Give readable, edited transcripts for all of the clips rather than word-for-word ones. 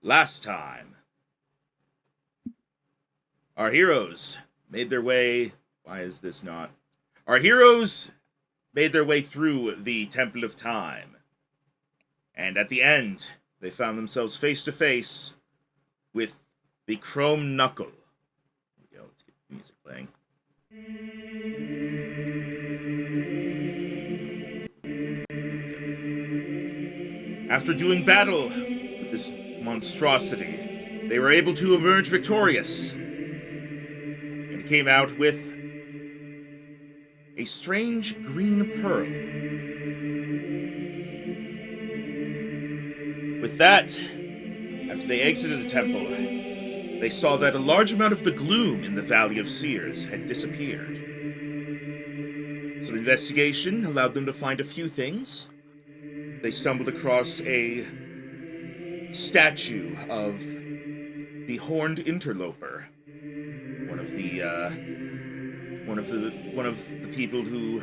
Last time, our heroes made their way. Why is this not? Our heroes made their way through the Temple of Time. And at the end, they found themselves face to face with the Chrome Knuckle. Here we go, let's get the music playing. After doing battle with this monstrosity, they were able to emerge victorious and came out with a strange green pearl. With that, after they exited the temple, they saw that a large amount of the gloom in the Valley of Seers had disappeared. Some investigation allowed them to find a few things. They stumbled across a statue of the Horned Interloper, one of the people who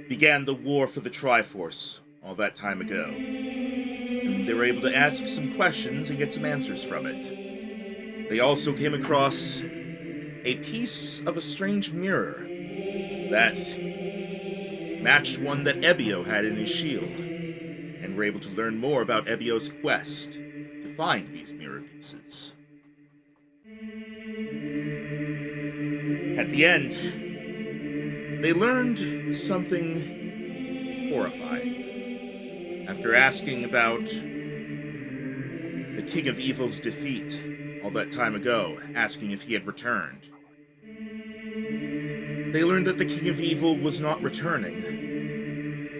began the war for the Triforce all that time ago. And they were able to ask some questions and get some answers from it. They also came across a piece of a strange mirror that matched one that Ebio had in his shield, and were able to learn more about Ebio's quest to find these mirror pieces. At the end, they learned something horrifying. After asking about the King of Evil's defeat all that time ago, asking if he had returned, they learned that the King of Evil was not returning.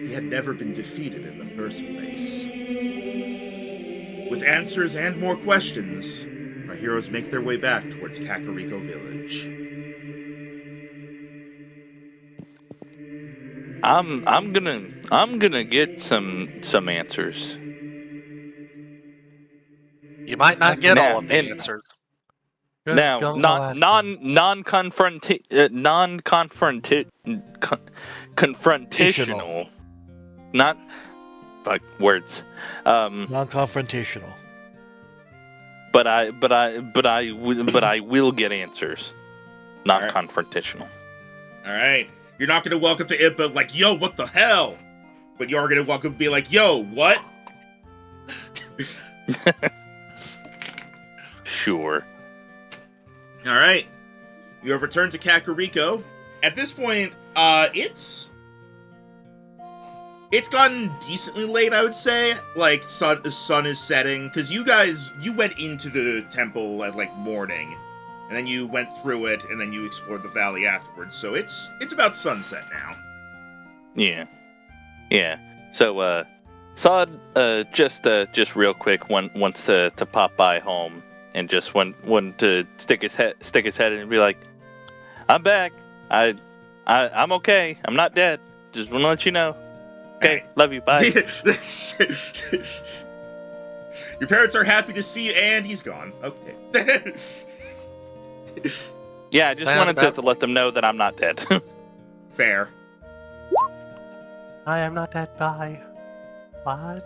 He had never been defeated in the first place. With answers and more questions, our heroes make their way back towards Kakariko Village. I'm gonna get some answers. You might not get all of the And answers. now, Don't go not asking. confrontational, not like words. Non-confrontational. But I will get answers. Not Alright. confrontational. Alright? You're not gonna walk up to Impa like, yo, what the hell? But you are gonna walk up and be like, yo, what? Sure. Alright. You have returned to Kakariko. At this point, it's gotten decently late, I would say. Like, the sun is setting, because you went into the temple at, like, morning, and then you went through it, and then you explored the valley afterwards, so it's about sunset now. Yeah. So, Sod, just real quick, wants to pop by home, and just want to stick his head in and be like, I'm back. I'm okay. I'm not dead. Just want to let you know. Okay, love you. Bye. Your parents are happy to see you, and he's gone. Okay. Yeah, I just wanted to let them know that I'm not dead. Fair. I am not dead. Bye. What?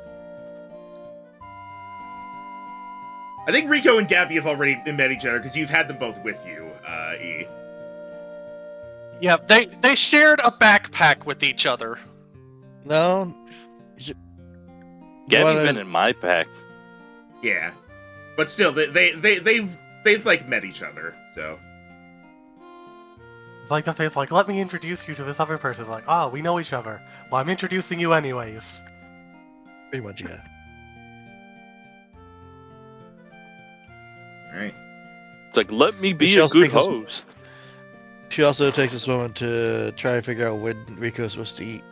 I think Rico and Gabby have already met each other because you've had them both with you, E. Yeah, they shared a backpack with each other. No. Gabby's been in my pack. Yeah, but still, they've like met each other. So It's like the face, like, let me introduce you to this other person. It's like, oh, we know each other. Well, I'm introducing you anyways. Pretty much, yeah. all right. It's like, let me be She a also good makes us- host. She also takes this moment to try to figure out when Rico's supposed to eat.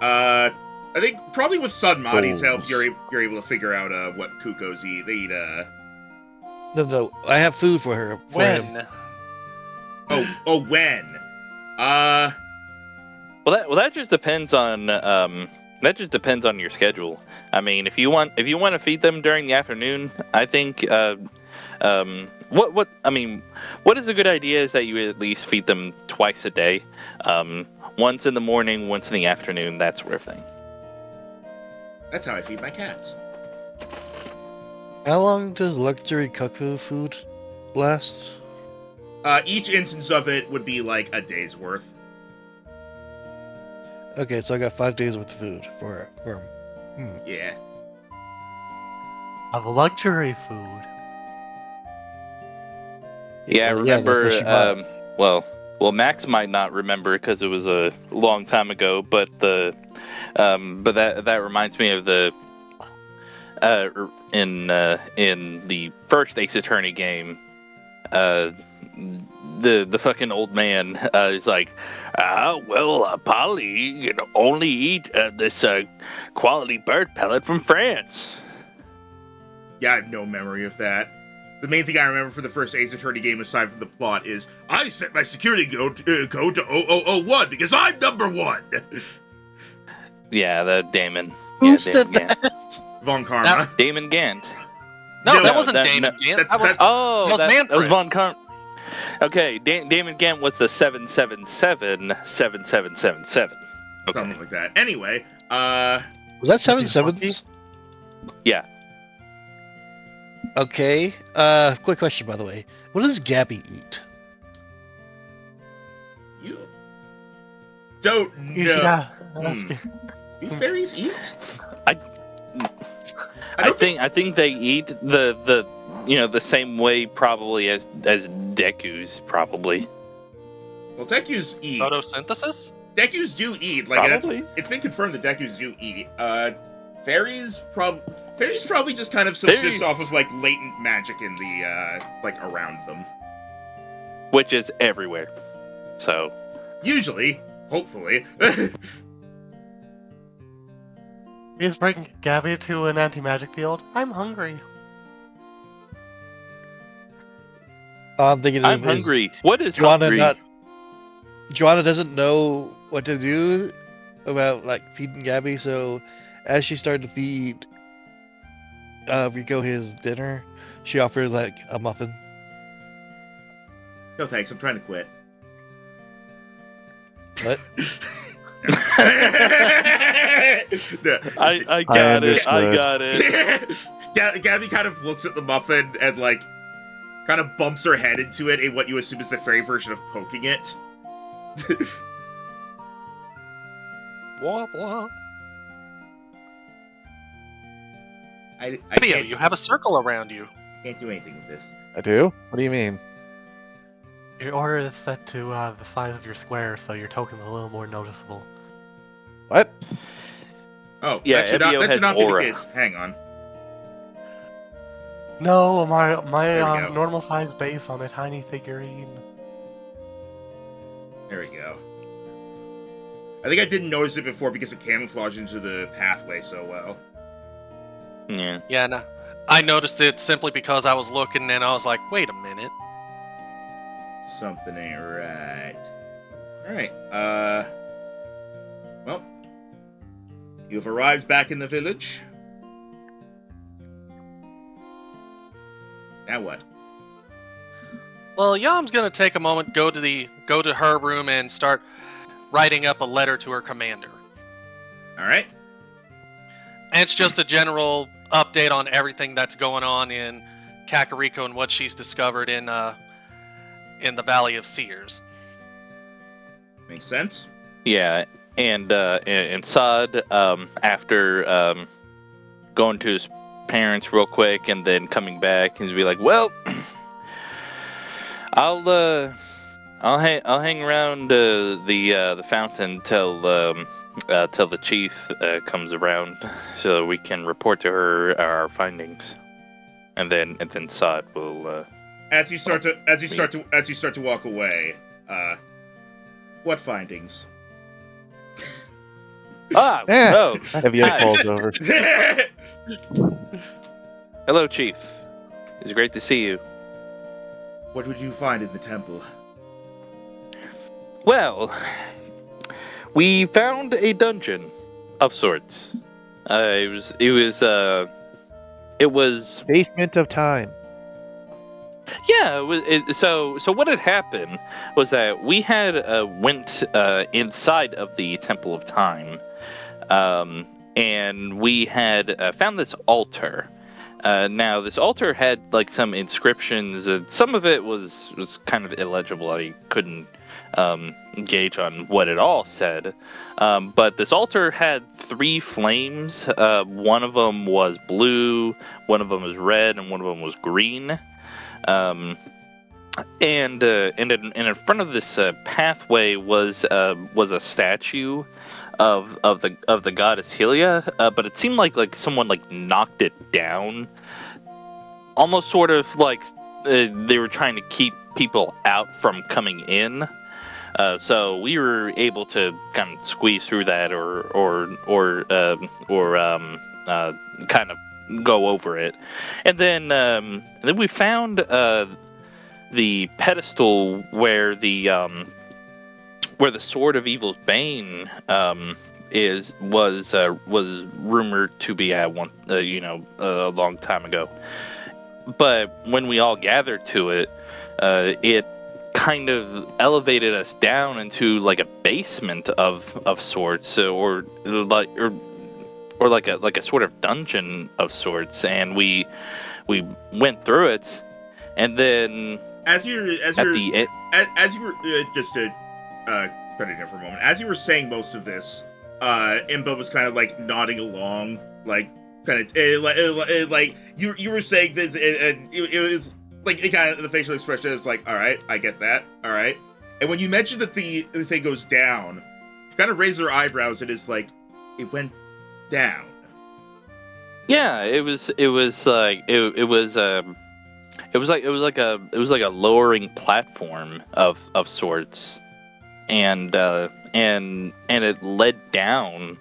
I think probably with Sunmati's help, Goals. you're able to figure out what Kukos eat. They eat No, I have food for her. For him. When? when? Well, that just depends on your schedule. I mean, if you want to feed them during the afternoon, I think what is a good idea is that you at least feed them twice a day, once in the morning, once in the afternoon, that sort of thing. That's how I feed my cats. How long does luxury cuckoo food last? Each instance of it would be like a day's worth. Okay, so I got 5 days worth of food for him. Yeah. Of luxury food. Yeah, I that's remember. what she bought. Well, Max might not remember because it was a long time ago. But that reminds me of the in the first Ace Attorney game, the fucking old man is like, Polly can only eat this quality bird pellet from France. Yeah, I have no memory of that. The main thing I remember for the first Ace Attorney game, aside from the plot, is I set my security code to 0001 because I'm number 1. Yeah, that Damon. Who Yeah, said Damon Gant. that? Von Karma. Damon Gant. No, No, that wasn't that- Damon no, Gant. that- That was Oh, That was that was Manfred. Von Karma. Okay, Damon Gant was the 7777777. Okay. Something like that. Anyway, Was that 7 Lucky? sevens? Yeah. Okay. Quick question, by the way. What does Gabby eat? you don't You should know. ask it. Do fairies eat? I don't think they eat the the same way probably as Deku's probably. Well, Dekus eat. photosynthesis. Dekus do eat. Like Probably. it's been confirmed that Dekus do eat. Fairies probably just kind of subsist Fairies- off of like latent magic in the like around them. Which is everywhere. So Usually, hopefully. Please bring Gabby to an anti-magic field. I'm hungry. I'm thinking I'm is hungry. What is Joanna hungry? not. Joanna doesn't know what to do about like feeding Gabby, so as she started to feed Rico his dinner, she offers like a muffin. No thanks, I'm trying to quit. What? No. I got it. I understood. got it. Gabby kind of looks at the muffin and like kind of bumps her head into it in what you assume is the fairy version of poking it. Blah blah. I Video, you have a circle around you. can't do anything with this. I do? What do you mean? Your aura is set to the size of your square, so your token's a little more noticeable. What? Oh, Yeah, that should Ebio not has be the aura. case. Hang on. No, my There we go. normal size base on a tiny figurine. There we go. I think I didn't notice it before because it camouflaged into the pathway so well. Yeah. Yeah, no. I noticed it simply because I was looking and I was like, wait a minute. Something ain't right. Alright, well, you've arrived back in the village. Now what? Well, Yam's gonna take a moment, go to her room and start writing up a letter to her commander. Alright, And it's just a general update on everything that's going on in Kakariko and what she's discovered in the Valley of Seers. makes sense. Yeah, and Sod, after going to his parents real quick and then coming back and be like, well, I'll hang around the fountain till the chief comes around so we can report to her our findings, and then Sod will. As you start to walk away, what findings? Eh. Oh, Heavy Hi. falls over. hello, Chief. It's great to see you. What would you find in the temple? Well, we found a dungeon of sorts. It was Basement of time. yeah. So what had happened was that we had went inside of the Temple of Time, and we had found this altar Now this altar had like some inscriptions, and some of it was kind of illegible. I couldn't gauge on what it all said. But this altar had 3 flames. One of them was blue, one of them was red, and one of them was green. Um, and in front of this pathway was a statue of the goddess Helia, but it seemed like someone like knocked it down, almost sort of like they were trying to keep people out from coming in. So we were able to kind of squeeze through that, or kind of go over it, and then we found the pedestal where the sword of evil's bane was rumored to be at one a long time ago. But when we all gathered to it, it kind of elevated us down into like a basement of sorts, or like a sort of dungeon of sorts, and we went through it, and then As you were just to cut in here for a moment, as you were saying most of this, Impa was kind of like nodding along, like kind of like you were saying this, and it was like it kind of the facial expression is like, all right, I get that, all right. And when you mentioned that the thing goes down, kind of raise their eyebrows. It is like it went down. Yeah, it was like a lowering platform of sorts, and it led down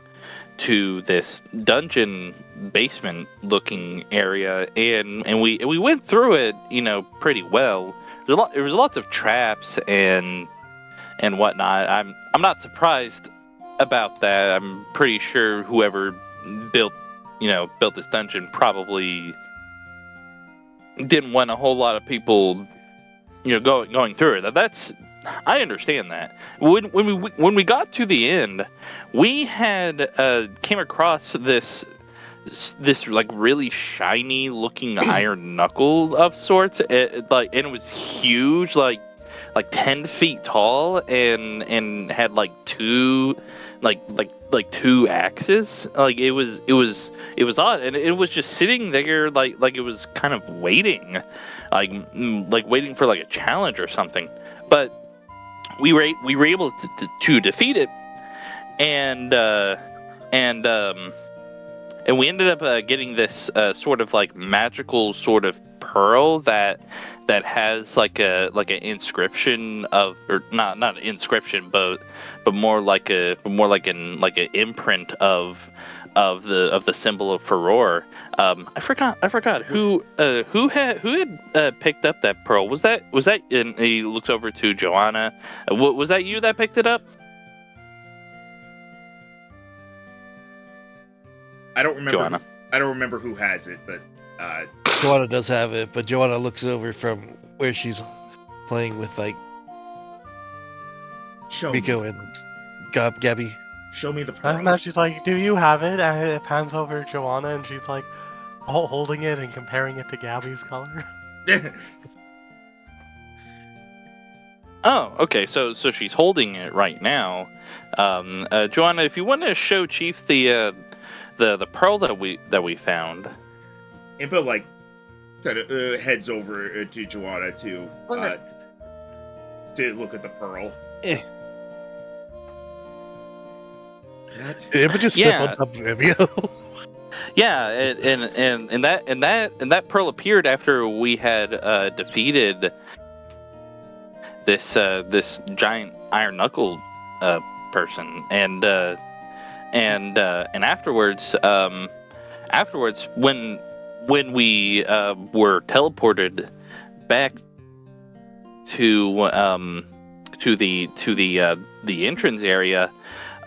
to this dungeon basement looking area, and we went through it, pretty well. There was lots of traps and whatnot. I'm not surprised about that. I'm pretty sure whoever built this dungeon probably didn't want a whole lot of people, going through it. I understand that. When we got to the end, we had came across this like really shiny looking iron knuckle of sorts. And it was huge, like 10 feet tall, and had like two two axes. Like it was odd, and it was just sitting there like it was kind of waiting, like waiting for like a challenge or something. But we were able to defeat it, and we ended up getting this sort of like magical sort of pearl that has like an inscription of, or not an inscription, but more like an imprint of the symbol of furore. I forgot who had picked up that pearl. Was that? And he looks over to Joanna. Was that you that picked it up? I don't remember. Joanna. I don't remember who has it, but Joanna does have it, but Joanna looks over from where she's playing with like show Rico me. and Gabby. Show me the pearl. And now she's like, "Do you have it?" And it pans over to Joanna, and she's like, holding it and comparing it to Gabby's color. Oh, okay. So she's holding it right now. Joanna, if you want to show Chief the pearl that we found. Impa like kind of heads over to Joanna to look at the pearl. Did Impa just step on top of Emio? Yeah, and that pearl appeared after we had defeated this giant iron knuckle person, and afterwards when we were teleported back to the entrance area,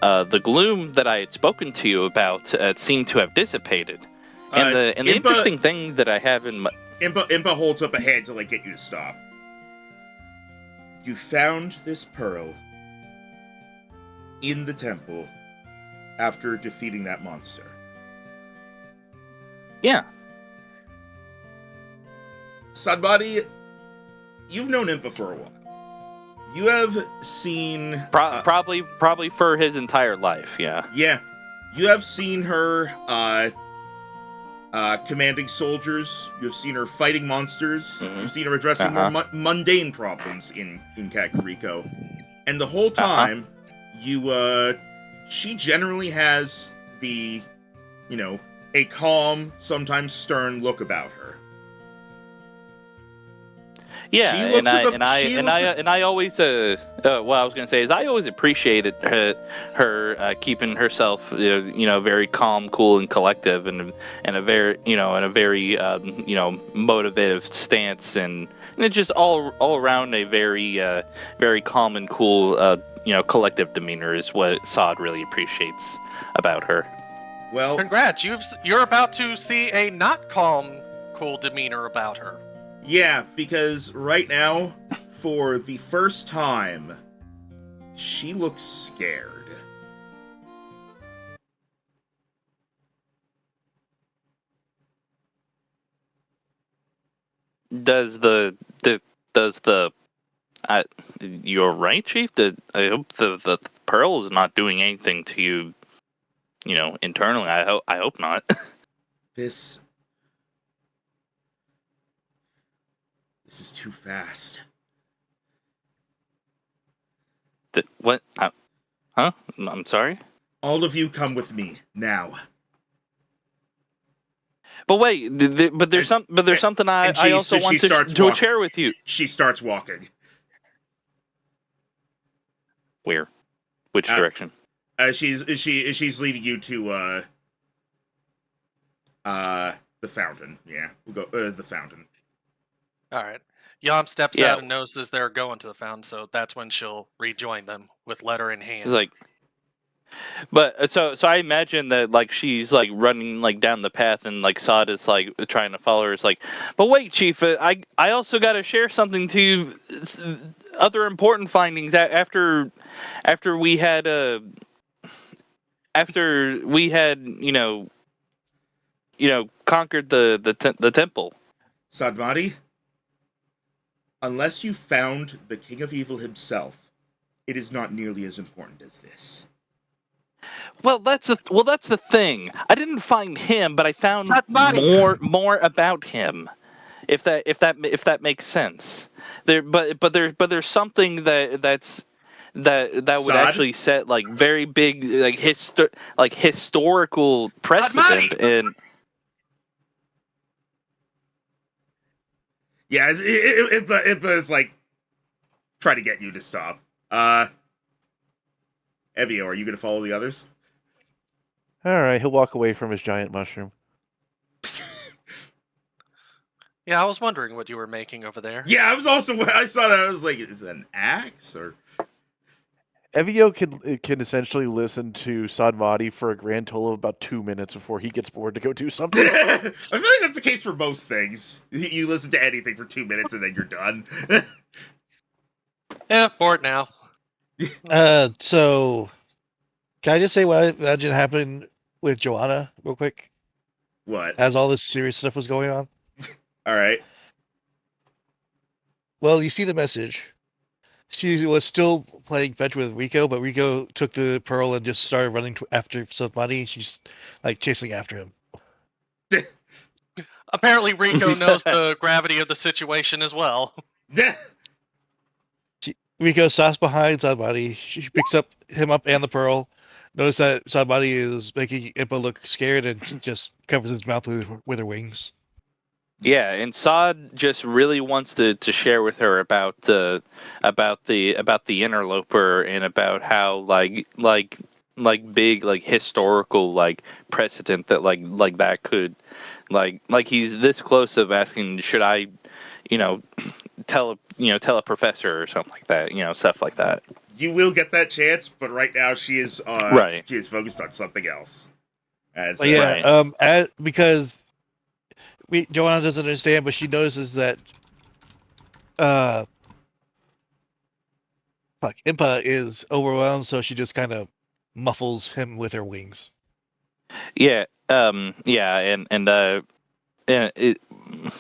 the gloom that I had spoken to you about seemed to have dissipated. And the interesting thing that I have in my... Impa holds up a hand to like get you to stop. You found this pearl in the temple after defeating that monster. Yeah. Sadbody, you've known Impa for a while. You have seen... Probably for his entire life, yeah. Yeah. You have seen her commanding soldiers. You've seen her fighting monsters. Mhm. You've seen her addressing more mundane problems in Kakariko. And the whole time, she generally has the, a calm, sometimes stern look about her. Yeah, She looks I always what I was gonna say is I always appreciated her keeping herself very calm, cool, and collective, and a very motivative stance, and it's just all around a very calm and cool collective demeanor is what Sod really appreciates about her. Well, Congrats, you're about to see a not calm, cool demeanor about her. yeah, because right now, for the first time, she looks scared. You're right, Chief. I hope the pearl is not doing anything to you, internally. I hope not. This is too fast. What? Huh? I'm sorry. All of you come with me now. But wait, there's something I also want to share with you. She starts walking. Where? Which direction? She's leading you to the fountain. Yeah, we'll go the fountain. All right. Yom steps Yeah. out and notices they're going to the fountain, so that's when she'll rejoin them with letter in hand. It's like, but so I imagine that like she's like running like down the path and like Sod is like trying to follow her. It's like, but wait, Chief, I also got to share something to you. Other important findings after we had conquered the temple. Sadmati, unless you found the King of Evil himself, it is not nearly as important as this. Well, that's the thing. I didn't find him, but I found more about him. If that makes sense. There's something that would Sod? actually set like very big like historical precedent in. Yeah, it was like try to get you to stop. Evio, are you gonna follow the others? All right, he'll walk away from his giant mushroom. Yeah, I was wondering what you were making over there. Yeah, I saw that. I was like, is it an axe or? Evio can essentially listen to Sadmati for a grand total of about 2 minutes before he gets bored to go do something. I feel like that's the case for most things. You listen to anything for 2 minutes and then you're done. Yeah, bored now. So can I just say what I imagine happened with Joanna real quick? What? As all this serious stuff was going on? All right. Well, you see the message. She was still playing fetch with Rico, but Rico took the pearl and just started running after somebody. She's like chasing after him. Apparently, Rico knows the gravity of the situation as well. Rico stops behind Sadbody. She picks him up and the pearl. Notice that Sadbody is making Impa look scared and just covers his mouth with her wings. Yeah, and Sod just really wants to share with her about the interloper and about how like big like historical like precedent that like that could like he's this close of asking, should I tell a professor or something like that, stuff like that. You will get that chance, but right now she is right. She is focused on something else. Because Joanna doesn't understand, but she notices that Impa is overwhelmed, so she just kind of muffles him with her wings. Yeah, and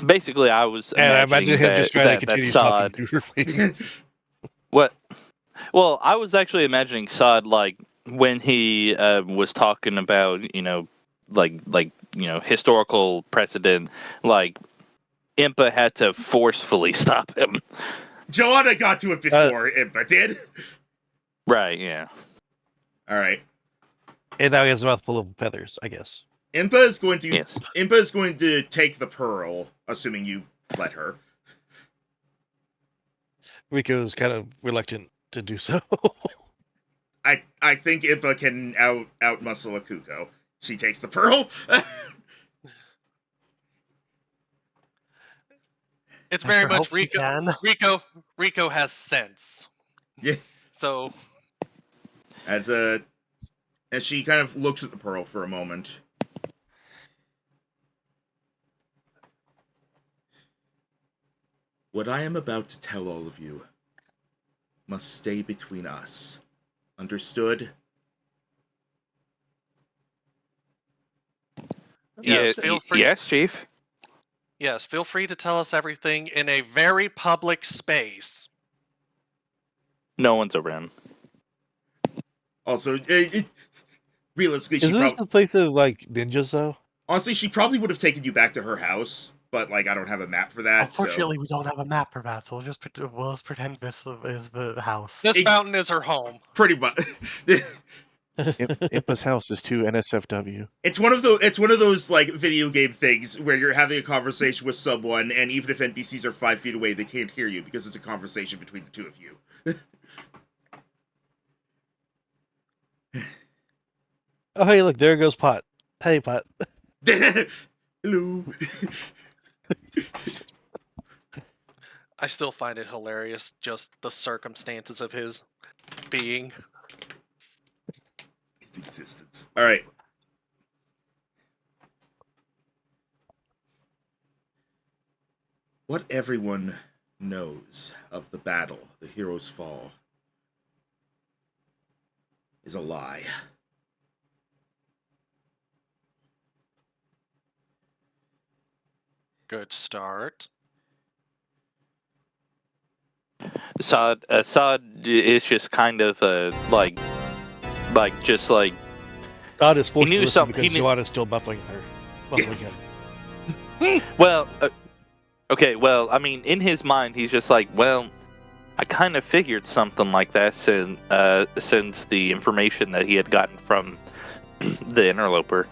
basically, I was And I imagining imagine him just trying to that continue talking Sod. to her face. What? Well, I was actually imagining Sod like when he was talking about historical precedent, like Impa had to forcefully stop him. Joanna got to it before Impa did. Right? Yeah. All right. And now he has a mouth full of feathers, I guess. Impa is going to Yes. take the pearl, assuming you let her. Rico's kind of reluctant to do so. I think Impa can out muscle a Kuko. She takes the pearl. It's I very sure much hope she can. Rico has sense. Yeah. So As she kind of looks at the pearl for a moment. What I am about to tell all of you must stay between us. Understood? yes, feel free. Yes, Chief. Yes, feel free to tell us everything in a very public space. No one's around. Also, realistically, Isn't this the place of like ninjas though? honestly, she probably would have taken you back to her house, but like I don't have a map for that. Unfortunately, we don't have a map for that, so we'll just pretend this is the house. This fountain is her home. So pretty much. Impa's house is 2 NSFW. It's one of those like video game things where you're having a conversation with someone, and even if NPCs are 5 feet away, they can't hear you because it's a conversation between the two of you. Oh, hey, look, there goes Pot. Hey, Pot. Hello. I still find it hilarious, just the circumstances of his being. Its existence. All right. What everyone knows of the battle, the hero's fall, is a lie. Good start. Sod is just kind of just like God is forced He to knew listen some- because he knew- Joanna's still buffing her. Buffing him. well, okay. Well, I mean, in his mind, he's just like, well, I kind of figured something like that since the information that he had gotten from the interloper.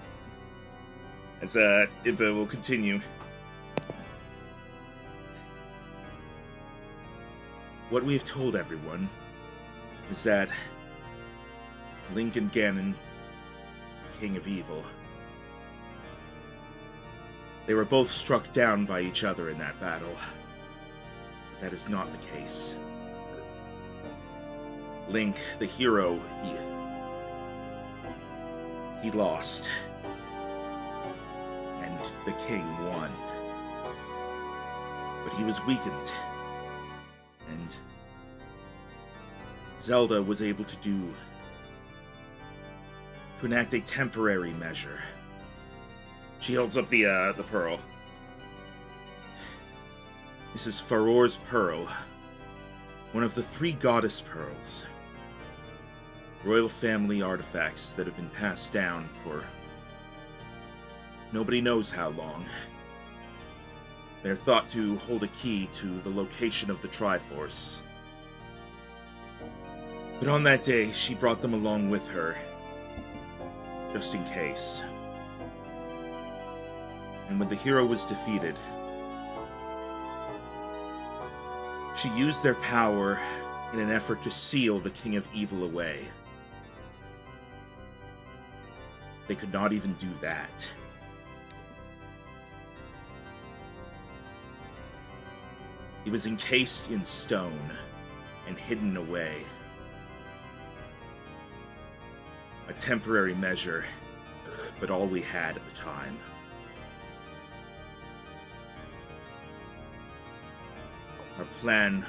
As Impa will continue. What we have told everyone is that Link and Ganon, King of Evil, they were both struck down by each other in that battle. But that is not the case. Link, the hero, he lost. And the king won. But he was weakened. And Zelda was able to enact a temporary measure. She holds up the pearl. This is Faror's pearl, one of the 3 goddess pearls. Royal family artifacts that have been passed down for nobody knows how long. They're thought to hold a key to the location of the Triforce. But on that day, she brought them along with her, just in case. And when the hero was defeated, she used their power in an effort to seal the King of Evil away. They could not even do that. He was encased in stone and hidden away. A temporary measure, but all we had at the time. Our plan...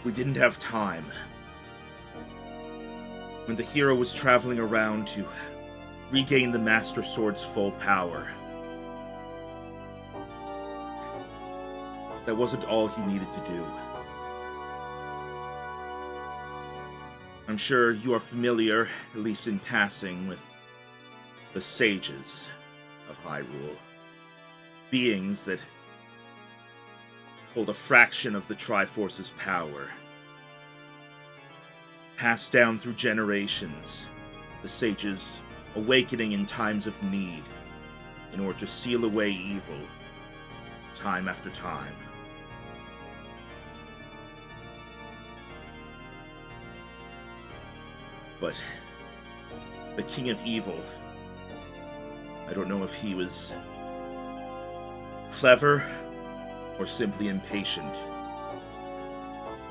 We didn't have time. When the hero was traveling around to regain the Master Sword's full power, that wasn't all he needed to do. I'm sure you are familiar, at least in passing, with the sages of Hyrule. Beings that hold a fraction of the Triforce's power. Passed down through generations, the sages awakening in times of need in order to seal away evil, time after time. But the King of Evil, I don't know if he was clever or simply impatient.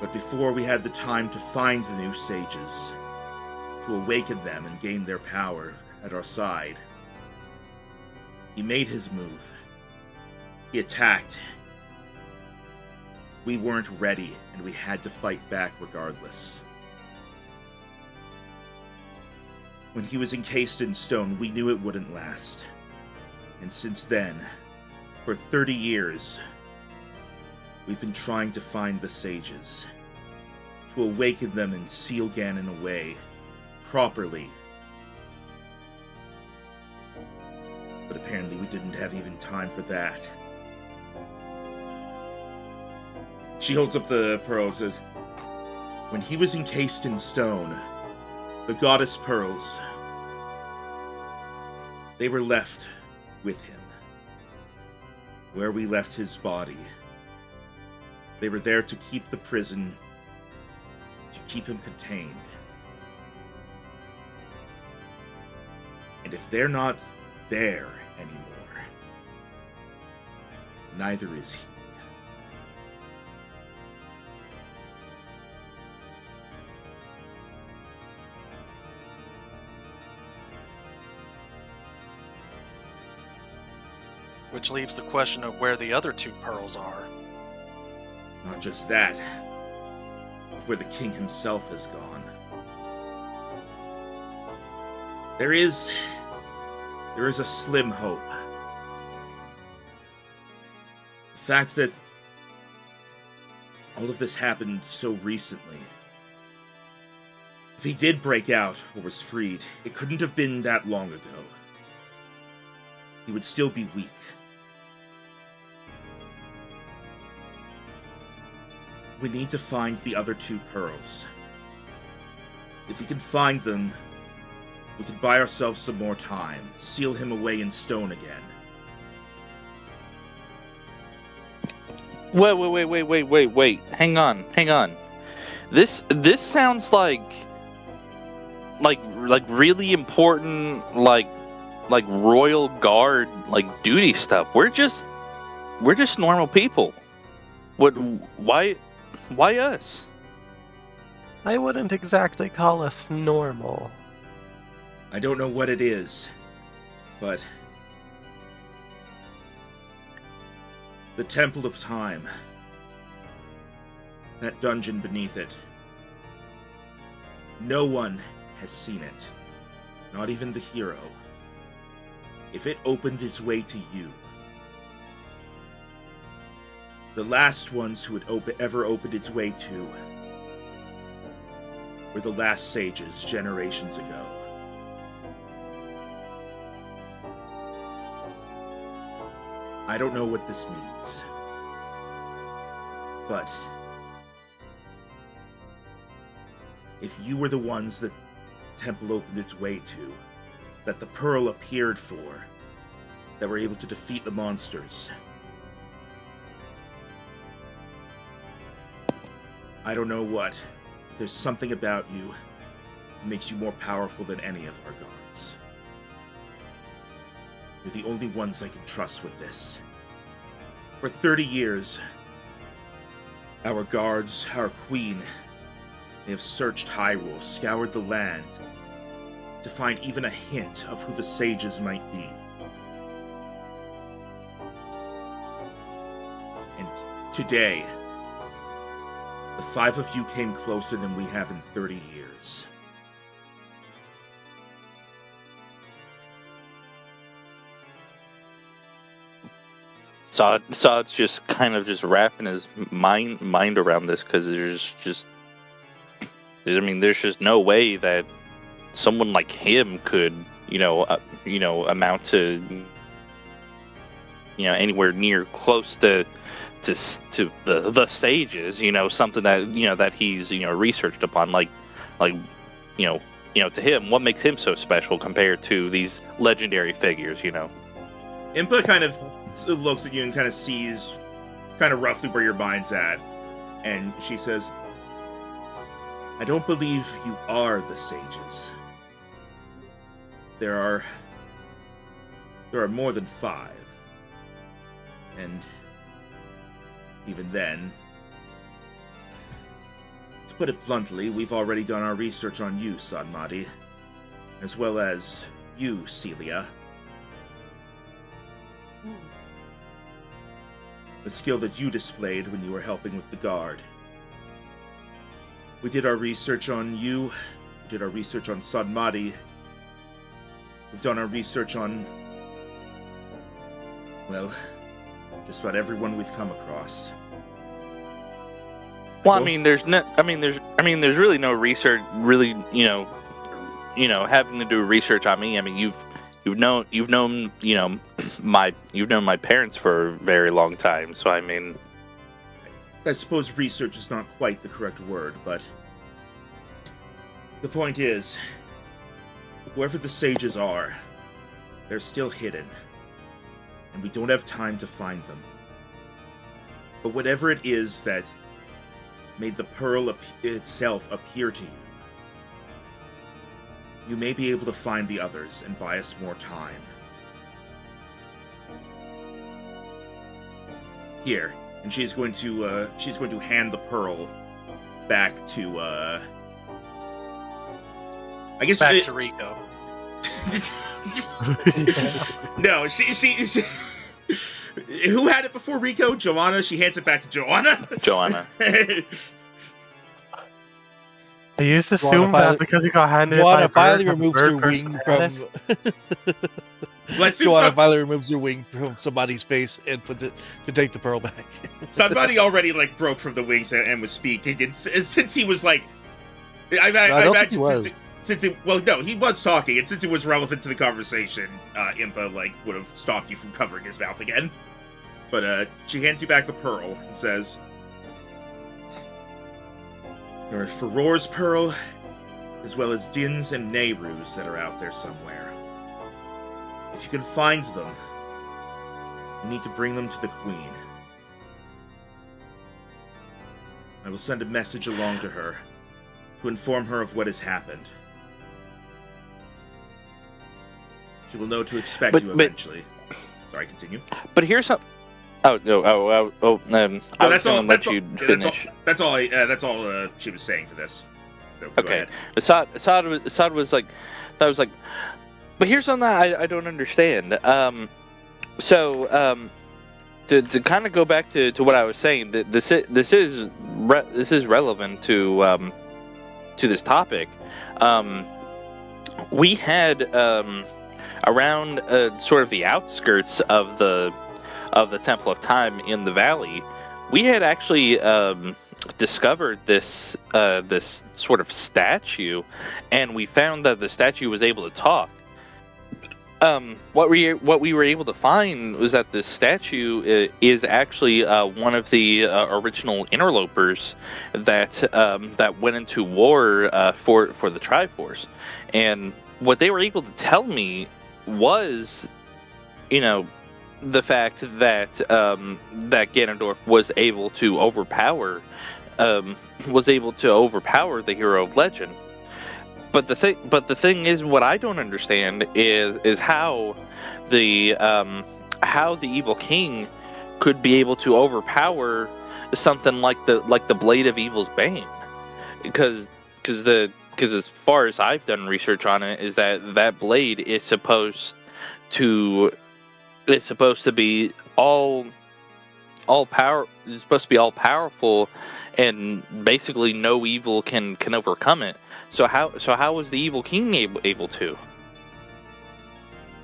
But before we had the time to find the new sages, to awaken them and gain their power at our side, he made his move. He attacked. We weren't ready, and we had to fight back regardless. When he was encased in stone, we knew it wouldn't last. And since then, for 30 years, we've been trying to find the sages, to awaken them and seal Ganon away, properly. But apparently we didn't have even time for that. She holds up the pearls and says, when he was encased in stone, the goddess pearls, they were left with him. Where we left his body. They were there to keep the prison, to keep him contained. And if they're not there anymore, neither is he. Which leaves the question of where the other two pearls are. Not just that, but where the king himself has gone. There is a slim hope. The fact that all of this happened so recently. If he did break out or was freed, it couldn't have been that long ago. He would still be weak. We need to find the other two pearls. If we can find them, we can buy ourselves some more time, seal him away in stone again. Wait. Hang on. This sounds like really important, like royal guard, like duty stuff. We're just normal people. Why us? I wouldn't exactly call us normal. I don't know what it is, but the Temple of Time, that dungeon beneath it, no one has seen it, not even the hero. If it opened its way to you, the last ones who had ever opened its way to were the last sages generations ago. I don't know what this means, but if you were the ones that the temple opened its way to, that the pearl appeared for, that were able to defeat the monsters, I don't know what. There's something about you that makes you more powerful than any of our guards. You're the only ones I can trust with this. For 30 years, our guards, our queen, they have searched Hyrule, scoured the land, to find even a hint of who the sages might be. And today, the 5 of you came closer than we have in 30 years. Saad's just kind of just wrapping his mind around this, because there's just no way that someone like him could amount to anywhere near close to the stages, something that that he's researched upon, like to him, what makes him so special compared to these legendary figures, Impa kind of looks at you and kind of sees kind of roughly where your mind's at, and she says, I don't believe you are the sages. There are more than 5. And even then, to put it bluntly, we've already done our research on you, Sadmati, as well as you, Celia. The skill that you displayed when you were helping with the guard. We did our research on you, we did our research on Sadmati, we've done our research on, well, just about everyone we've come across. Well, there's really no research, really, having to do research on me. You've known my parents for a very long time, so I suppose research is not quite the correct word, but the point is, whoever the sages are, they're still hidden, and we don't have time to find them. But whatever it is that made the pearl itself appear to you, you may be able to find the others and buy us more time. Here, and she's going to hand the pearl back to I guess Back to Rico. No, she who had it before Rico? Joanna. She hands it back to Joanna. Joanna. I used to assume that because he got handed it by Joanna a finally bird, removes bird her wing status. Joanna finally removes her wing from somebody's face and puts it to take the pearl back. Somebody already broke from the wings and was speaking, and since he was like, I don't think he was. Since he was talking, and since it was relevant to the conversation, Impa would have stopped you from covering his mouth again. But she hands you back the pearl and says, there are Furor's pearl, as well as Din's and Nehru's that are out there somewhere. If you can find them, you need to bring them to the Queen. I will send a message along to her to inform her of what has happened. She will know to expect you eventually. Sorry, continue. But here's some. Oh no! I was gonna let you finish. That's all she was saying for this. So, okay. Assad was like, but here's something I don't understand. To kind of go back to what I was saying, that this is relevant to this topic. We had around sort of the outskirts of the Temple of Time in the valley, we had actually discovered this sort of statue, and we found that the statue was able to talk. What we were able to find was that this statue is actually one of the original interlopers that went into war for the Triforce, and what they were able to tell me was, the fact that that Ganondorf was able to overpower the hero of legend. But the thing is, what I don't understand is how the evil king could be able to overpower something like the blade of evil's bane, because as far as I've done research on it, is that blade is supposed to be all powerful, and basically no evil can overcome it. So how was the evil king able to?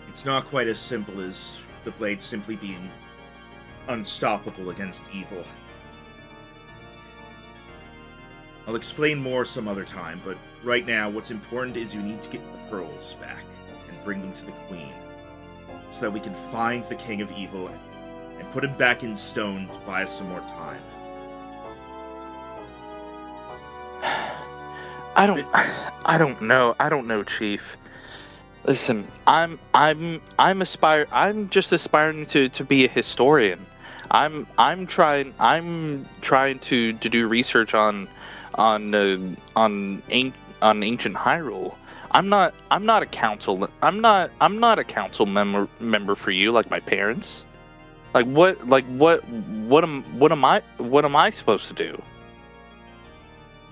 It's not quite as simple as the blade simply being unstoppable against evil. I'll explain more some other time, but right now what's important is you need to get the pearls back and bring them to the Queen, so that we can find the King of Evil and put him back in stone to buy us some more time. I don't know, Chief. Listen, I'm just aspiring to be a historian. I'm trying to do research on ancient Hyrule. I'm not a council member for you like my parents. What am I supposed to do?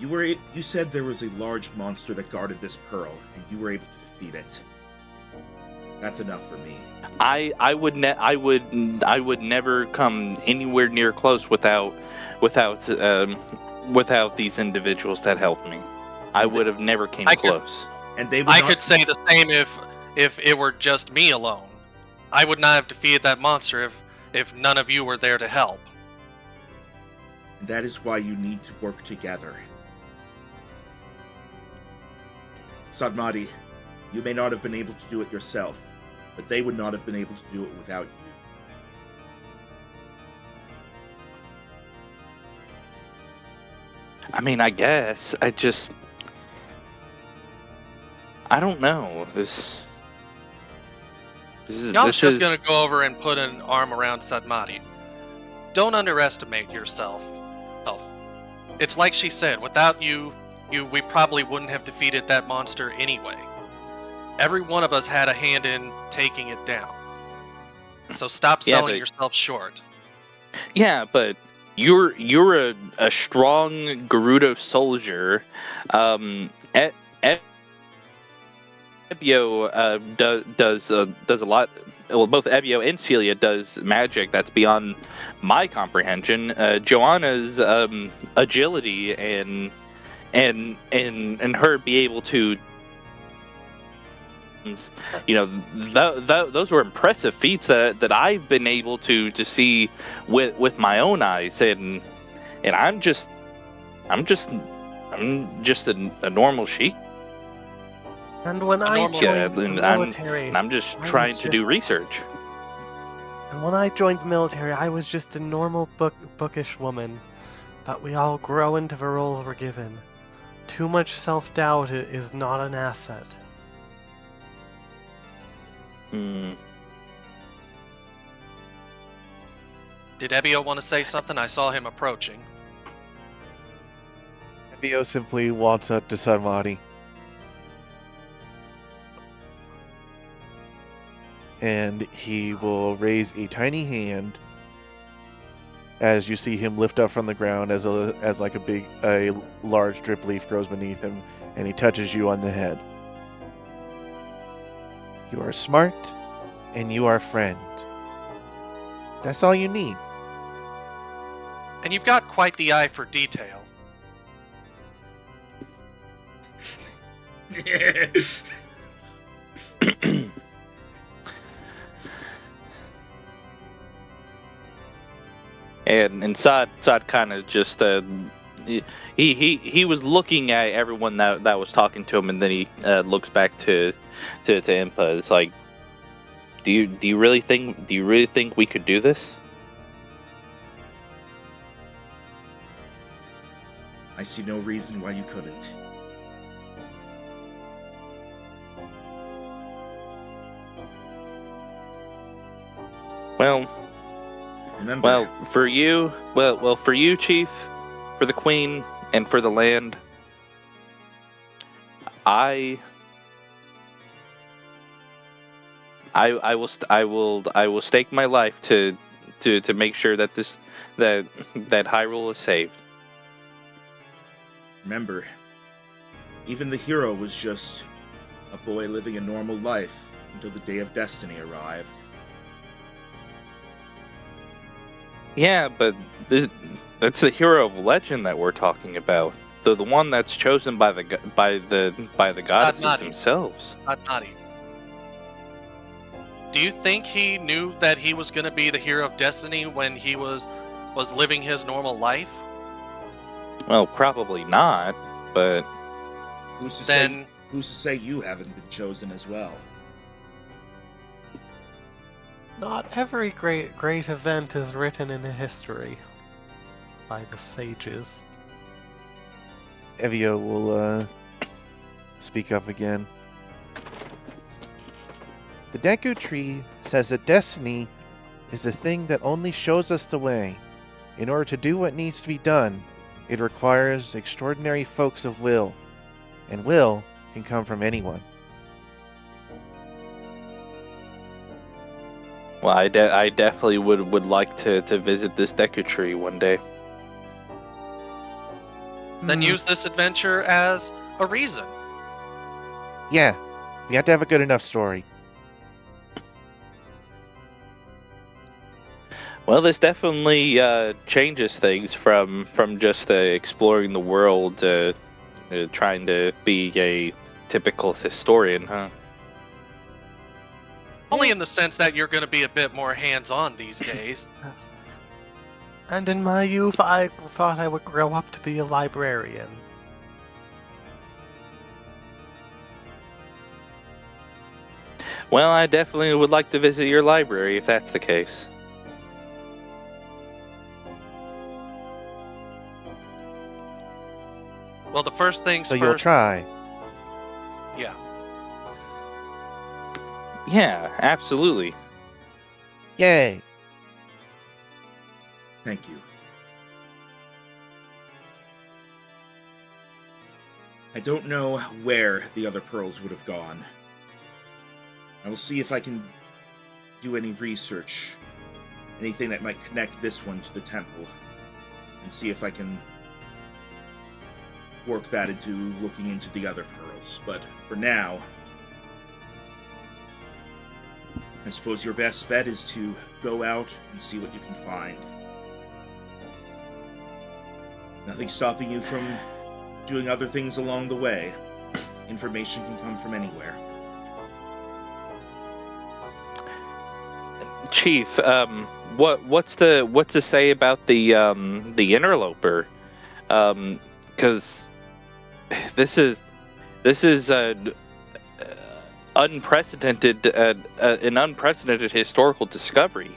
You said there was a large monster that guarded this pearl, and you were able to defeat it. That's enough for me. I would never come anywhere near close without these individuals that helped me. I would have never came close. And they would I not... could say the same if it were just me alone. I would not have defeated that monster if none of you were there to help. And that is why you need to work together. Sadmati, you may not have been able to do it yourself, but they would not have been able to do it without you. I mean, I guess. I don't know. Yam's just gonna go over and put an arm around Sadmati. Don't underestimate yourself. It's like she said, without you, we probably wouldn't have defeated that monster anyway. Every one of us had a hand in taking it down. So stop selling yourself short. Yeah, but you're a strong Gerudo soldier. Ebio does a lot. Well, both Ebio and Celia does magic that's beyond my comprehension. Joanna's agility and her be able to, those were impressive feats that I've been able to see with my own eyes, and I'm just a normal sheep. And when I joined the military, I'm just trying to do research. And when I joined the military, I was just a normal bookish woman. But we all grow into the roles we're given. Too much self-doubt is not an asset. Hmm. Did Ebio want to say something? I saw him approaching. Ebio simply walks up to Sadmati. And he will raise a tiny hand as you see him lift up from the ground as a large drip leaf grows beneath him, and he touches you on the head. You are smart, and you are a friend. That's all you need. And you've got quite the eye for detail. And Sod kind of just he was looking at everyone that was talking to him, and then he looks back to Impa. It's like, do you really think we could do this? I see no reason why you couldn't. Well, for you, Chief, for the Queen, and for the land, I will stake my life to make sure that that Hyrule is saved. Remember, even the hero was just a boy living a normal life until the day of destiny arrived. Yeah, but that's the hero of legend that we're talking about. The one that's chosen by the goddesses Sadmati. themselves. Sadmati. Do you think he knew that he was going to be the hero of destiny when he was living his normal life? Well, probably not, but Who's to Then say you haven't been chosen as well? Not every great event is written in history by the sages. Evio will speak up again. The Deku Tree says that destiny is a thing that only shows us the way. In order to do what needs to be done, it requires extraordinary folks of will, and will can come from anyone. well, I definitely would like to visit this Deku Tree one day. then use this adventure as a reason. Yeah, we have to have a good enough story. Well, this definitely changes things from just exploring the world to trying to be a typical historian, huh? Only in the sense that you're going to be a bit more hands-on these days. And in my youth, I thought I would grow up to be a librarian. Well, I definitely would like to visit your library if that's the case. Well, the first things So first. you'll try. Yeah. Yeah, absolutely. Yay! Thank you. I don't know where the other pearls would have gone. I will see if I can do any research, anything that might connect this one to the temple, and see if I can work that into looking into the other pearls. But for now, I suppose your best bet is to go out and see what you can find. Nothing stopping you from doing other things along the way. Information can come from anywhere. Chief, what's to say about the interloper? Because this is unprecedented an unprecedented historical discovery.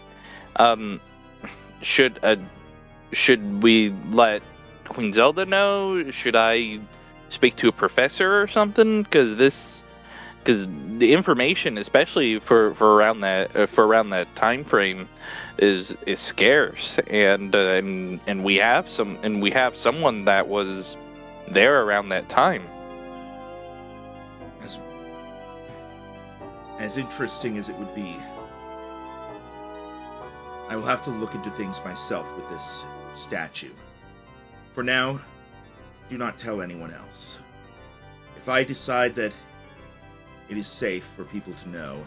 Should we let Queen Zelda know? Should I speak to a professor or something? Because the information, especially for around that time frame, is scarce, and we have someone that was there around that time. As interesting as it would be, I will have to look into things myself with this statue. For now, do not tell anyone else. If I decide that it is safe for people to know,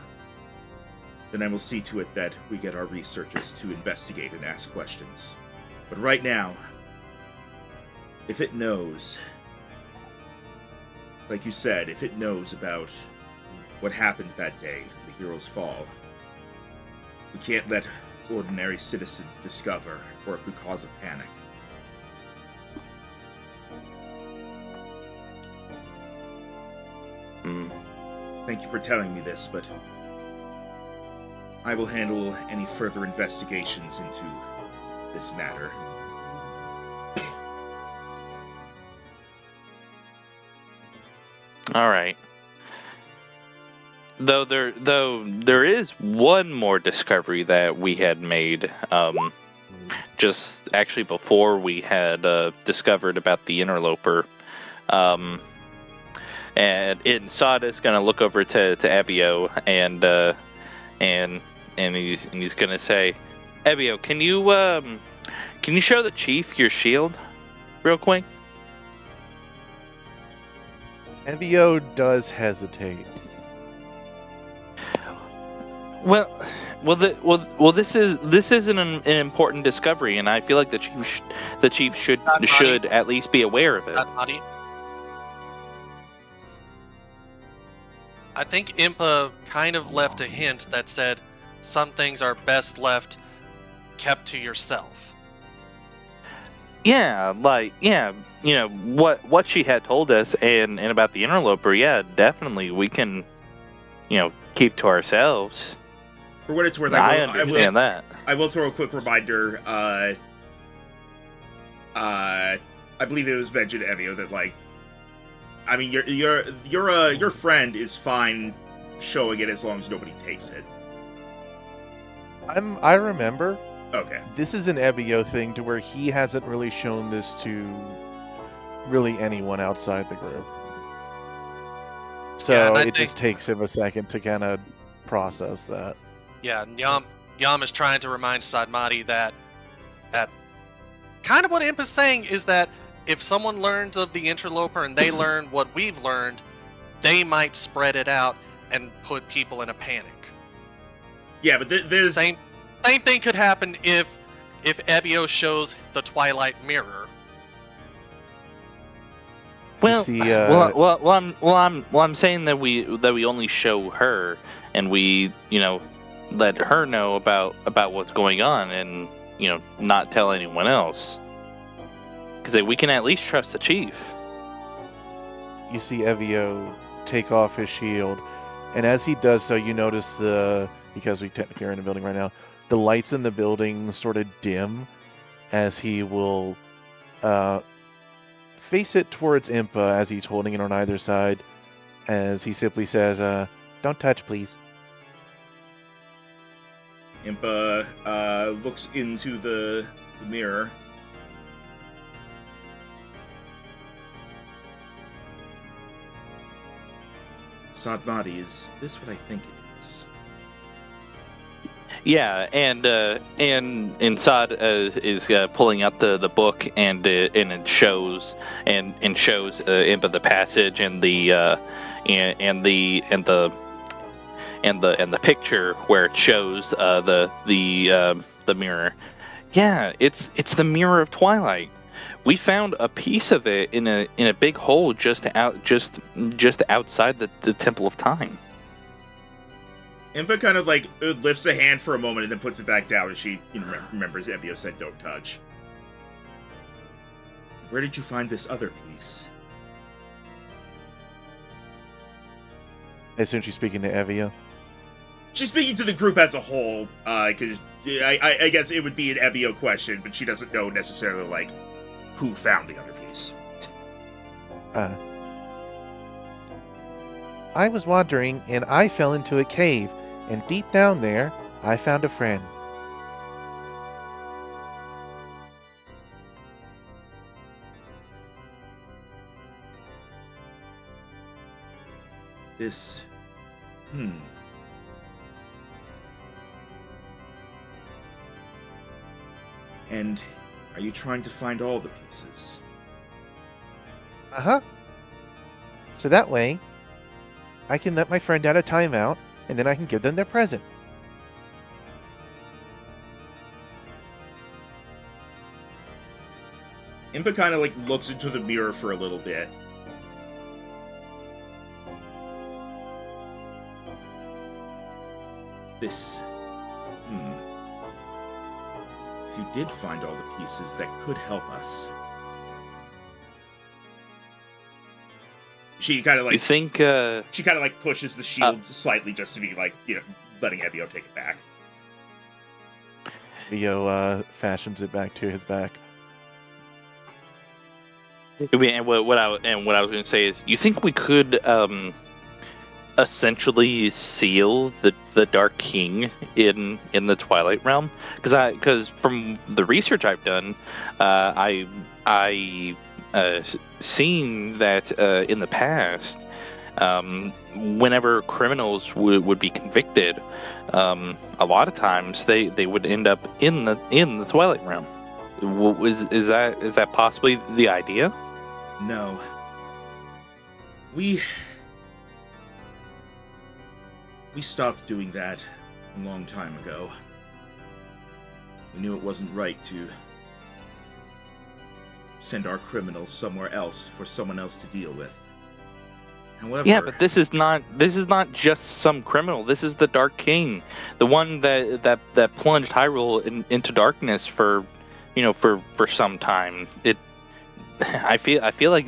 then I will see to it that we get our researchers to investigate and ask questions. But right now, if it knows, like you said, if it knows about what happened that day, the hero's fall, we can't let ordinary citizens discover, or it could cause a panic. Thank you for telling me this, but I will handle any further investigations into this matter. All right. Though there is one more discovery that we had made, just actually before we had discovered about the interloper, and Sada's gonna look over to Ebio and he's gonna say, Ebio, can you show the chief your shield, real quick? Evio does hesitate. Well, this is an important discovery, and I feel like the chief should at least be aware of it. Not naughty. I think Impa kind of left a hint that said some things are best left kept to yourself. Yeah, what she had told us and about the interloper. Yeah, definitely we can, keep to ourselves. For what it's worth, I understand that. I will throw a quick reminder. I believe it was mentioned, Evio, that like, I mean, your friend is fine showing it as long as nobody takes it. I remember. Okay. This is an Ebio thing to where he hasn't really shown this to really anyone outside the group. So it just takes him a second to kind of process that. Yeah, Yam is trying to remind Sadmati that kind of what Imp is saying is that if someone learns of the interloper and they learn what we've learned, they might spread it out and put people in a panic. Yeah, but there's... Same thing could happen if Ebio shows the Twilight Mirror. Well, see, I'm saying that we only show her and we, let her know about what's going on and, not tell anyone else. Because we can at least trust the chief. You see Evio take off his shield, and as he does so, you notice because we technically are in a building right now, the lights in the building sort of dim as he will face it towards Impa as he's holding it on either side, as he simply says, "Don't touch, please." Impa looks into the mirror. Sadmati, is this what I think it is? Yeah, and Sad is pulling out the book and it shows Impa the passage and the picture where it shows the mirror. Yeah, it's the mirror of Twilight. We found a piece of it in a big hole just outside the Temple of Time. Impa kind of like lifts a hand for a moment and then puts it back down as she remembers Ebio said don't touch. Where did you find this other piece? I assume she's speaking to Evio. She's speaking to the group as a whole, because I guess it would be an Ebio question, but she doesn't know necessarily, like, who found the other piece. I was wandering, and I fell into a cave, and deep down there, I found a friend. This... And are you trying to find all the pieces? Uh-huh. So that way, I can let my friend out a timeout, and then I can give them their present. Impa kind of like looks into the mirror for a little bit. This... If you did find all the pieces, that could help us. She kind of like... You think, She kind of like pushes the shield slightly just to be like, letting Evio take it back. Evio fashions it back to his back. And what I was going to say is, you think we could essentially seal the Dark King in the Twilight Realm? Because from the research I've done, I seen that in the past, whenever criminals would be convicted, a lot of times they would end up in the Twilight Realm. Is that possibly the idea? No. We stopped doing that a long time ago. We knew it wasn't right to send our criminals somewhere else for someone else to deal with. However, Yeah, but this is not just some criminal. This is the Dark King, the one that plunged Hyrule into darkness for, for some time. I feel like,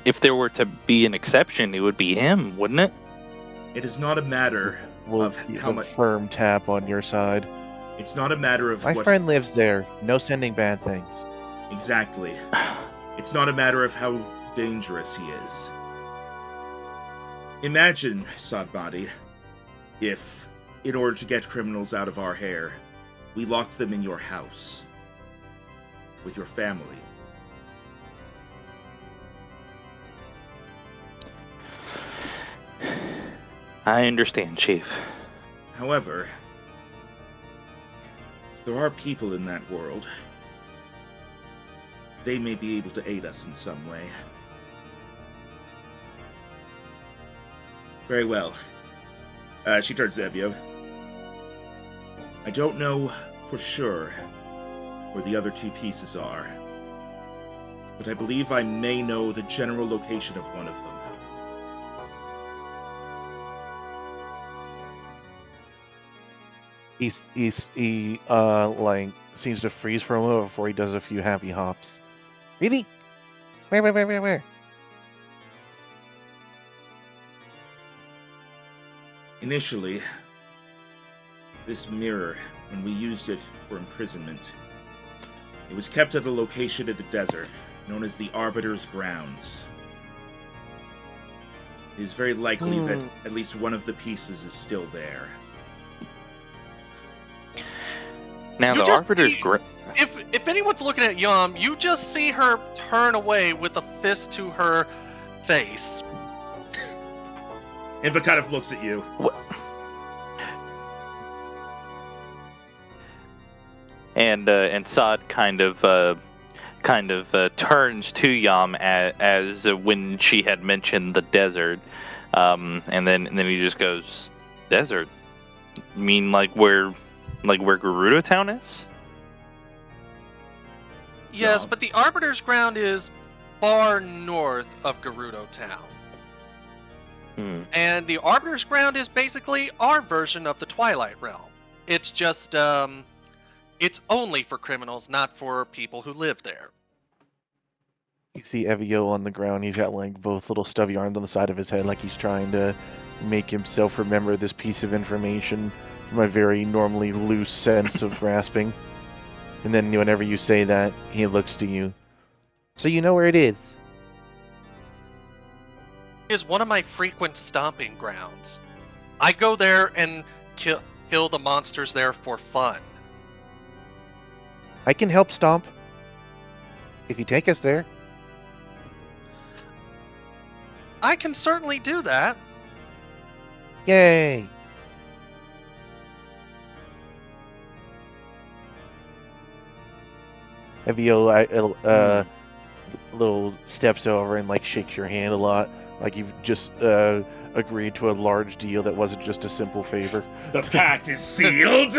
if there were to be an exception, it would be him, wouldn't it? it is not a matter We'll of keep how a much. firm tap on your side. It's not a matter of My what friend lives there. No sending bad things. exactly. It's not a matter of how dangerous he is. Imagine, Sadbadi, if, in order to get criminals out of our hair, we locked them in your house with your family. I understand, Chief. However, if there are people in that world, they may be able to aid us in some way. Very well. She turns to Evio. I don't know for sure where the other two pieces are, but I believe I may know the general location of one of them. He like seems to freeze for a moment before he does a few happy hops. Really? Where? Initially, this mirror, when we used it for imprisonment, it was kept at a location in the desert known as the Arbiter's Grounds. It is very likely that at least one of the pieces is still there. Now You the just Arbiter's see- If anyone's looking at Yum, you just see her turn away with a fist to her face. Impa kind of looks at you. And Sod kind of turns to Yam as when she had mentioned the desert, and then he just goes, "Desert? You mean like where Gerudo Town is?" Yes, Yum. but the Arbiter's Ground is far north of Gerudo Town. And the Arbiter's Ground is basically our version of the Twilight Realm. It's just, it's only for criminals, not for people who live there. You see Evio on the ground. He's got like both little stubby arms on the side of his head, like he's trying to make himself remember this piece of information from a very normally loose sense of grasping. And then whenever you say that, he looks to you. So you know where it is. It is one of my frequent stomping grounds. I go there and kill the monsters there for fun. I can help Stomp. If you take us there. I can certainly do that. Yay! Evio little steps over and like shakes your hand a lot, like you've just agreed to a large deal that wasn't just a simple favor. The pact is sealed!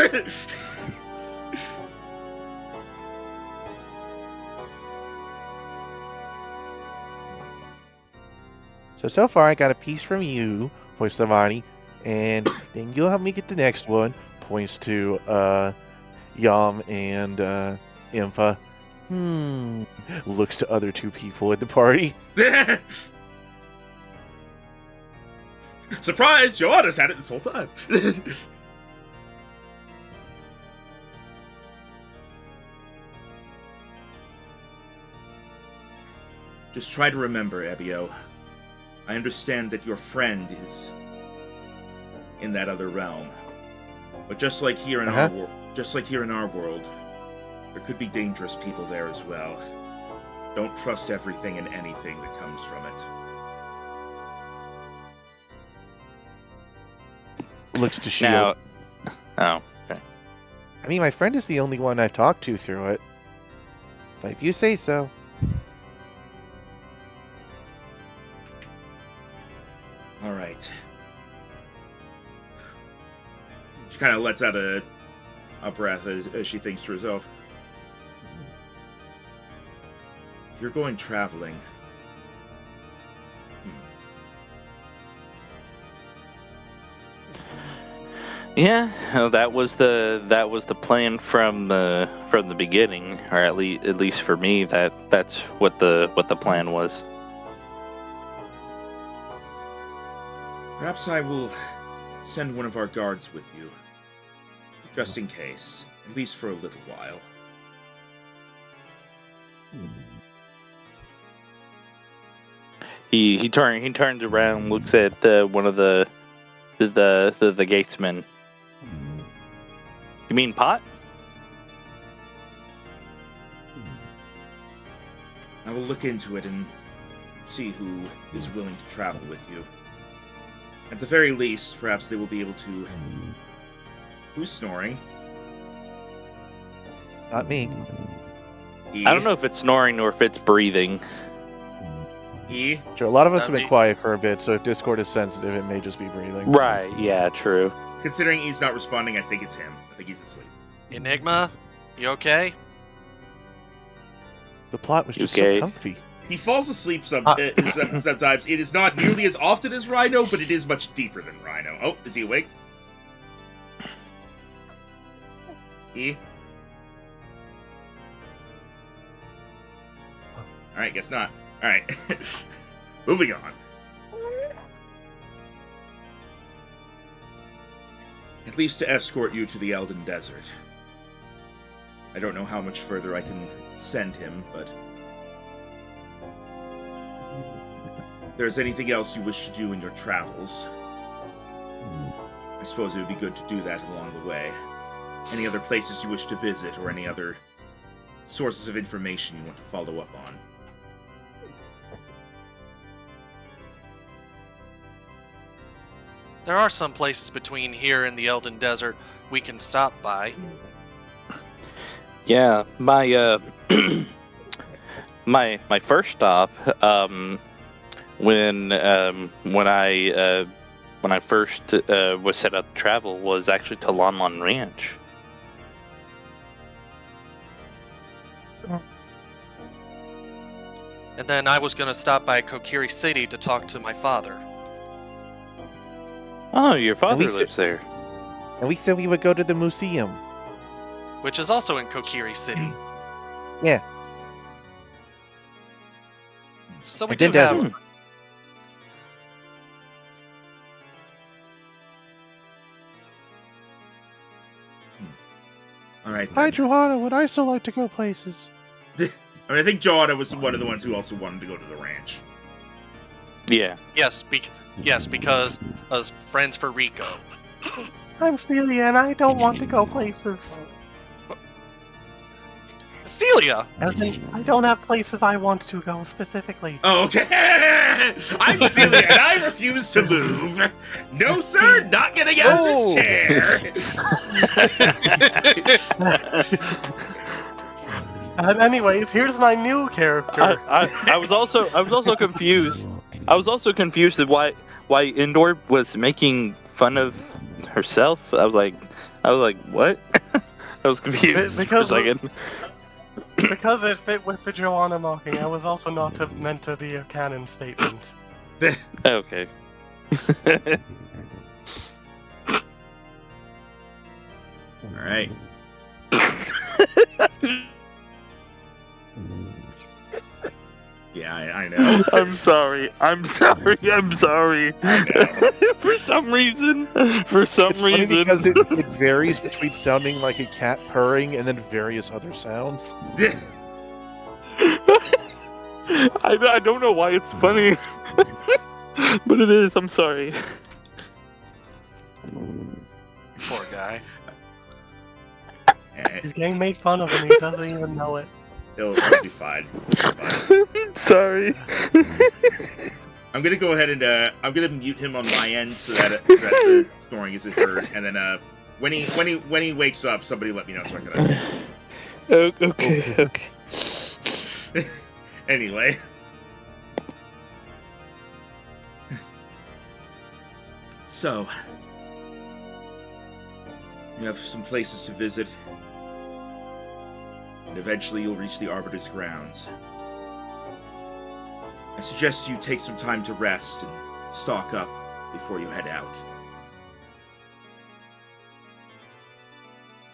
So far I got a piece from you, points to Vani, and then you'll help me get the next one, points to Yam and Impa. Looks to other two people at the party. Surprise! Joanna's had it this whole time. Just try to remember, Ebio. I understand that your friend is in that other realm, but just like here in our world, there could be dangerous people there as well. Don't trust everything and anything that comes from it. Looks to Shield. Now, oh, okay. I mean, my friend is the only one I've talked to through it. But if you say so. All right. She kind of lets out a breath as she thinks to herself. If you're going traveling, Yeah, that was the plan from the beginning, or at least for me, that's what the plan was. Perhaps I will send one of our guards with you, just in case, at least for a little while. He turns around, looks at one of the gatesmen. You mean Pot? I will look into it and see who is willing to travel with you. At the very least, perhaps they will be able to... Who's snoring? Not me. E? I don't know if it's snoring or if it's breathing. E? Sure, a lot of us have That'd been be- quiet for a bit, so if Discord is sensitive, it may just be breathing. Right, yeah, true. Considering E's not responding, I think it's him. I think he's asleep. Enigma, you okay? The plot was just Okay. so comfy. He falls asleep sometimes. It is not nearly as often as Rhino, but it is much deeper than Rhino. Oh, is he awake? E? Alright, guess not. Alright. Moving on. At least to escort you to the Elden Desert. I don't know how much further I can send him, but... If there's anything else you wish to do in your travels, I suppose it would be good to do that along the way. Any other places you wish to visit, or any other sources of information you want to follow up on. There are some places between here and the Elden Desert we can stop by. Yeah, my my first stop, when I first was set out to travel was actually to Lon Lon Ranch. And then I was gonna stop by Kokiri City to talk to my father. Oh, your father we lives there. And we said we would go to the museum. Which is also in Kokiri City. Yeah. So we And do then have... desert. Alright. Hi, Johanna. Would I still like to go places? I mean, I think Johanna was one of the ones who also wanted to go to the ranch. Yeah. Yes, because as friends for Rico. I'm Celia and I don't want to go places. Celia! As in, I don't have places I want to go specifically. Oh, okay. I'm Celia, and I refuse to move. No, sir, not getting out of this chair. And anyways, here's my new character. I was also confused. I was also confused at why Indoor was making fun of herself. I was like, what? I was confused Because- for a second. Because it fit with the Joanna mocking, I was also meant to be a canon statement. Okay. All right. Yeah, I know. I'm sorry. I know. For some reason. It's funny because it varies between sounding like a cat purring and then various other sounds. I don't know why it's funny. But it is. I'm sorry. Poor guy. He's getting made fun of and he doesn't even know it. He'll be fine. Sorry. I'm gonna go ahead and I'm gonna mute him on my end so that the snoring isn't heard, and then when he wakes up, somebody let me know so I can. Okay. Anyway. So, you have some places to visit, and eventually you'll reach the Arbiter's grounds. I suggest you take some time to rest and stock up before you head out.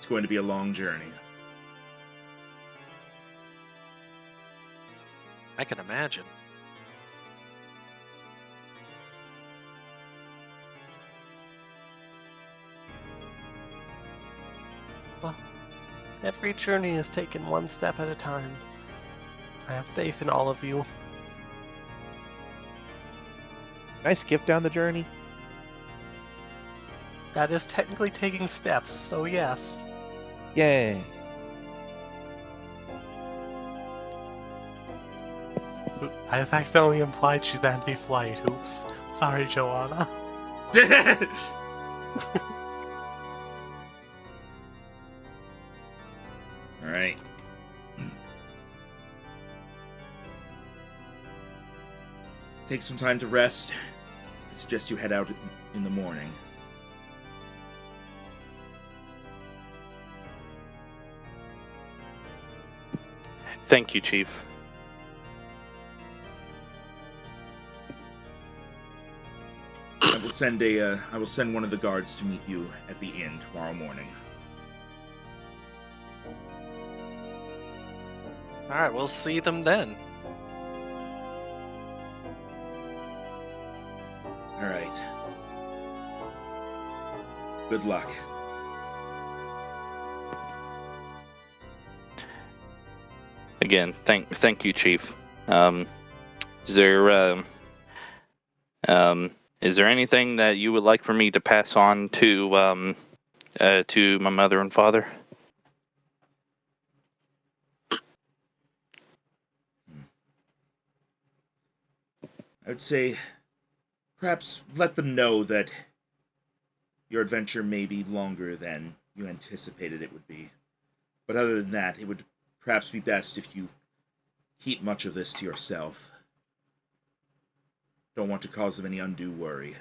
It's going to be a long journey. I can imagine. Every journey is taken one step at a time. I have faith in all of you. Can I skip down the journey? That is technically taking steps, so yes. Yay. I have accidentally implied she's anti-flight. Oops. Sorry, Joanna. All right. Take some time to rest. I suggest you head out in the morning. Thank you, Chief. I will send one of the guards to meet you at the inn tomorrow morning. Alright, we'll see them then. All right. Good luck. Again, thank you, Chief. Is there anything that you would like for me to pass on to my mother and father? I would say perhaps let them know that your adventure may be longer than you anticipated it would be. But other than that, it would perhaps be best if you keep much of this to yourself. Don't want to cause them any undue worry.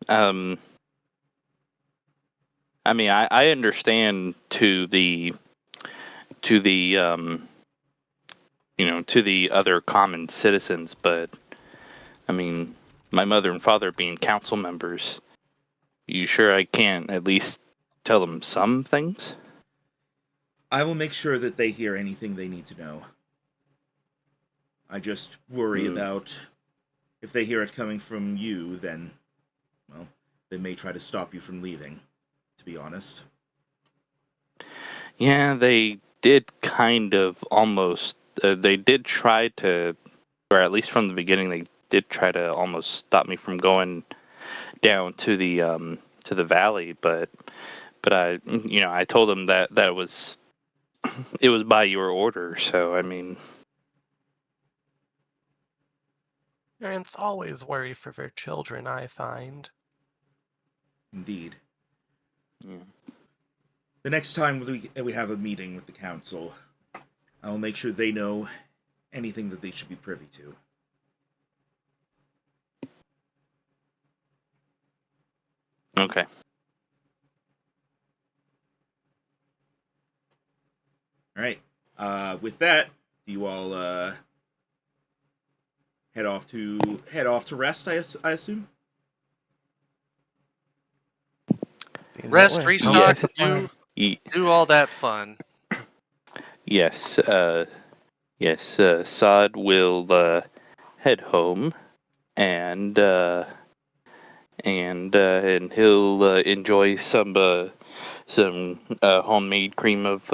I mean, I understand to the to the other common citizens, but I mean, my mother and father being council members, you sure I can't at least tell them some things? I will make sure that they hear anything they need to know. I just worry about if they hear it coming from you, then, well, they may try to stop you from leaving, to be honest. Yeah, they did kind of almost. They did try to, or at least from the beginning, they did try to almost stop me from going down to the valley. But I told them that it was by your order. So I mean, Parents always worry for their children, I find. Indeed. yeah. The next time we have a meeting with the council, I will make sure they know anything that they should be privy to. Okay. All right. With that, do you all head off to rest? I assume. Rest, That way. restock, Yes. do all that fun. Yes. Yes. Sod will head home, and he'll enjoy some homemade cream of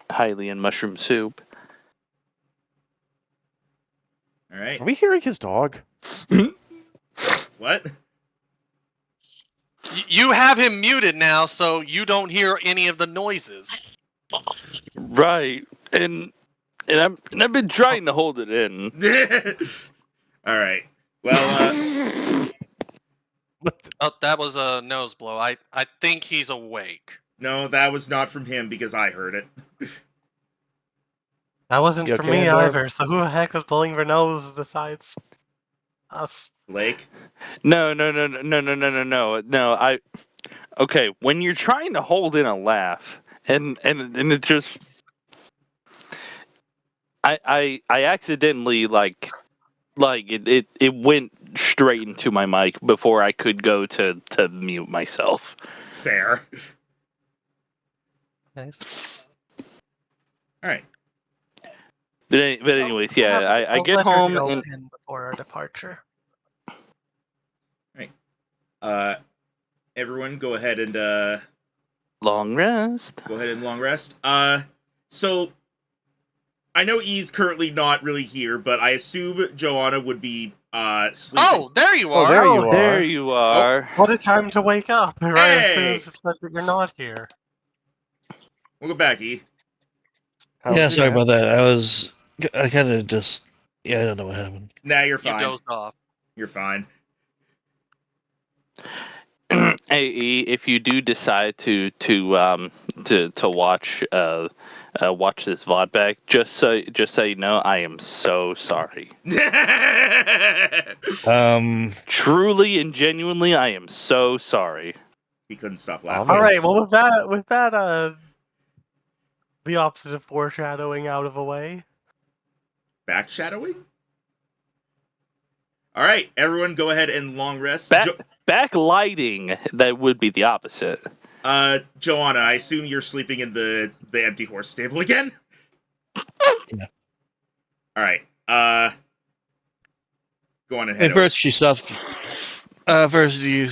Hylian mushroom soup. All right. Are we hearing his dog? What? You have him muted now, so you don't hear any of the noises. Right, and I've been trying to hold it in. All right. Well, Oh, that was a nose blow. I think he's awake. no, that was not from him because I heard it. That wasn't You for okay, me Andor? either, so who the heck is blowing their nose besides us? Blake. No. Okay, when you're trying to hold in a laugh, and it just, I accidentally like it went straight into my mic before I could go to mute myself. Fair. Nice. All right. But anyways, We'll have I a get letter to home go and in before our departure. Everyone, go ahead and long rest. long rest. So I know E's currently not really here, but I assume Joanna would be sleeping. Oh, there you Oh, are. there you are. There you are. What a time to wake up, right as soon Hey! as it's said that you're not here. Welcome back, E. How Yeah, was your sorry nap? about that. I kind of just, I don't know what happened. Nah, you're You fine. dozed off. You're fine. Hey, E, if you do decide to watch watch this VOD back, just so you know, I am so sorry. Truly and genuinely, I am so sorry. He couldn't stop laughing. All right. Yes. Well, with that, the opposite of foreshadowing out of the way. Backshadowing? All right, everyone, go ahead and long rest. Backlighting, that would be the opposite. Joanna, I assume you're sleeping in the empty horse stable again? Yeah. All right. Go on I ahead. mean, first she stopped. First you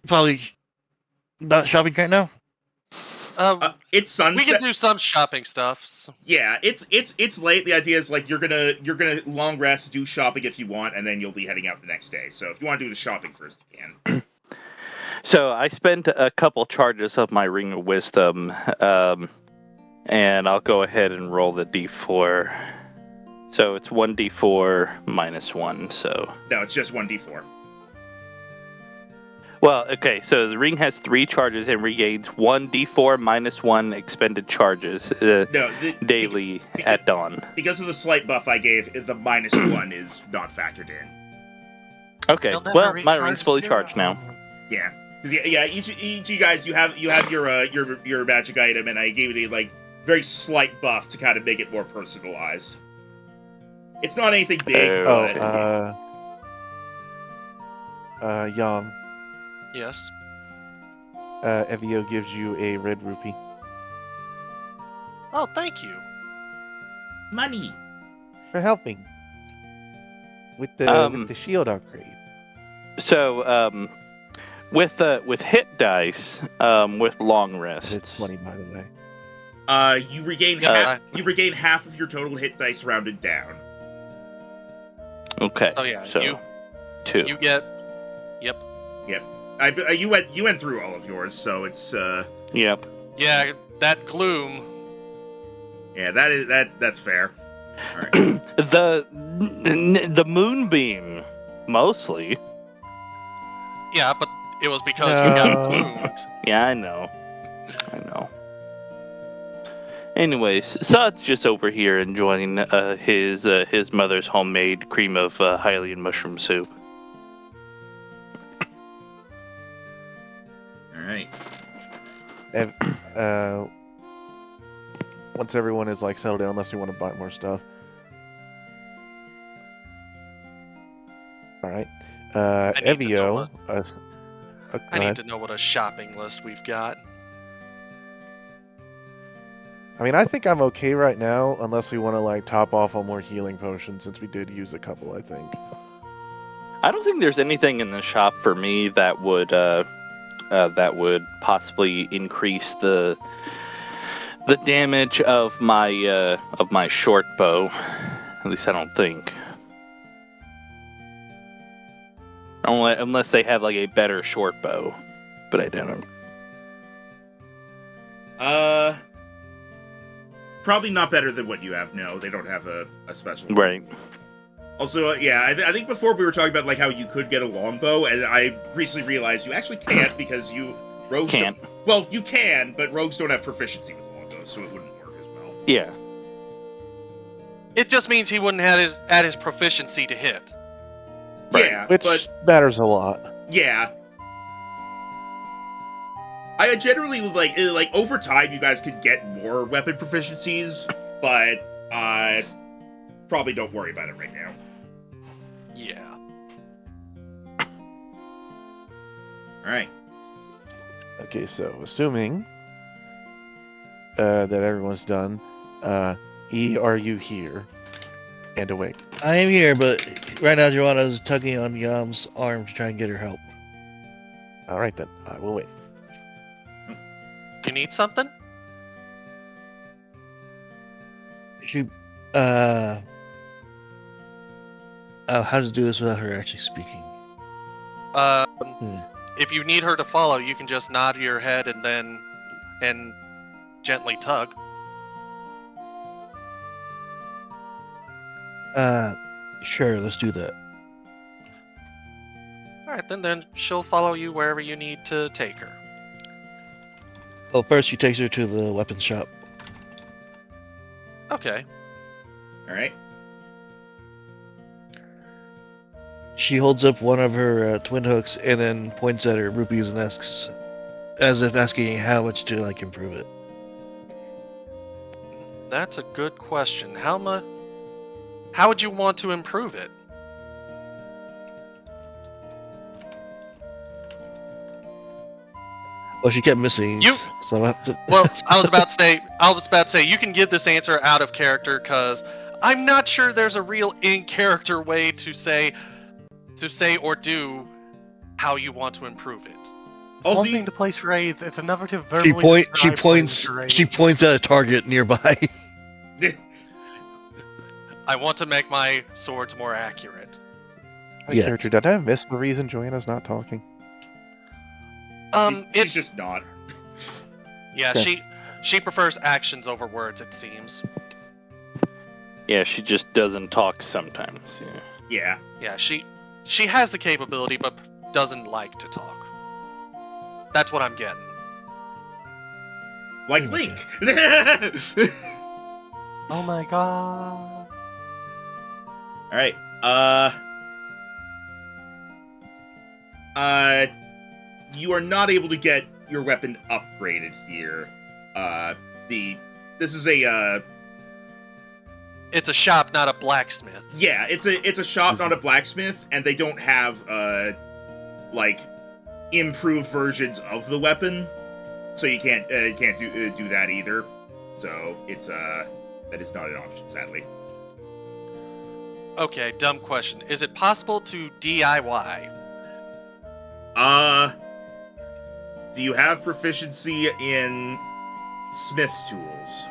probably not shopping right now. It's We sunset. can do some shopping stuff. So. Yeah, it's late. The idea is like you're gonna long rest, do shopping if you want, and then you'll be heading out the next day. So if you want to do the shopping first, you can. So I spent a couple charges of my Ring of Wisdom, and I'll go ahead and roll the d4. So it's 1d4 minus 1, so... No, it's just 1d4. Well, okay, so the ring has 3 charges and regains 1d4 minus 1 expended charges daily at dawn. Because of the slight buff I gave, the minus 1 is not factored in. Okay, well, my ring's fully charged now. Yeah. Yeah, each of you guys, you have your magic item, and I gave it a like very slight buff to kind of make it more personalized. It's not anything big, but Yam, Yes. Evio gives you a red rupee. Oh, thank you. money. For helping with the shield upgrade. So, with hit dice, with long rest. It's 20, by the way. You regain half of your total hit dice rounded down. Okay. Oh yeah. So 2. You get. Yep. You went through all of yours, so it's Yep. Yeah, that gloom. yeah, that's fair. All right. The moonbeam, mostly. Yeah, but it was because you got No. gloomed. Yeah, I know. Anyways, Saad's just over here enjoying his mother's homemade cream of Hylian mushroom soup. All right. Once everyone is like settled down, unless you want to buy more stuff. All right. need to know Evio. I need to know what a shopping list we've got. I mean, I think I'm okay right now, unless we want to like top off on more healing potions, since we did use a couple. I think. I don't think there's anything in the shop for me that would possibly increase the damage of my short bow. At least I don't think. Unless they have like a better short bow, but I don't. Probably not better than what you have. No, they don't have a special. Right. Also, yeah, I think before we were talking about like how you could get a longbow, and I recently realized you actually can't because rogues Can't. Well, you can, but rogues don't have proficiency with longbows, so it wouldn't work as well. Yeah. It just means he wouldn't have add his proficiency to hit. Right. Yeah, Which but matters a lot. yeah. I generally like over time you guys could get more weapon proficiencies, but probably don't worry about it right now. Yeah. All right. Okay, so assuming that everyone's done, E, are you here and awake? I am here, but right now Joanna's tugging on Yam's arm to try and get her help. All right then, I will wait. You need something? She, how to do this without her actually speaking? If you need her to follow, you can just nod your head and gently tug. Sure, let's do that. All right, then she'll follow you wherever you need to take her. Well, first she takes her to the weapons shop. Okay. All right. She holds up one of her twin hooks and then points at her rupees and asks, as if asking how much to improve it. That's a good question. How would you want to improve it? Well, she kept missing. You- So I have to. Well, I was about to say you can give this answer out of character because I'm not sure there's a real in-character way to say or do how you want to improve it. It's Also, one you- thing to place raids, it's another to She verbally she describe points places she raids. points at a target nearby. I want to make my swords more accurate. Hey, Yes. Character, did I miss the reason Joanna's not talking? she's It's just not. yeah, Okay. she prefers actions over words, it seems. Yeah, she just doesn't talk sometimes. Yeah. Yeah. Yeah, she has the capability but doesn't like to talk. That's what I'm getting. Like Pretty Link. Oh my god. All right. You are not able to get your weapon upgraded here. This is a It's a shop, not a blacksmith. yeah, it's a shop, not a blacksmith, and they don't have like improved versions of the weapon, so you can't do that either. So it's that is not an option, sadly. Okay, dumb question. Is it possible to DIY? Do you have proficiency in smith's tools?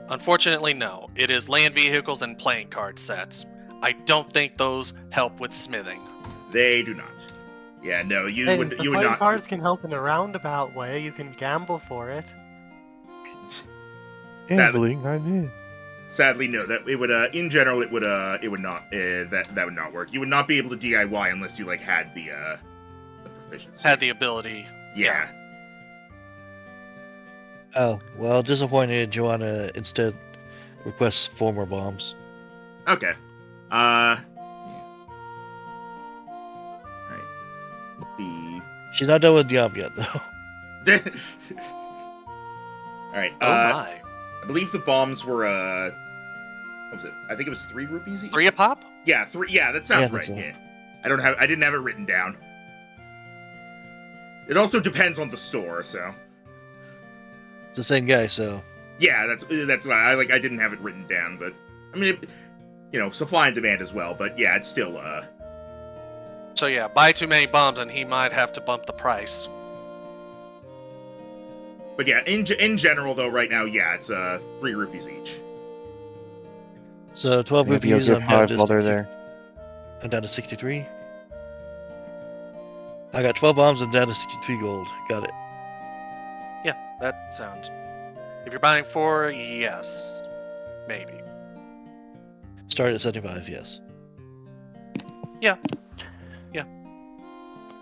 Unfortunately, no. It is land vehicles and playing card sets. I don't think those help with smithing. They do not. Yeah, no, you Hey, would the you would playing not. cards can help in a roundabout way. You can gamble for it. Gambling, I'm in. Sadly, no. That it would in general it would not that would not work. You would not be able to DIY unless you had the proficiency. Had the ability. yeah. Oh, well, disappointed. Joanna instead requests 4 more bombs. Okay. Yeah. Alright. She's not done with Yam yet, though. Alright. Oh my. I believe the bombs were what was it? I think it was 3 rupees each. 3 a pop? Yeah, 3. Yeah, that sounds Yeah, right. that's it. Yeah. I didn't have it written down. It also depends on the store, so. It's the same guy, so. Yeah, that's why I didn't have it written down, but I mean, supply and demand as well. But yeah, it's still So yeah, buy too many bombs and he might have to bump the price. But yeah, in general though, right now, yeah, it's 3 rupees each. So 12 Maybe you'll rupees, get I'm down 5 to while they're 60 there. I'm down to 63. I got 12 bombs and down to 63 gold. Got it. Yeah, that sounds. If you're buying 4, yes. Maybe. Start at 75, yes.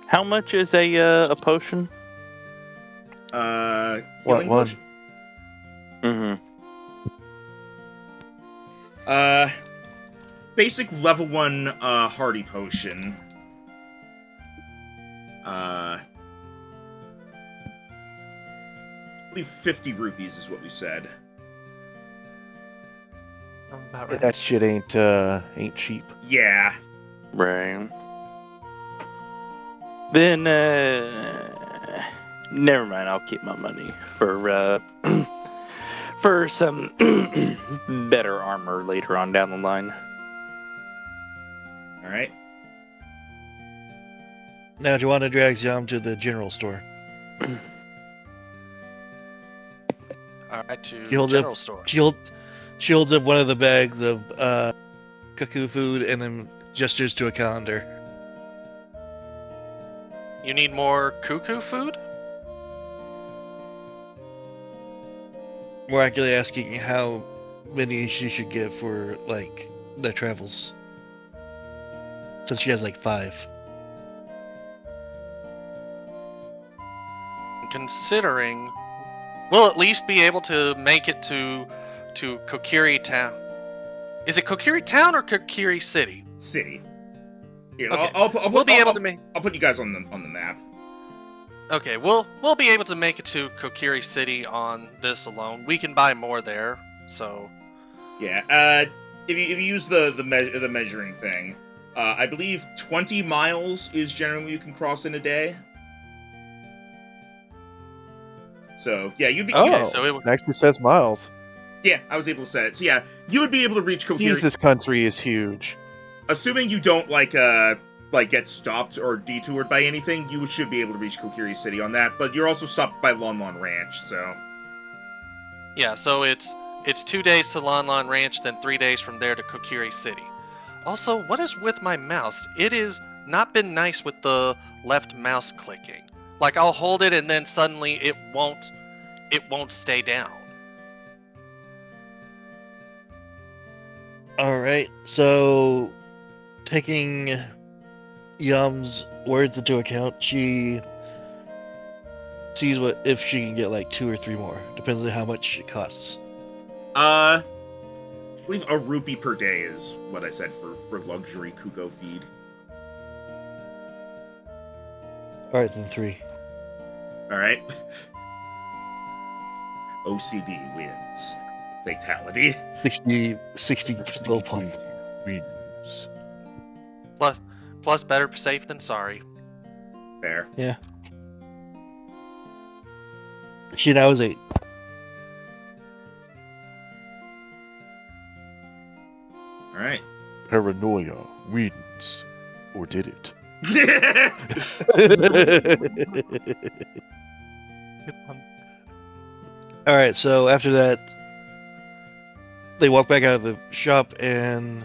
How much is a potion? What Healing one? potion? Mm-hmm. Basic level 1 hardy potion. I believe 50 rupees is what we said. About right. That shit ain't cheap. Yeah. Right. Then, never mind. I'll keep my money for for some better armor later on down the line. All right. Now Joanna drags Yam to the general store. All right, to She holds general up, store. She holds up one of the bags of cuckoo food and then gestures to a calendar. You need more cuckoo food? More accurately asking how many she should get for like the travels. Since she has like 5. Considering we'll at least be able to make it to Kokiri Town. Is it Kokiri Town or Kokiri City? City. Here, Okay. I'll be able to make. I'll put you guys on the map. Okay, we'll be able to make it to Kokiri City on this alone. We can buy more there, so. Yeah. If you use the measuring thing, I believe 20 miles is generally what you can cross in a day. So yeah, you'd be. Okay, so it would. Actually says miles. Yeah, I was able to say it. So yeah, you would be able to reach Kokiri. This country is huge. Assuming you don't like get stopped or detoured by anything, you should be able to reach Kokiri City on that. But you're also stopped by Lon Lon Ranch, so. Yeah, so it's 2 days to Lon Lon Ranch, then 3 days from there to Kokiri City. Also, what is with my mouse? It has not been nice with the left mouse clicking. Like I'll hold it and then suddenly it won't stay down. Alright, so taking Yum's words into account, she sees if she can get like 2 or 3 more. Depends on how much it costs. I believe a rupee per day is what I said for luxury Kuko feed. Alright, then 3. Alright. OCD wins. Fatality. 60 gold points. Wins. Plus better safe than sorry. Fair. Yeah. She now is 8. Alright. Paranoia wins. Or did it? Good one. Alright, so after that, they walk back out of the shop, and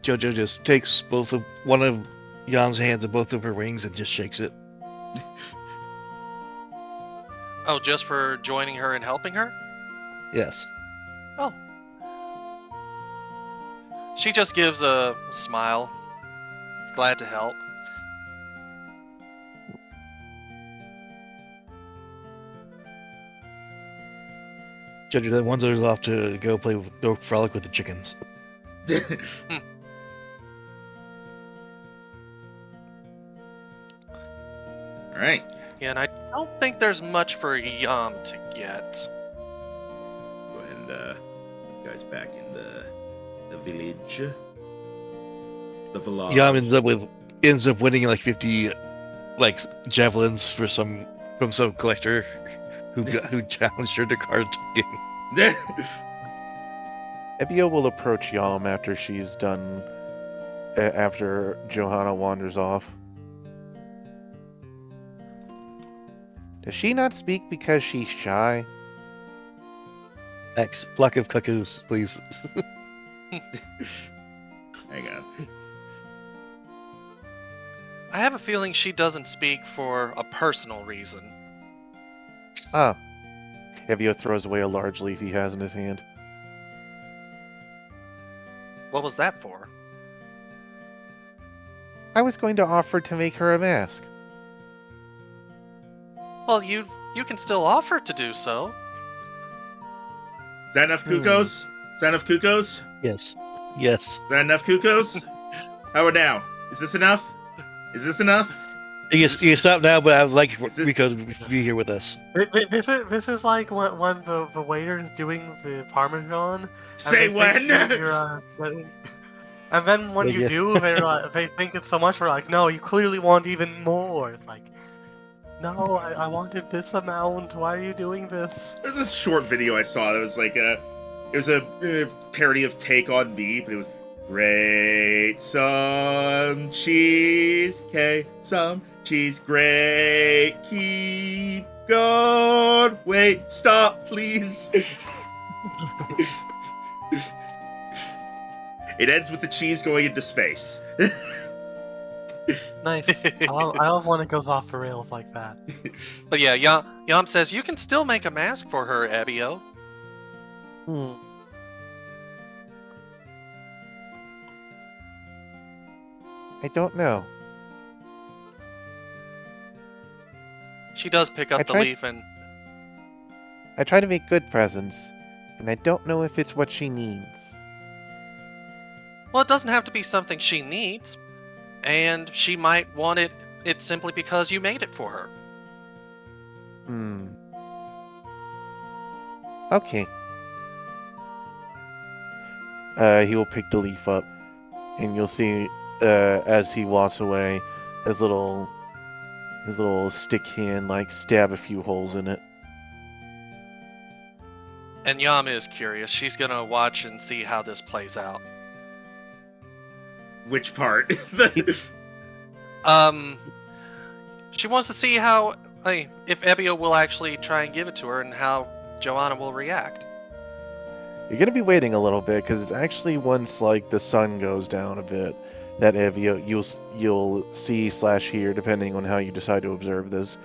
Jojo just takes one of Yam's hands and both of her wings and just shakes it. Oh, just for joining her and helping her? Yes. Oh. She just gives a smile. Glad to help. Jojo then wanders off to go frolic with the chickens. Alright. Yeah, and I don't think there's much for Yum to get. Go ahead and put you guys back in the village. The village. Yam ends up winning like 50 like javelins from some collector who challenged her to card game. Ebio will approach Yam after she's done. After Johanna wanders off. Does she not speak because she's shy? X, flock of cuckoos, please. Hang on. I have a feeling she doesn't speak for a personal reason. Ah. Ebio throws away a large leaf he has in his hand. What was that for? I was going to offer to make her a mask. Well, you can still offer to do so. Is that enough Kukos? Is that enough Kukos? Yes. Yes. Is that enough Kukos? How about now? Is this enough? Is this enough? You can stop now, but I would like Is it- Rico to be here with us. This is like when the waiter's doing the parmesan. Say and they think when. you're and then when you Yeah. do, they think it's so much. We're like, no, you clearly want even more. It's like, no, I wanted this amount. Why are you doing this? There's this short video I saw that was like it was a parody of Take on Me, but it was grate some cheese, okay, some cheese, great, keep going, wait, stop, please. It ends with the cheese going into space. Nice. I love when it goes off the rails like that. But yeah, Yam says you can still make a mask for her, Ebio. Hmm. I don't know. She does pick up I the tried- leaf and I try to make good presents, and I don't know if it's what she needs. well, it doesn't have to be something she needs, and she might want it simply because you made it for her. Hmm. Okay. He will pick the leaf up, and you'll see as he walks away, his little stick hand like stab a few holes in it. And Yam is curious. She's gonna watch and see how this plays out. Which part? She wants to see how, if Ebio will actually try and give it to her, and how Joanna will react. You're gonna be waiting a little bit because it's actually once like the sun goes down a bit that Evio you'll see / hear, depending on how you decide to observe this,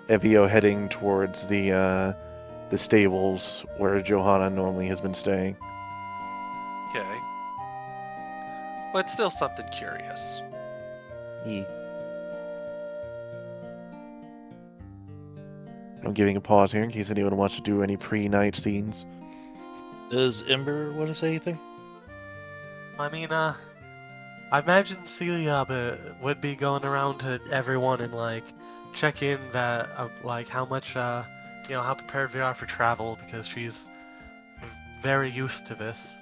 Evio heading towards the stables where Johanna normally has been staying. Okay. But it's still something curious. Yeah. I'm giving a pause here in case anyone wants to do any pre-night scenes. Does Ember want to say anything? I mean, I imagine Celia would be going around to everyone and like check in that like how much how prepared they are for travel because she's very used to this.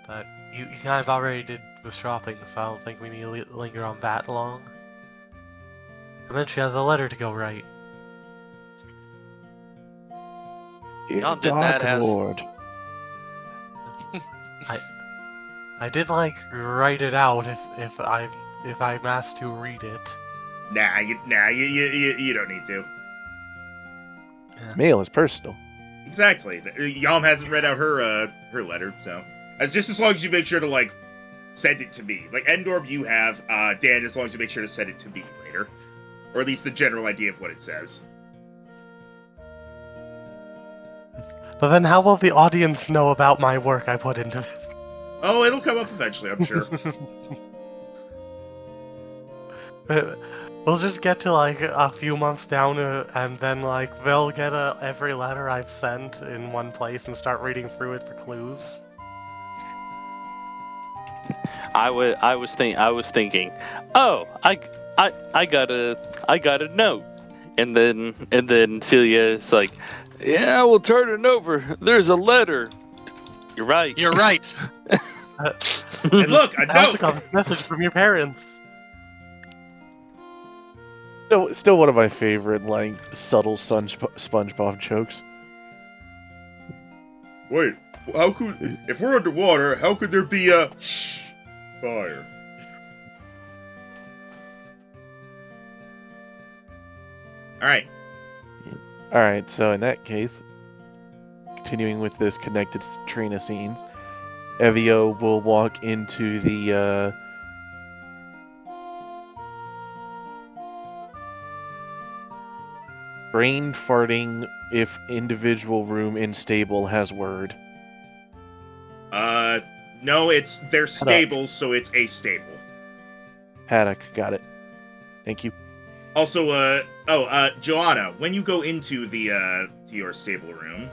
But you kind of already did the shopping, so I don't think we need to linger on that long. And then she has a letter to go write. Y'all did that as- Lord. I did like write it out if I'm asked to read it. Nah, you don't need to. Mail is personal. Exactly. Yam hasn't read out her letter, so just as long as you make sure to like send it to me. Like Endorb, you have Dan. As long as you make sure to send it to me later, or at least the general idea of what it says. But then how will the audience know about my work I put into this? Oh, it'll come up eventually, I'm sure. We'll just get to like a few months down and then like they'll get every letter I've sent in one place and start reading through it for clues. I was thinking, oh, I got a note, and then Celia's like, yeah, we'll turn it over. There's a letter. You're right. You're right. And look, a I also note. got this message from your parents. Still one of my favorite like subtle SpongeBob jokes. Wait, how could if we're underwater? How could there be a fire? All right. All right, so in that case, continuing with this connected train of scenes, Evio will walk into the brain farting if individual room in stable has word. No, they're stables, so it's a stable. Paddock, got it. Thank you. Also, Joanna, when you go into the to your stable room,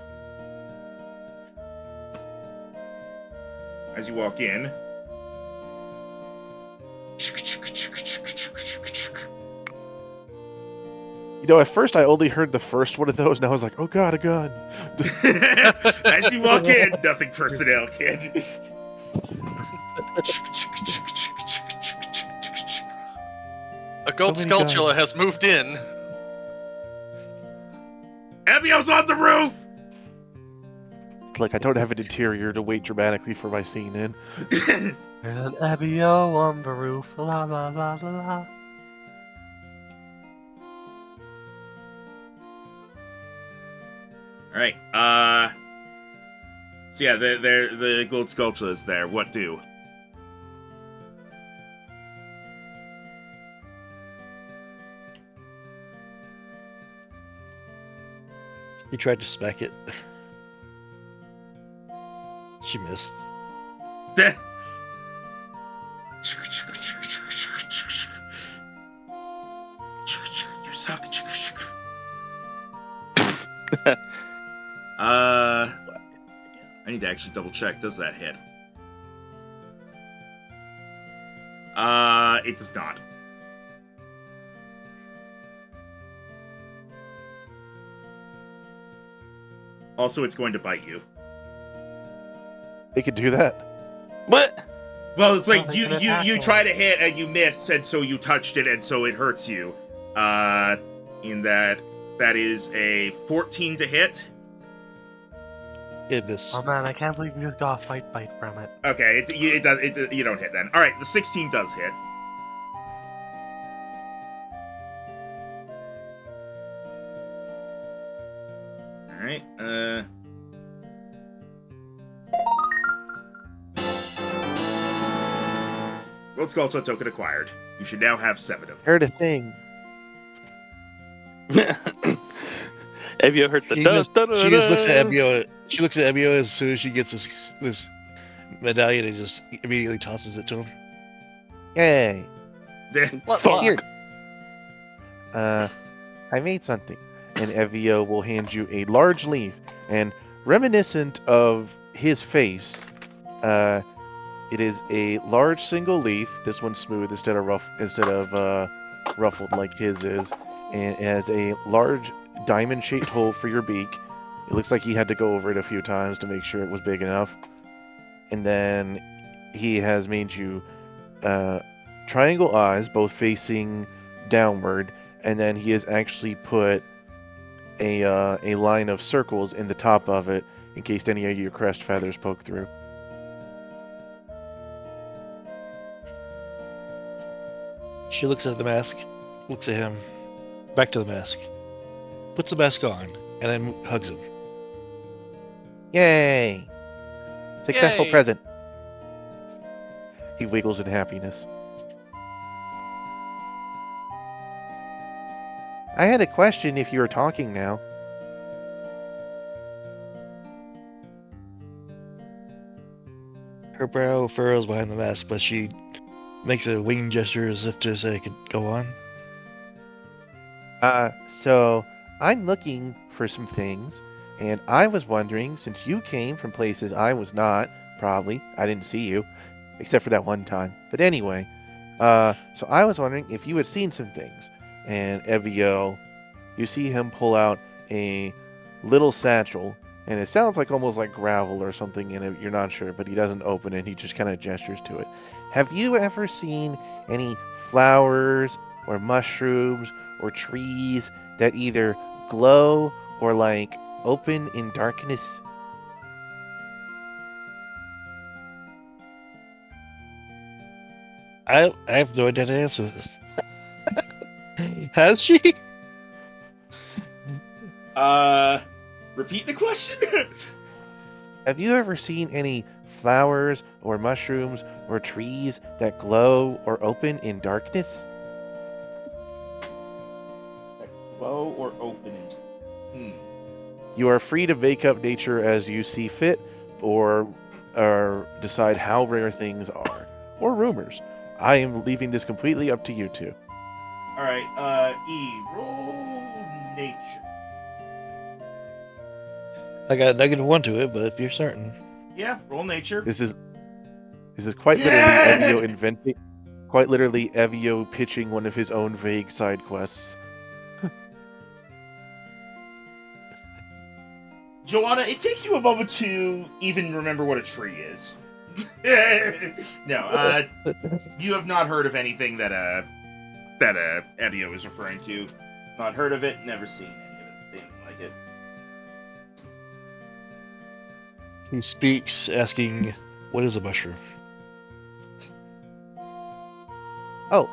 as you walk in, You know, at first I only heard the first one of those, and I was like, oh god, a gun. As you walk in, nothing personnel, kid. A gold many sculpture guns. has moved in. Ebio's on the roof! Like, I don't have an interior to wait dramatically for my scene in. There's an Ebio on the roof. La la la la la. Alright, so yeah, the gold sculpture is there. What do? He tried to smack it. She missed. You suck. I need to actually double check. Does that hit? It does not. Also, it's going to bite you. They could do that. What? Well, it's like Well, you they can attack him. try to hit and you missed, and so you touched it, and so it hurts you. In that is a 14 to hit. It missed. Oh man, I can't believe you just got a fight bite from it. Okay, it does. You don't hit then. All right, the 16 does hit. All right. Gold Sculpture token acquired. You should now have 7 of them. Heard a thing. Have you heard the She dun, just, dun, she dun, just looks at dun? Ebio. She looks at Ebio as soon as she gets this medallion and just immediately tosses it to him. Yay. What? Fuck. Here. I made something. And Evio will hand you a large leaf. And reminiscent of his face, it is a large single leaf. This one's smooth instead of ruffled like his is. And it has a large diamond-shaped hole for your beak. It looks like he had to go over it a few times to make sure it was big enough. And then he has made you triangle eyes, both facing downward. And then he has actually put a line of circles in the top of it in case any of your crest feathers poke through. She looks at the mask, looks at him, back to the mask, puts the mask on, and then hugs him. Yay! Successful Yay! present. He wiggles in happiness. I had a question if you were talking now. Her brow furrows behind the mask, but she makes a wing gesture as if to say it could go on. So I'm looking for some things, and I was wondering, since you came from places I was not, probably, I didn't see you, except for that one time. But anyway, so I was wondering if you had seen some things. And Evio, you see him pull out a little satchel, and it sounds like almost like gravel or something in it. You're not sure, but he doesn't open it. He just kind of gestures to it. Have you ever seen any flowers or mushrooms or trees that either glow or like open in darkness? I have no idea how to answer this. Has she? Repeat the question? Have you ever seen any flowers or mushrooms or trees that glow or open in darkness? Glow or opening? You are free to make up nature as you see fit, or decide how rare things are, or rumors. I am leaving this completely up to you two. Alright, roll nature. I got a -1 to it, but if you're certain. Yeah, roll nature. This is quite Yeah! literally Evio inventing, quite literally Evio pitching one of his own vague side quests. Joanna, it takes you a moment to even remember what a tree is. No, you have not heard of anything that Ebio is referring to. Not heard of it, never seen anything like it. He speaks, asking, "What is a mushroom?" Oh,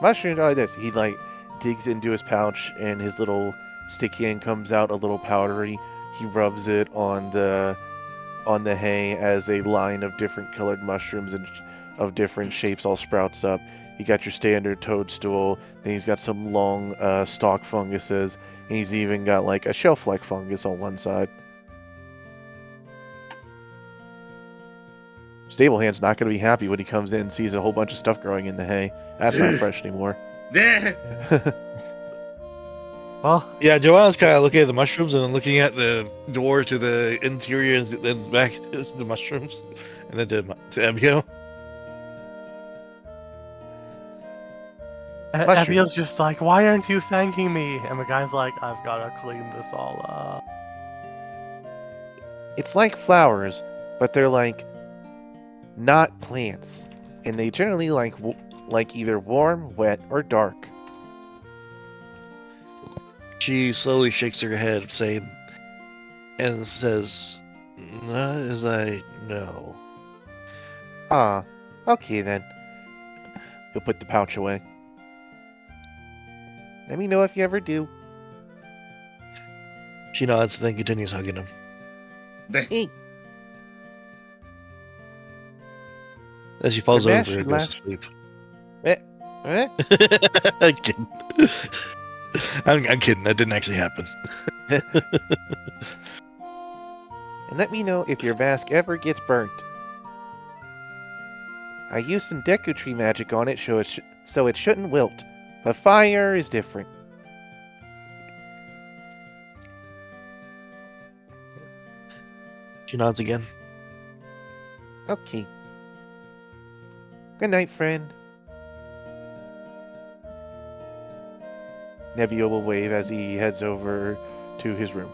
mushrooms are like this. He like digs into his pouch, and his little sticky end comes out a little powdery. He rubs it on the hay as a line of different colored mushrooms and of different shapes all sprouts up. You got your standard toadstool, then he's got some long stalk funguses, and he's even got like a shelf-like fungus on one side. Stablehand's not going to be happy when he comes in and sees a whole bunch of stuff growing in the hay. That's not fresh anymore. Well, Yeah, Joanna's kind of looking at the mushrooms and then looking at the door to the interior and then back to the mushrooms and then to Ebio. Mushrooms. Abiel's just like, why aren't you thanking me? And the guy's like, I've gotta clean this all up. It's like flowers, but they're like not plants, and they generally like either warm, wet, or dark. She slowly shakes her head, saying, and says, "Not as I know." Ah, okay then. He'll put the pouch away. Let me know if you ever do. She nods and then continues hugging him. Hey, As she falls Your over master and goes last- to sleep. eh? I'm kidding. I'm kidding. That didn't actually happen. And let me know if your mask ever gets burnt. I used some Deku Tree magic on it so it shouldn't wilt, but fire is different. She nods again. Okay. Good night, friend. Nebula will wave as he heads over to his room.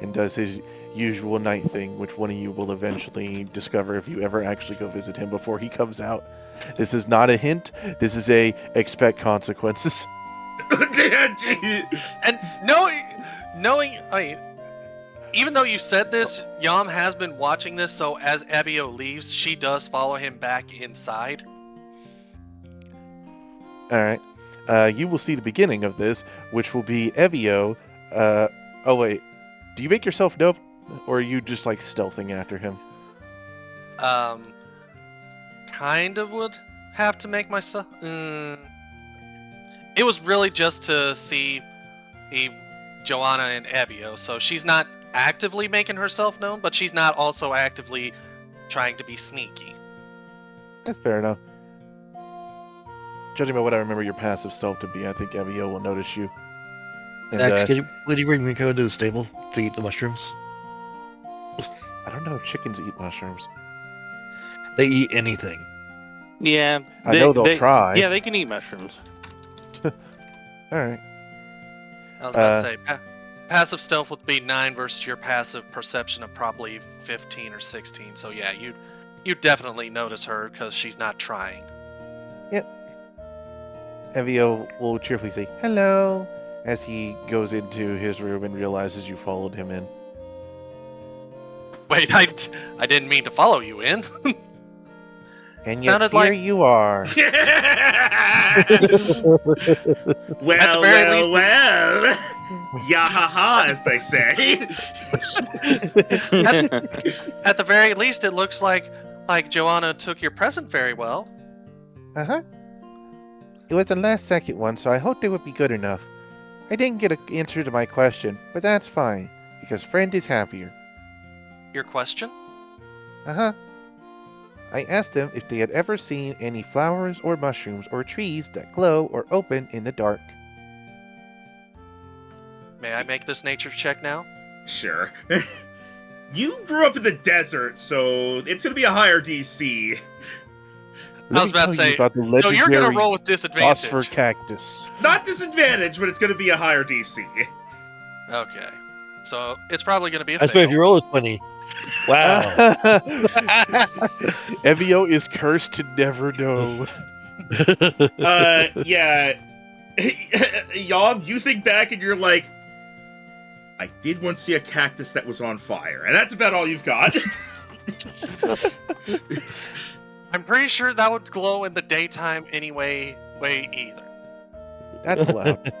And does his usual night thing, which one of you will eventually discover if you ever actually go visit him before he comes out. This is not a hint. This is a expect consequences. And knowing, even though you said this, Yam has been watching this, so as Ebio leaves, she does follow him back inside. Alright. You will see the beginning of this, which will be Ebio. Oh, wait. Do you make yourself known, or are you just like stealthing after him? Kind of would have to make myself. It was really just to see Joanna and Ebio, so she's not actively making herself known, but she's not also actively trying to be sneaky. That's fair enough. Judging by what I remember your passive stealth to be, I think Ebio will notice you. And, Max, would you bring Miko to the stable to eat the mushrooms? I don't know if chickens eat mushrooms. They eat anything. Yeah. I know they'll try. Yeah, they can eat mushrooms. Alright. I was about to say, passive stealth would be 9 versus your passive perception of probably 15 or 16. So yeah, you definitely notice her because she's not trying. Ebio will cheerfully say, hello, as he goes into his room and realizes you followed him in. Wait, I didn't mean to follow you in. And yet Sounded here like- you are. Well, very least- well. Yahaha, as they say. At the very least, it looks like Joanna took your present very well. Uh-huh. It was the last second one, so I hoped it would be good enough. I didn't get an answer to my question, but that's fine, because friend is happier. Your question? Uh-huh. I asked them if they had ever seen any flowers or mushrooms or trees that glow or open in the dark. May I make this nature check now? Sure. You grew up in the desert, so it's going to be a higher DC. I was about to say, about the So you're gonna legendary roll with phosphor disadvantage. cactus. Not disadvantage, but it's going to be a higher DC. Okay. So it's probably going to be a I swear, if you fail. roll a 20. Wow. Evio is cursed to never know. Yeah. Yob, you think back and you're like, I did once see a cactus that was on fire, and that's about all you've got. I'm pretty sure that would glow in the daytime anyway. Way either. That's allowed.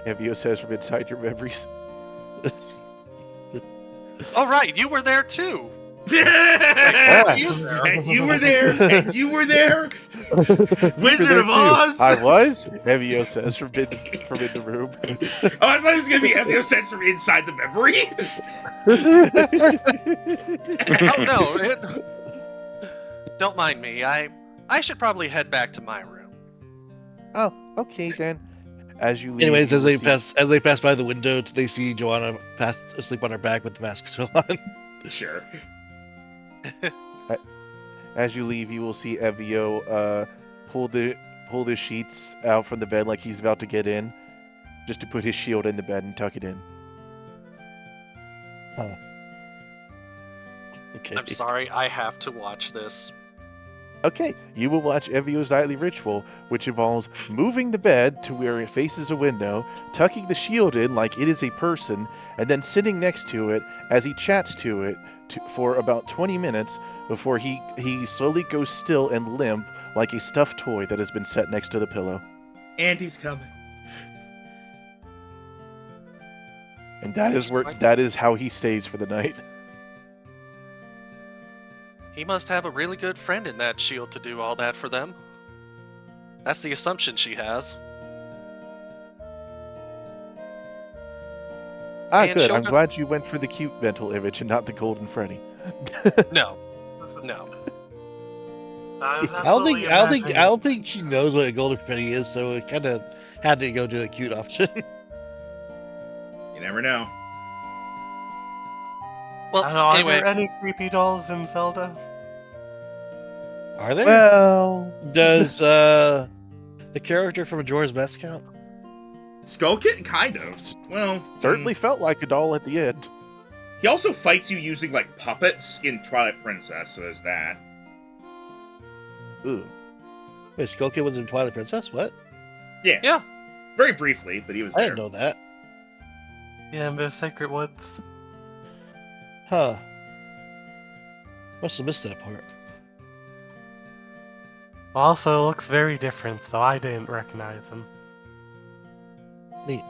Evio says from inside your memories. Oh right, you were there too. And you were there, and you were there. Wizard of Oz. I was. Evio says from in the room. Oh, I thought it was gonna be Evio says from inside the memory. Oh no! Don't mind me. I should probably head back to my room. Oh, okay then. As you leave, Anyways, you as will they pass by the window, they see Joanna asleep on her back with the mask still on. Sure. As you leave, you will see Evio pull the sheets out from the bed like he's about to get in, just to put his shield in the bed and tuck it in. Okay. I'm sorry, I have to watch this. Okay, you will watch Evio's nightly ritual, which involves moving the bed to where it faces a window, tucking the shield in like it is a person, and then sitting next to it as he chats to it for about 20 minutes before he slowly goes still and limp like a stuffed toy that has been set next to the pillow. And he's coming. And that is how he stays for the night. He must have a really good friend in that shield to do all that for them. That's the assumption she has. And Good. she'll I'm go- glad you went for the cute mental image and not the Golden Freddy. No. No. That is I don't think absolutely I don't think amazing. I don't think she knows what a golden freddy is, so it kind of had to go to the cute option. You never know. Well, I don't know, are anyway, there any creepy dolls in Zelda? Are there? Well, Does the character from Majora's Mask count? Skull Kid? Kind of. Well, certainly felt like a doll at the end. He also fights you using, like, puppets in Twilight Princess, so there's that. Ooh. Wait, Skull Kid was in Twilight Princess? What? Yeah. Yeah. Very briefly, but he was I there. didn't know that. Yeah, in the Sacred Woods. Huh. Must have missed that part. Also, it looks very different, so I didn't recognize him. Neat.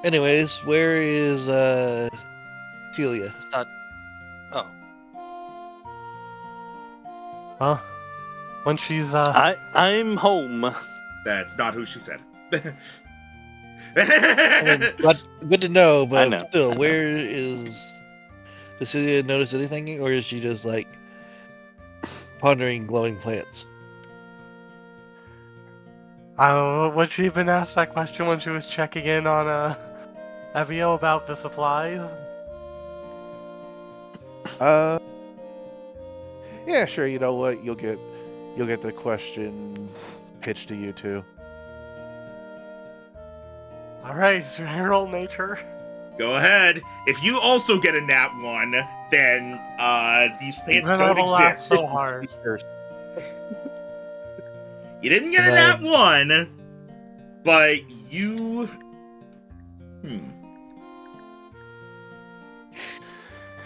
Anyways, where is Celia? it's not. Oh. Well, when she's, I'm home. That's not who she said. I mean, good to know, I but know, still, I know. where is... Does Celia notice anything, or is she just, like, pondering glowing plants? would she even ask that question when she was checking in on, Evio about the supplies? Yeah, sure. You know what? You'll get the question pitched to you too. Alright, should I roll nature? Go ahead. If you also get a nat 1, then these plants Then don't I will laugh exist. so hard. You didn't get a nat 1, but you...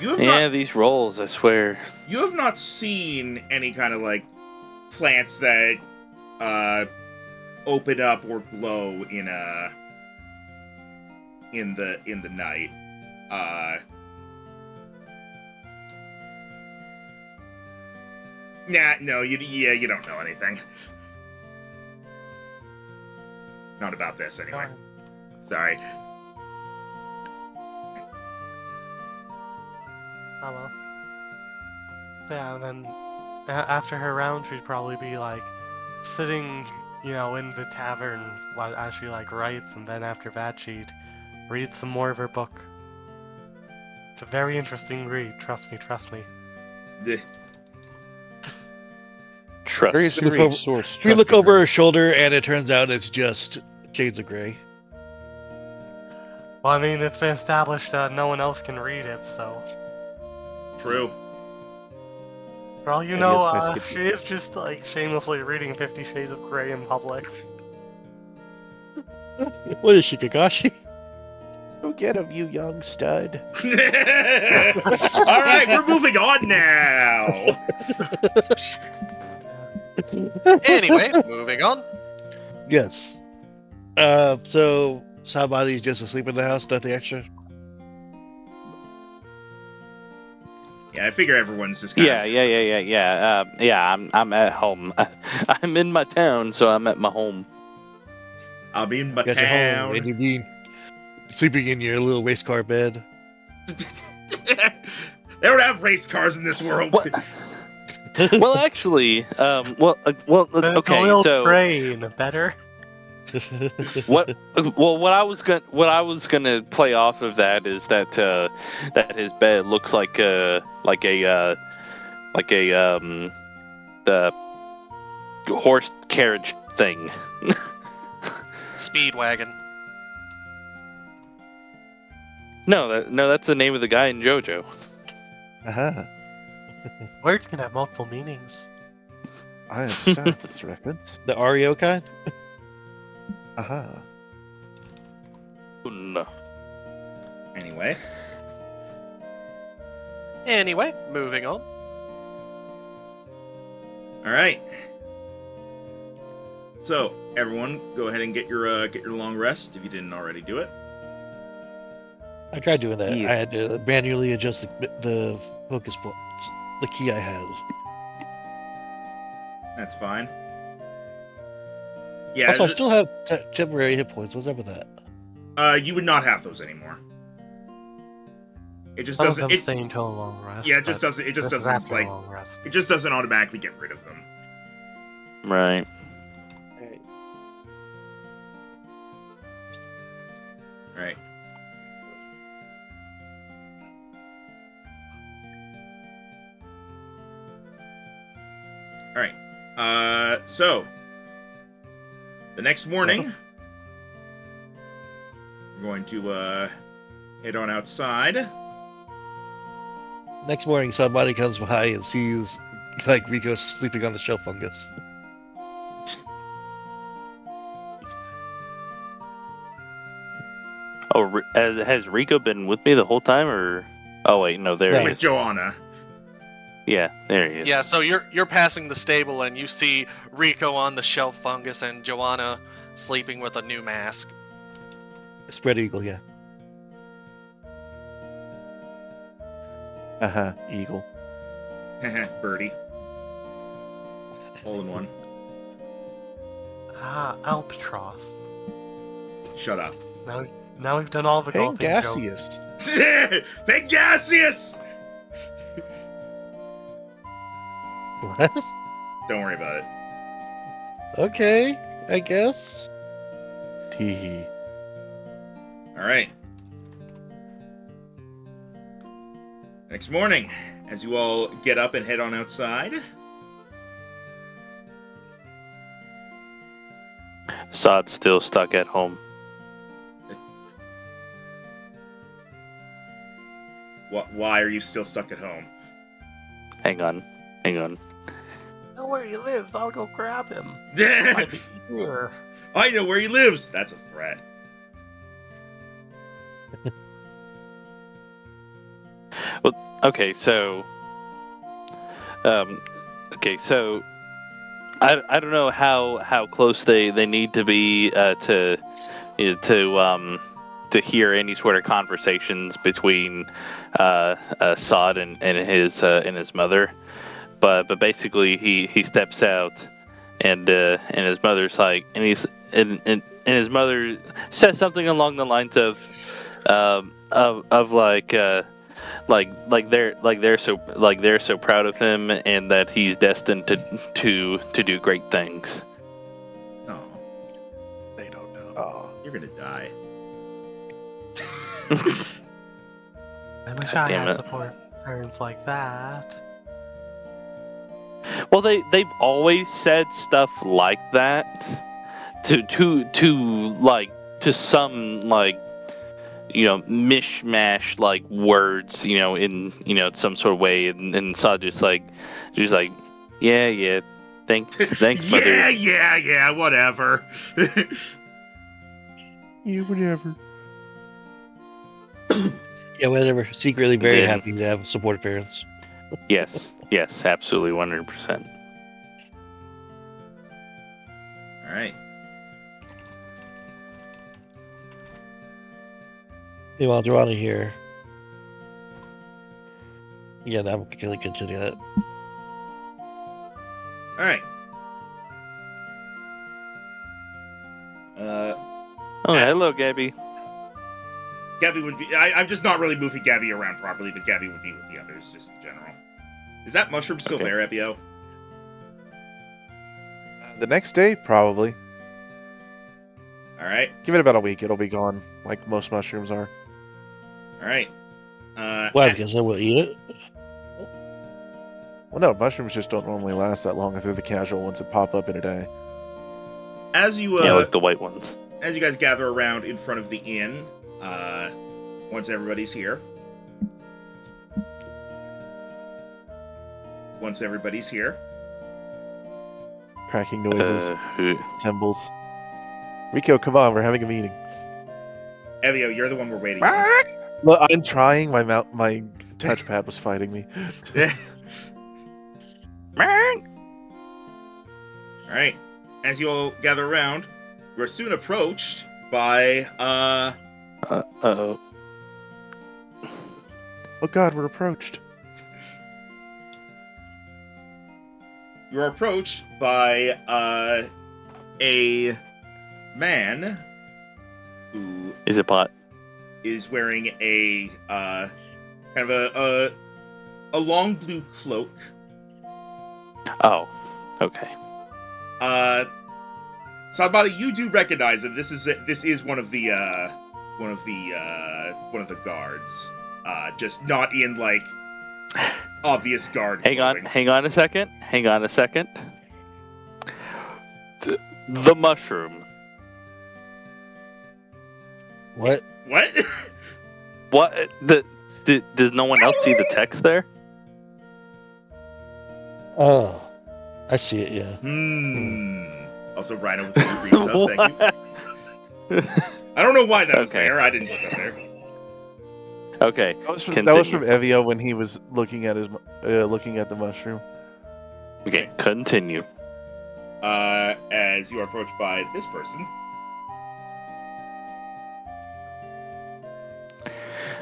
You have Yeah, these rolls, I swear. You have not seen any kind of, like, plants that open up or glow in the night. You don't know anything. Not about this, anyway. Sorry. Oh well. So yeah, then after her round, she'd probably be like sitting, in the tavern as she like writes, and then after that, she'd read some more of her book. It's a very interesting read. Trust me. The- Trust. Various Look strange over- source. We look trusted over her. her shoulder, and it turns out it's just Shades of Grey. Well, I mean, it's been established no one else can read it, so. True. For all you Maybe know, it's my she is just like shamelessly reading 50 Shades of Grey in public. What is she, Kakashi? Go get him, you young stud. All right, we're moving on now. Anyway, moving on. Yes. So somebody's just asleep in the house, nothing extra. Yeah, I figure everyone's just kind of... Yeah. I'm at home. I'm in my town, so I'm at my home. I'll be in my Got your home, town. and you mean sleeping in your little race car bed. They don't have race cars in this world. What? Well, actually, There's a okay. little So train. Better? what? Well, what I was gonna play off of that is that that his bed looks like the horse carriage thing. Speedwagon. No, that's the name of the guy in JoJo. Uh-huh. Words can have multiple meanings. I understand this reference. The Oreo kind? Uh-huh. No. Anyway, Anyway, moving on. all right. So, everyone, go ahead and get your long rest if you didn't already do it. I tried doing that. Yeah. I had to manually adjust the focus points, the key I had. That's fine. Yeah, Also, I still have temporary hit points. What's up with that? you would not have those anymore. It just Some of doesn't. them It, stay until a long rest. yeah, it just but doesn't. It just this is doesn't after a like. long rest. It just doesn't automatically get rid of them. Right. Right. All right. So the next morning, we're going to head on outside. Next morning, somebody comes by and sees like Rico sleeping on the shell fungus. Oh, has Rico been with me the whole time, or? Oh wait, no, there he With is. Joanna. Yeah, there he is. Yeah, so you're passing the stable and you see Rico on the shelf fungus and Joanna sleeping with a new mask. Spread eagle, yeah. Uh-huh. Eagle. Birdie. All in one. Ah, Albatross. Shut up. Now we've done all the golfing jokes. Pangasius. Pangasius! What? Don't worry about it. Okay, I guess. Teehee. All right. Next morning, as you all get up and head on outside. Sod's still stuck at home. Why are you still stuck at home? Hang on. I know where he lives. I'll go grab him. By the ear. I know where he lives. That's a threat. Okay, so I don't know how close they need to be to hear any sort of conversations between Sod and his mother, but basically he steps out and his mother's like, and his mother says something along the lines of they're so proud of him and that he's destined to do great things. Oh, They don't know. Oh. you're gonna die. I wish I damn had it. support parents like that. Well, they've always said stuff like that to some mishmash like words, in some sort of way, and Saw just like, yeah, thanks, mother. yeah, whatever. Yeah, whatever. Yeah, whatever. Secretly very Then- happy to have supportive parents. Yes, absolutely, 100%. All right. Meanwhile, Joanna here. Yeah, I'm gonna continue that. All right. Oh, hello, Gabby. Gabby would be. I'm just not really moving Gabby around properly, but Gabby would be with the others just in general. Is that mushroom still Okay. there, Ebio? The next day, probably. All right. Give it about a week. It'll be gone, like most mushrooms are. All right. Why? Because I will eat it. Well, no, mushrooms just don't normally last that long if they're the casual ones that pop up in a day. As you Yeah, like the white ones. as you guys gather around in front of the inn, once everybody's here. Cracking noises, Who- symbols. Rico, come on, we're having a meeting. Evio, you're the one we're waiting on. Look, I'm trying. My touchpad was fighting me. All right. As you all gather around, you're soon approached by Uh-oh. Oh God, we're approached. You're approached by a man who Is it pot? is wearing a kind of a long blue cloak. Oh, okay. Sadbadi, you do recognize him. This is one of the guards. Just not in like obvious guard. Hang clothing. on a second. The mushroom. What? What? What? Does no one else see the text there? Oh, I see it. Yeah. Also, Rhino with the resub. Thank you. I don't know why that was Okay. there. I didn't put that there. Okay. That was from Continue. Evio when he was looking at the mushroom. Okay, continue. As you are approached by this person.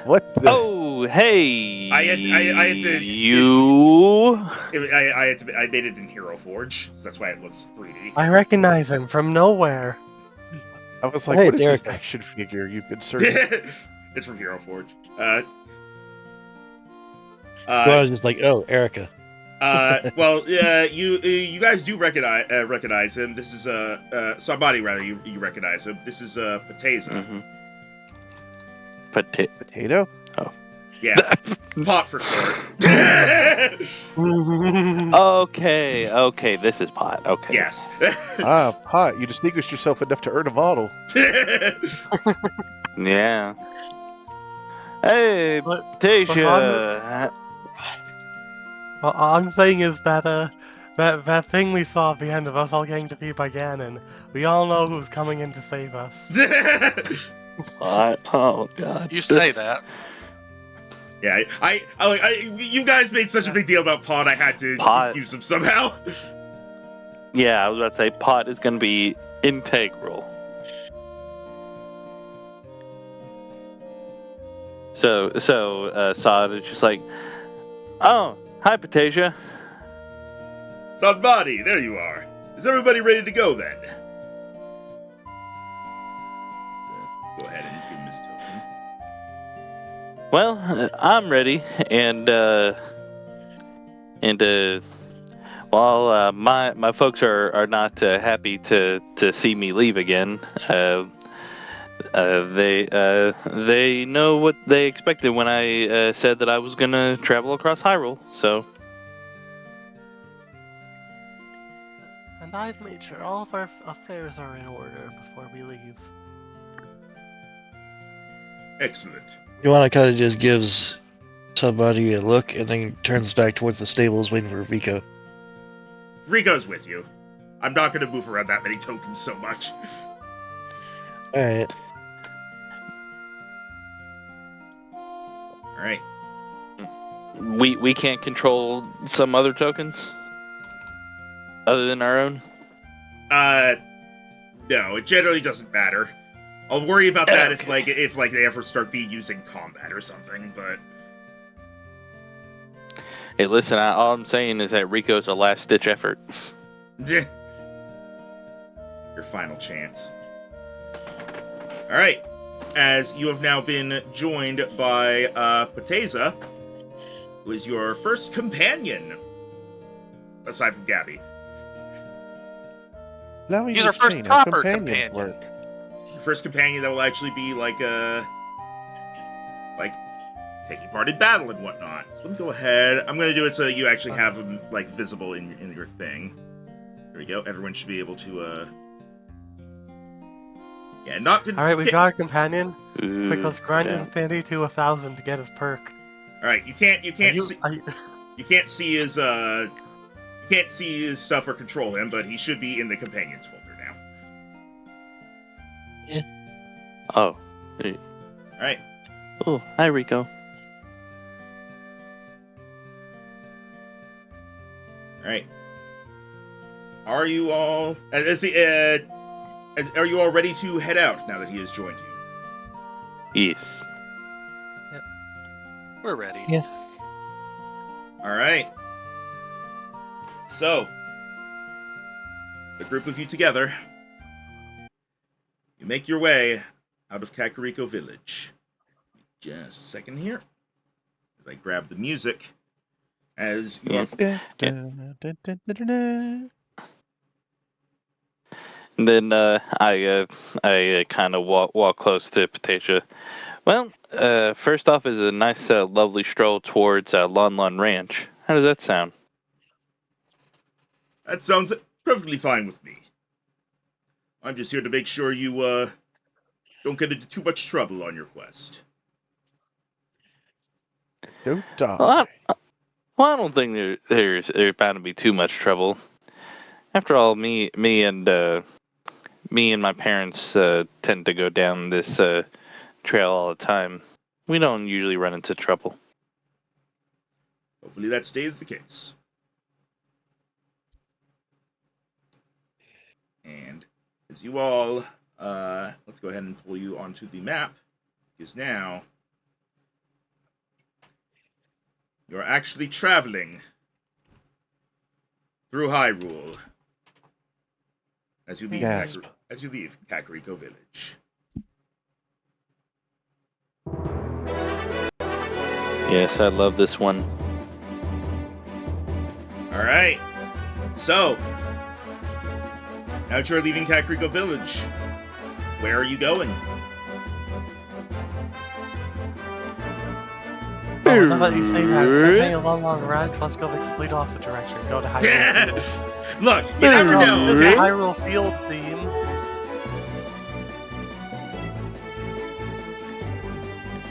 What? The... Oh, hey! I had to- You. I made it in Hero Forge, so that's why it looks 3D. I recognize him from nowhere. I was like, Hey, what is Derek. this action figure you've been searching? It's from Hero Forge. So I was just like, oh, Erica. Well, you guys do recognize him. This is somebody rather you recognize him. This is Pateza. Mm-hmm. Potato? Yeah, Pot for short. Okay, this is pot. Okay. Yes. Ah, Pot, you distinguished yourself enough to earn a model. Yeah. Hey, But- Tasha. All I'm saying is that that thing we saw at the end of us all getting defeated by Ganon, we all know who's coming in to save us. Pot. Oh God. You say that. Yeah, you guys made such a big deal about Pot. I had to Pot. use him somehow. Yeah, I was about to say pot is going to be integral. So, Sod is just like, oh, hi, Patasia. Somebody, there you are. Is everybody ready to go then? Go ahead and give him his token. Well, I'm ready, and while my folks are not happy to see me leave again, they know what they expected when I said that I was gonna travel across Hyrule. So And I've made sure all of our affairs are in order before we leave. Excellent. Joanna kind of just gives somebody a look and then turns back towards the stables waiting for Rico. Rico's with you. I'm not going to move around that many tokens so much. Alright. Alright. We can't control some other tokens other than our own. No, it generally doesn't matter. I'll worry about that Okay. if they ever start being used in combat or something, but... Hey, listen, all I'm saying is that Rico's a last-ditch effort. Your final chance. Alright. As you have now been joined by Pateza, who is your first companion. Aside from Gabby. Now we He's our first explain how proper companions companion. work. Your first companion that will actually be like taking part in battle and whatnot. So let me go ahead. I'm gonna do it so you actually have them like visible in your thing. There we go. Everyone should be able to yeah, not good. Alright, we got a companion. Ooh, Quick, let's grind yeah. his infinity to 1,000 to get his perk. Alright, you can't see Are you- you can't see his stuff or control him, but he should be in the companions folder now. Oh. Alright. Oh, hi, Rico. Alright. Are you all are you all ready to head out now that he has joined you? Yes. We're ready. Yeah. Alright. So, the group of you together, you make your way out of Kakariko Village. Just a second here, as I grab the music, as you are... And then I kind of walk close to Potatia. Well, first off is a nice, lovely stroll towards Lon Lon Ranch. How does that sound? That sounds perfectly fine with me. I'm just here to make sure you, don't get into too much trouble on your quest. Don't die. Well, I don't think there's bound to be too much trouble. After all, me and my parents tend to go down this trail all the time. We don't usually run into trouble. Hopefully that stays the case. And as you all, let's go ahead and pull you onto the map, because now you're actually traveling through Hyrule as you leave Gasp. Kakariko Village. Yes, I love this one. All right. So, now that you're leaving Kakariko Village, where are you going? Oh, now that you say that, instead of a long ranch, let's go the complete opposite direction. Go to Hyrule Field. Look, you never know. There's Okay? a Hyrule Field theme.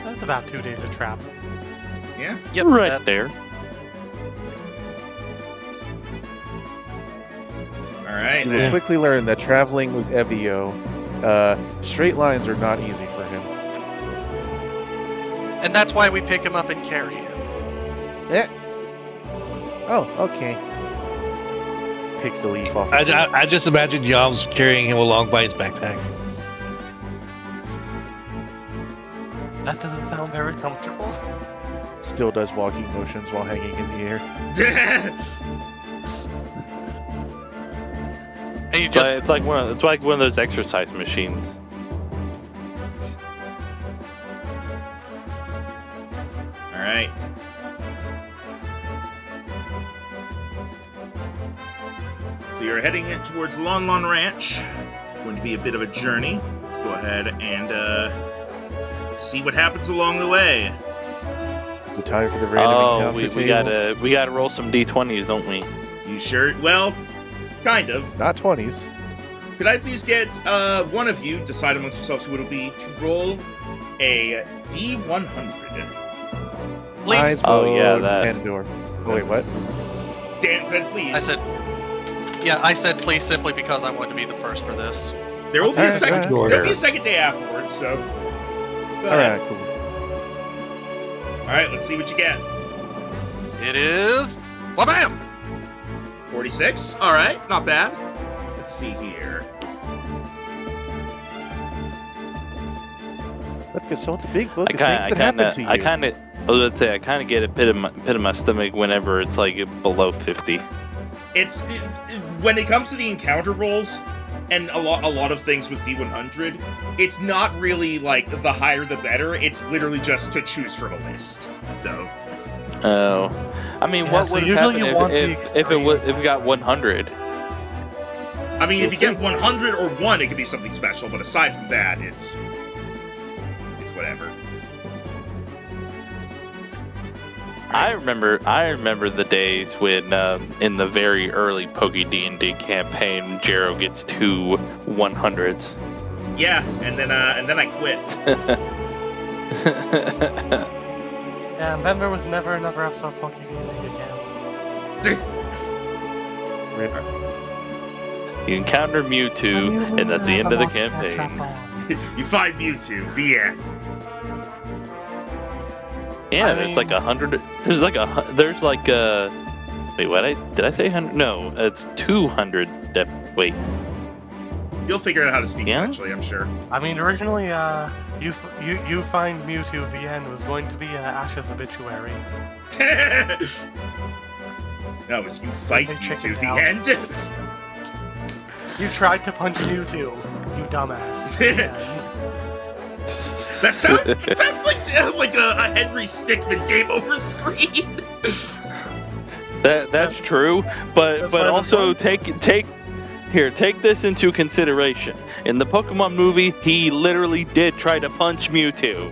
That's about 2 days of travel. Yeah. Yep. Right that- there. All right. You will quickly learn that traveling with Evio, straight lines are not easy for him. And that's why we pick him up and carry him. Eh. Oh, okay. Picks a leaf off. I just imagine Yom's carrying him along by his backpack. That doesn't sound very comfortable. Still does walking motions while hanging in the air. And you It's just like one of those exercise machines. All right. So you're heading in towards Lon Lon Ranch. It's going to be a bit of a journey. Let's go ahead and see what happens along the way. Is it time for the random encounter we table? gotta roll some d20s, don't we? You sure? Well, kind of. Not 20s. Could I please get one of you decide amongst yourselves who it'll be to roll a D100. Please. Oh, yeah, vote that. Endor. Oh, wait, what? Dan said please. I said please simply because I wanted to be the first for this. There will be a Alright, second. go ahead. There'll be a second day afterwards. So. Go ahead. Alright, cool. All right. Let's see what you get. It is. Wha-bam! 46. All right. Not bad. Let's see here. Let's consult the big book I of things that happen to you. I kind of get a pit of my stomach whenever it's like below 50. When it comes to the encounter rolls and a lot of things with D100, it's not really like the higher the better. It's literally just to choose from a list. So. Oh, I mean, Yeah, what so would usually happen you want the if we got 100? I mean, if you get 100 or 1, it could be something special. But aside from that, it's whatever. I remember the days when in the very early Poke D&D campaign, Jero gets 2 100s. Yeah, and then I quit. Yeah, and then there was never another episode of Poke D&D again. You encounter Mewtwo, and that's the end of the campaign. You find Mewtwo. The end. Yeah, I there's mean- like 100. There's like Wait, what? Did I say 100? No, it's 200. Wait. You'll figure out how to speak Yeah? eventually, I'm sure. I mean, originally, you find Mewtwo at the end was going to be Ash's obituary. No, it was you fight They Mewtwo. chickened The out. end. You tried to punch Mewtwo, you dumbass. The end. That sounds like a Henry Stickmin game over screen. That's true, but That's why also this take this into consideration. In the Pokemon movie, he literally did try to punch Mewtwo.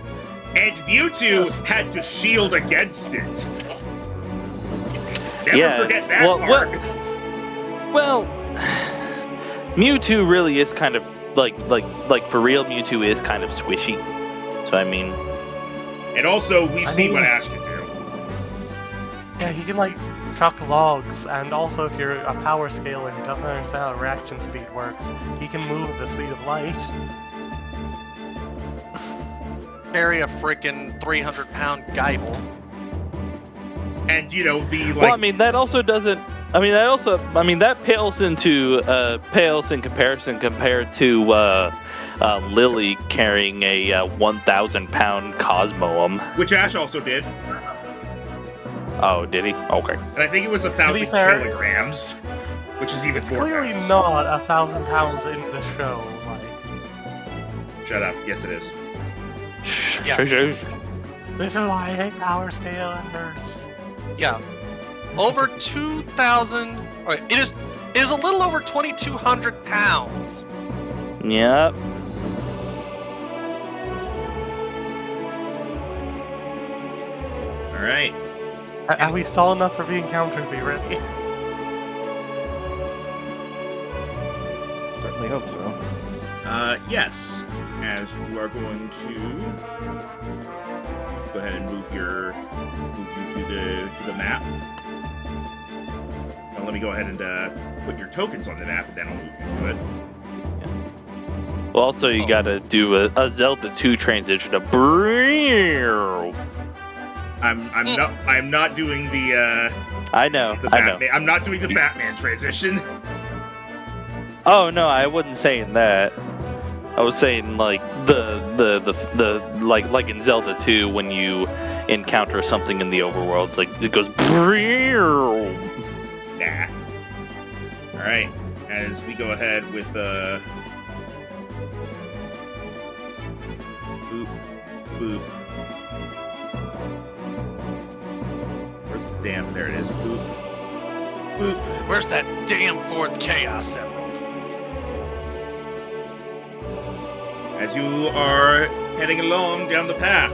And Mewtwo Yes. had to shield against it. Never Yes. forget that Well, part. Well, Mewtwo really is kind of like for real. Mewtwo is kind of squishy. So I mean, And also, we've I seen mean- what Ash can do. Yeah, he can like chuck logs, and also if you're a power scaler who doesn't understand how reaction speed works, he can move at the speed of light. Carry a freaking 300-pound Geibel. And, you know, the, like... well, I mean that also doesn't. That pales in comparison compared to Lily carrying a 1,000-pound Cosmoem. which Ash also did. Oh, did he? Okay. And I think it was 1,000 fair- kilograms. Which is even It's more clearly pounds. not 1,000 pounds in the show. Like, Shut up. Yes, it is. Yeah. this is why I hate power scalers. Yeah. Over 2,000. Alright, it is a little over 2,200 pounds. Yep. All right. Are we stall enough for the encounter to be ready? Certainly hope so. Yes. As you are going to go ahead and move you to the map. Now let me go ahead and put your tokens on the map, and then I'll move you to it. Well, also, you gotta do a Zelda 2 transition to Brrrr. I'm not doing the I know. Batman. I'm not doing the Batman transition. Oh no, I wasn't saying that. I was saying like the like in Zelda 2 when you encounter something in the overworld, it's like it goes Brrrr. Nah. All right. As we go ahead with boop, boop. Where's the damn? There it is. Boop, boop. Where's that damn fourth Chaos Emerald? As you are heading along down the path.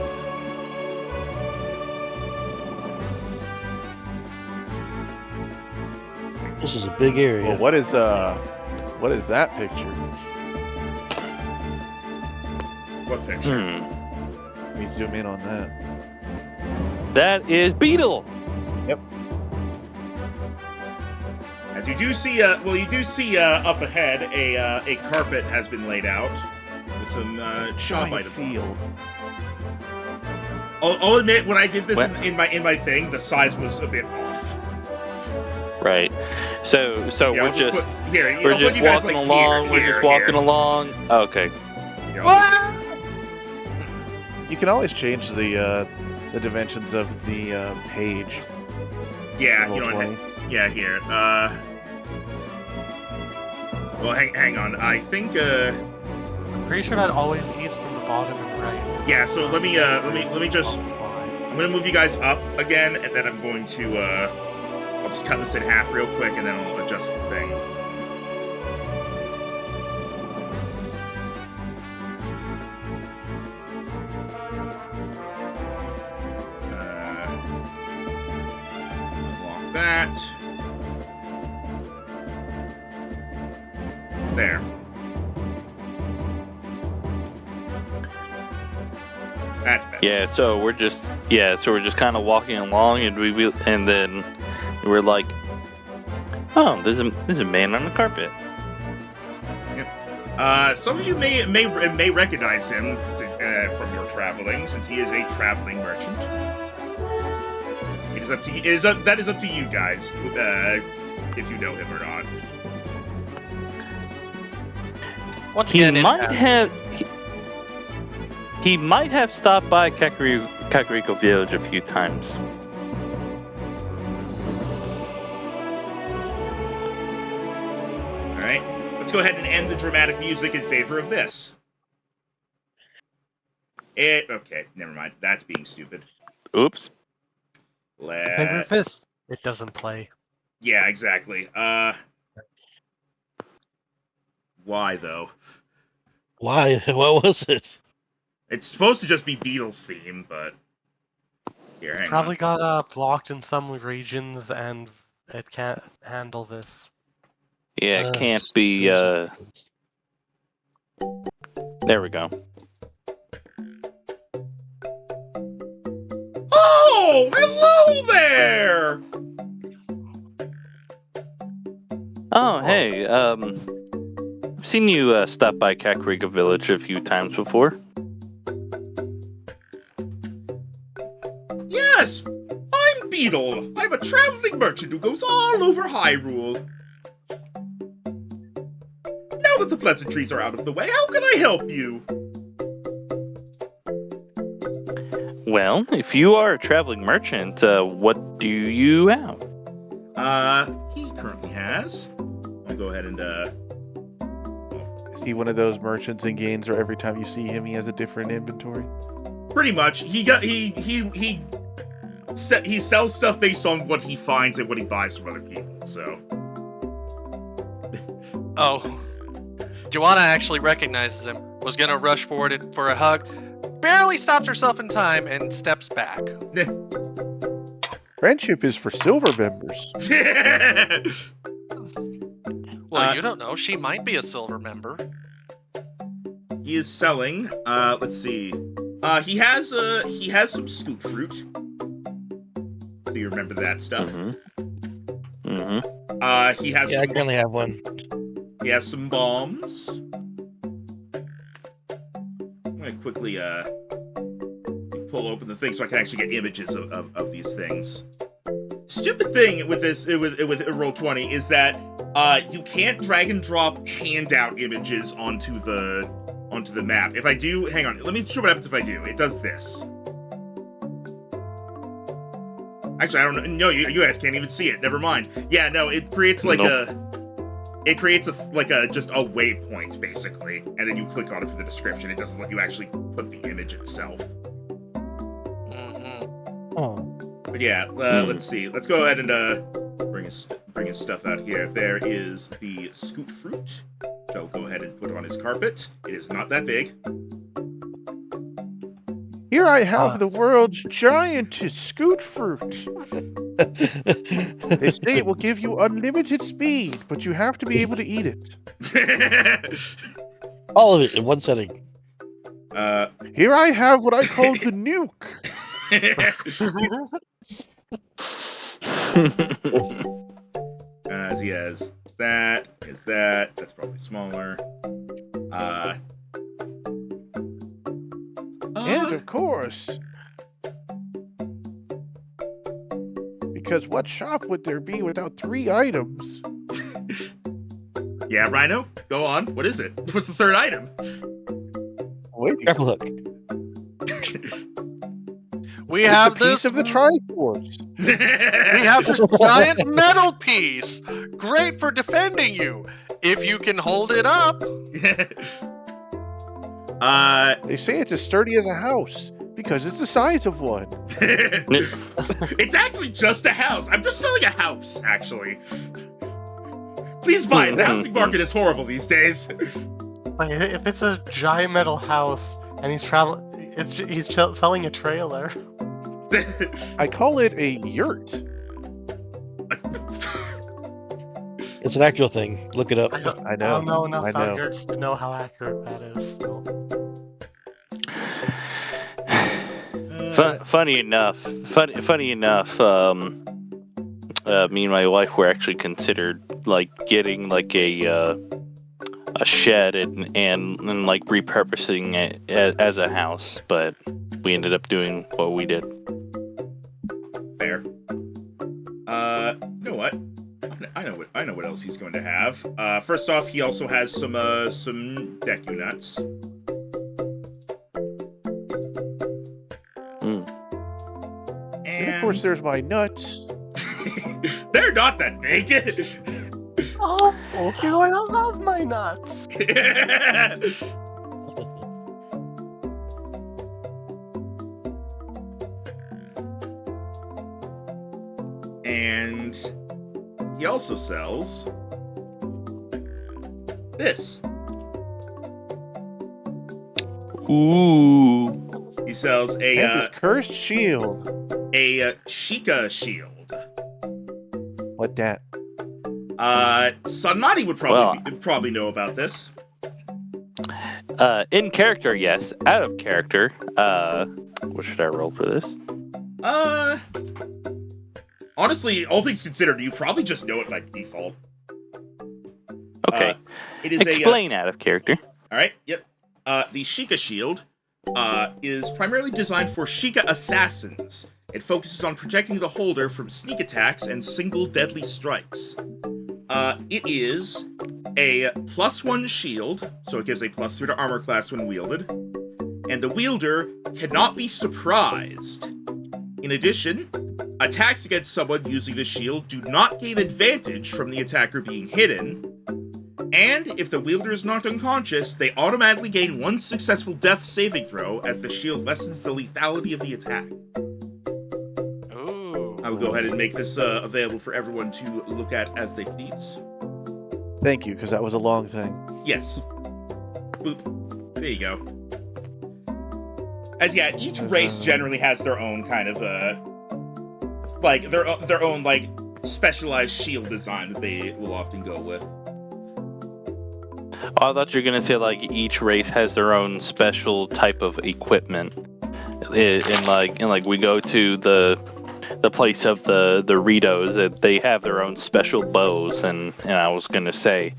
This is a big area. Well, what is that picture? What picture? Let me zoom in on that. That is Beetle. As you do see, up ahead, a carpet has been laid out with some shop Giant items. field. I'll admit, when I did this What? in my thing, the size was a bit off. Right. So Yeah, we're I'll just put, here. we're I'll just put you guys, walking like, along. Here, We're here, just walking here. along. Okay. Here, I'll just- You can always change the dimensions of the page. Yeah, Roll you know what? 20. Yeah, here. Well, hang on. I think. I'm pretty sure that always leads from the bottom and right. Yeah. So let me just. I'm gonna move you guys up again, and then I'm going to. I'll just cut this in half real quick, and then I'll adjust the thing. Unlock that. There. That's better. Yeah. So we're just kind of walking along, and then we're like, oh, there's a man on the carpet. Some of you may recognize him from your traveling, since he is a traveling merchant. It is up to you. That is up to you guys, if you know him or not. Once He again, might have. He might have stopped by Kakariko Village a few times. All right, let's go ahead and end the dramatic music in favor of this. Okay, never mind. That's being stupid. Oops. Favorite fist. It doesn't play. Yeah, exactly. Why though? Why? What was it? It's supposed to just be Beatles theme, but here, hang Probably on. got blocked in some regions, and it can't handle this. Yeah, it can't be. There we go. Oh, hello there! Oh, hey. I've seen you stop by Kakariko Village a few times before. Yes, I'm Beetle. I'm a traveling merchant who goes all over Hyrule. Now that the pleasantries are out of the way, how can I help you? Well, if you are a traveling merchant, what do you have? He currently has. I'll go ahead and, Is he one of those merchants in games where every time you see him, he has a different inventory? pretty much, he sells stuff based on what he finds and what he buys from other people, so. Oh. Joanna actually recognizes him, was gonna rush forward for a hug, barely stops herself in time and steps back. Friendship is for silver members. Well, you don't know. She might be a silver member. He is selling, let's see. He has some scoop fruit. Do you remember that stuff? Mm-hmm. Mm-hmm. He has Yeah, I some, currently have one. he has some bombs. I'm gonna quickly pull open the thing so I can actually get images of these things. Stupid thing with this with Roll20 is that you can't drag and drop handout images onto the map. If I do, hang on, let me show what happens if I do. It does this. Actually, I don't know. No, you guys can't even see it. Never mind. Yeah, no, it creates like just a waypoint basically, and then you click on it for the description. It doesn't let you actually put the image itself. Mm-hmm. Oh. But yeah, let's see. Let's go ahead and bring his stuff out here. There is the scoop fruit. I'll go ahead and put on his carpet. It is not that big. Here I have the world's giantest scoot fruit. They say it will give you unlimited speed, but you have to be able to eat it. All of it in one setting. Here I have what I call the nuke. He has that. Is that? That's probably smaller. And of course, because what shop would there be without 3 items? Yeah, Rhino, go on. What is it? What's the third item? Wait, Grapple hook. We it's have a piece this. of the Triforce. We have this giant metal piece. Great for defending you. If you can hold it up. They say it's as sturdy as a house because it's the size of one. It's actually just a house. I'm just selling a house, actually. Please buy it. The housing market is horrible these days. Like, if it's a giant metal house and he's selling a trailer. I call it a yurt. It's an actual thing. Look it up. I know. I don't know enough I about know. yurts to know how accurate that is. So. Funny enough, me and my wife were actually considered like getting like a shed and like repurposing it as a house, but we ended up doing what we did. Fair. You know what? I know what else he's going to have. First off, he also has some deku nuts. And of course, there's my nuts. They're not that big. Oh, you're going to love my nuts. And he also sells this. Ooh. He sells And this cursed shield. a Sheikah shield. What that? Sanmati would probably know about this. In character, yes. Out of character, what should I roll for this? Honestly, all things considered, you probably just know it by default. Okay. It is Explain out of character. All right. Yep. The Sheikah shield is primarily designed for Sheikah assassins. It focuses on protecting the holder from sneak attacks and single deadly strikes. It is a +1 shield, so it gives a +2 to armor class when wielded, and the wielder cannot be surprised. In addition, attacks against someone using the shield do not gain advantage from the attacker being hidden, and if the wielder is knocked unconscious, they automatically gain 1 successful death saving throw as the shield lessens the lethality of the attack. Ooh. I will go ahead and make this available for everyone to look at as they please. Thank you, because that was a long thing. Yes. Boop. There you go. As yeah, each race generally has their own kind of like their own like specialized shield design that they will often go with. Oh, I thought you were gonna say like each race has their own special type of equipment. And like we go to the place of the Ritos, that they have their own special bows, and I was gonna say,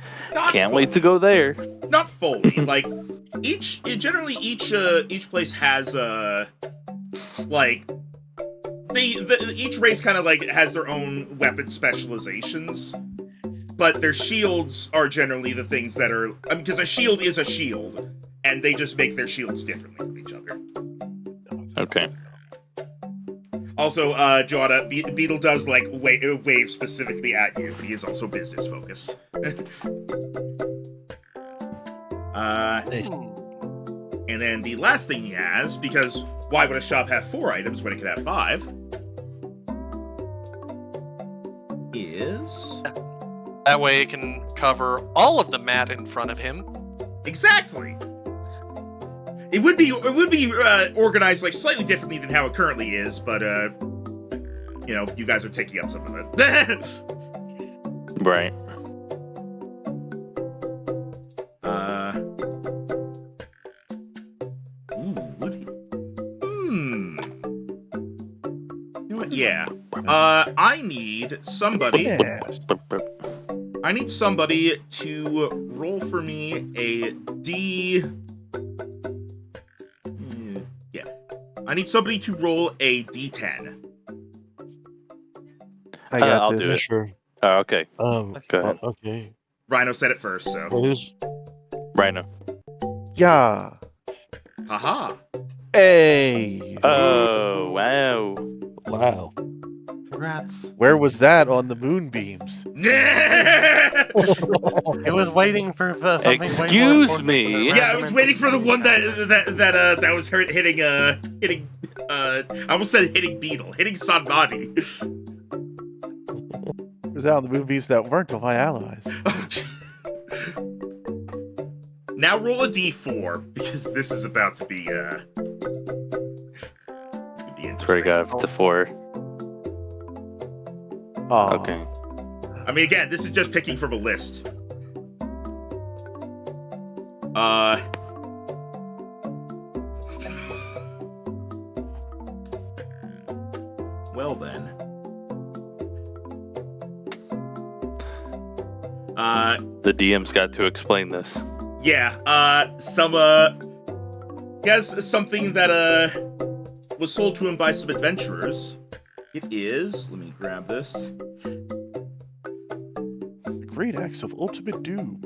can't wait to go there. Not fully. Like each place has like each race kind of like has their own weapon specializations, but their shields are generally the things that are because a shield is a shield, and they just make their shields differently from each other. Okay. Also, Jada, Beetle does like wave specifically at you, but he is also business focused. Nice. And then the last thing he has, because why would a shop have 4 items when it could have 5? Is That way it can cover all of the mat in front of him. exactly. It would be organized like slightly differently than how it currently is, but you know, you guys are taking up some of it. Right. Yeah. I need somebody. Yes. I need somebody to roll for me a D. Yeah. I need somebody to roll a D10. I got I'll this. do Yeah, it. sure. Oh, okay. Go ahead. Okay. Rhino said it first, so. Well, who's Rhino. Yeah. Haha. Hey. Oh, wow. wow? Congrats. Where was that on the moonbeams? Yeah, It was waiting for something way more Excuse important me? than a I random was waiting for the one encounter. that was hitting I almost said hitting Beetle, hitting Sanmati. It was out on the moonbeams that weren't my allies. Oh, now roll a D4 because this is about to be Swear to God, if it's a 4. Aw. Okay. I mean, again, this is just picking from a list. Well then. The DM's got to explain this. Yeah, he has something that, was sold to him by some adventurers. It is, let me grab this. The great axe of ultimate doom.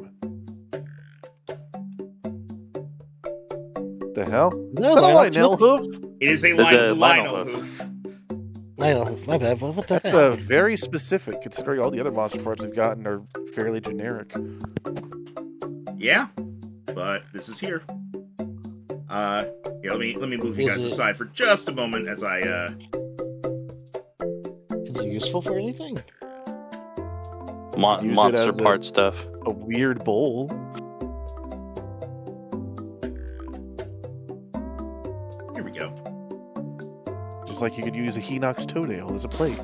The hell? Is that a Lionel hoof? It is a It's a Lionel Lionel hoof. Lionel, my bad. What the That's hell? very specific, considering all the other monster parts we've gotten are fairly generic. Yeah, but this is here. Yeah, let me move you Is guys it- aside for just a moment as I, Is it useful for anything? Use it Monster as a- part stuff. A weird bowl. here we go. Just like you could use a Hinox toenail as a plate.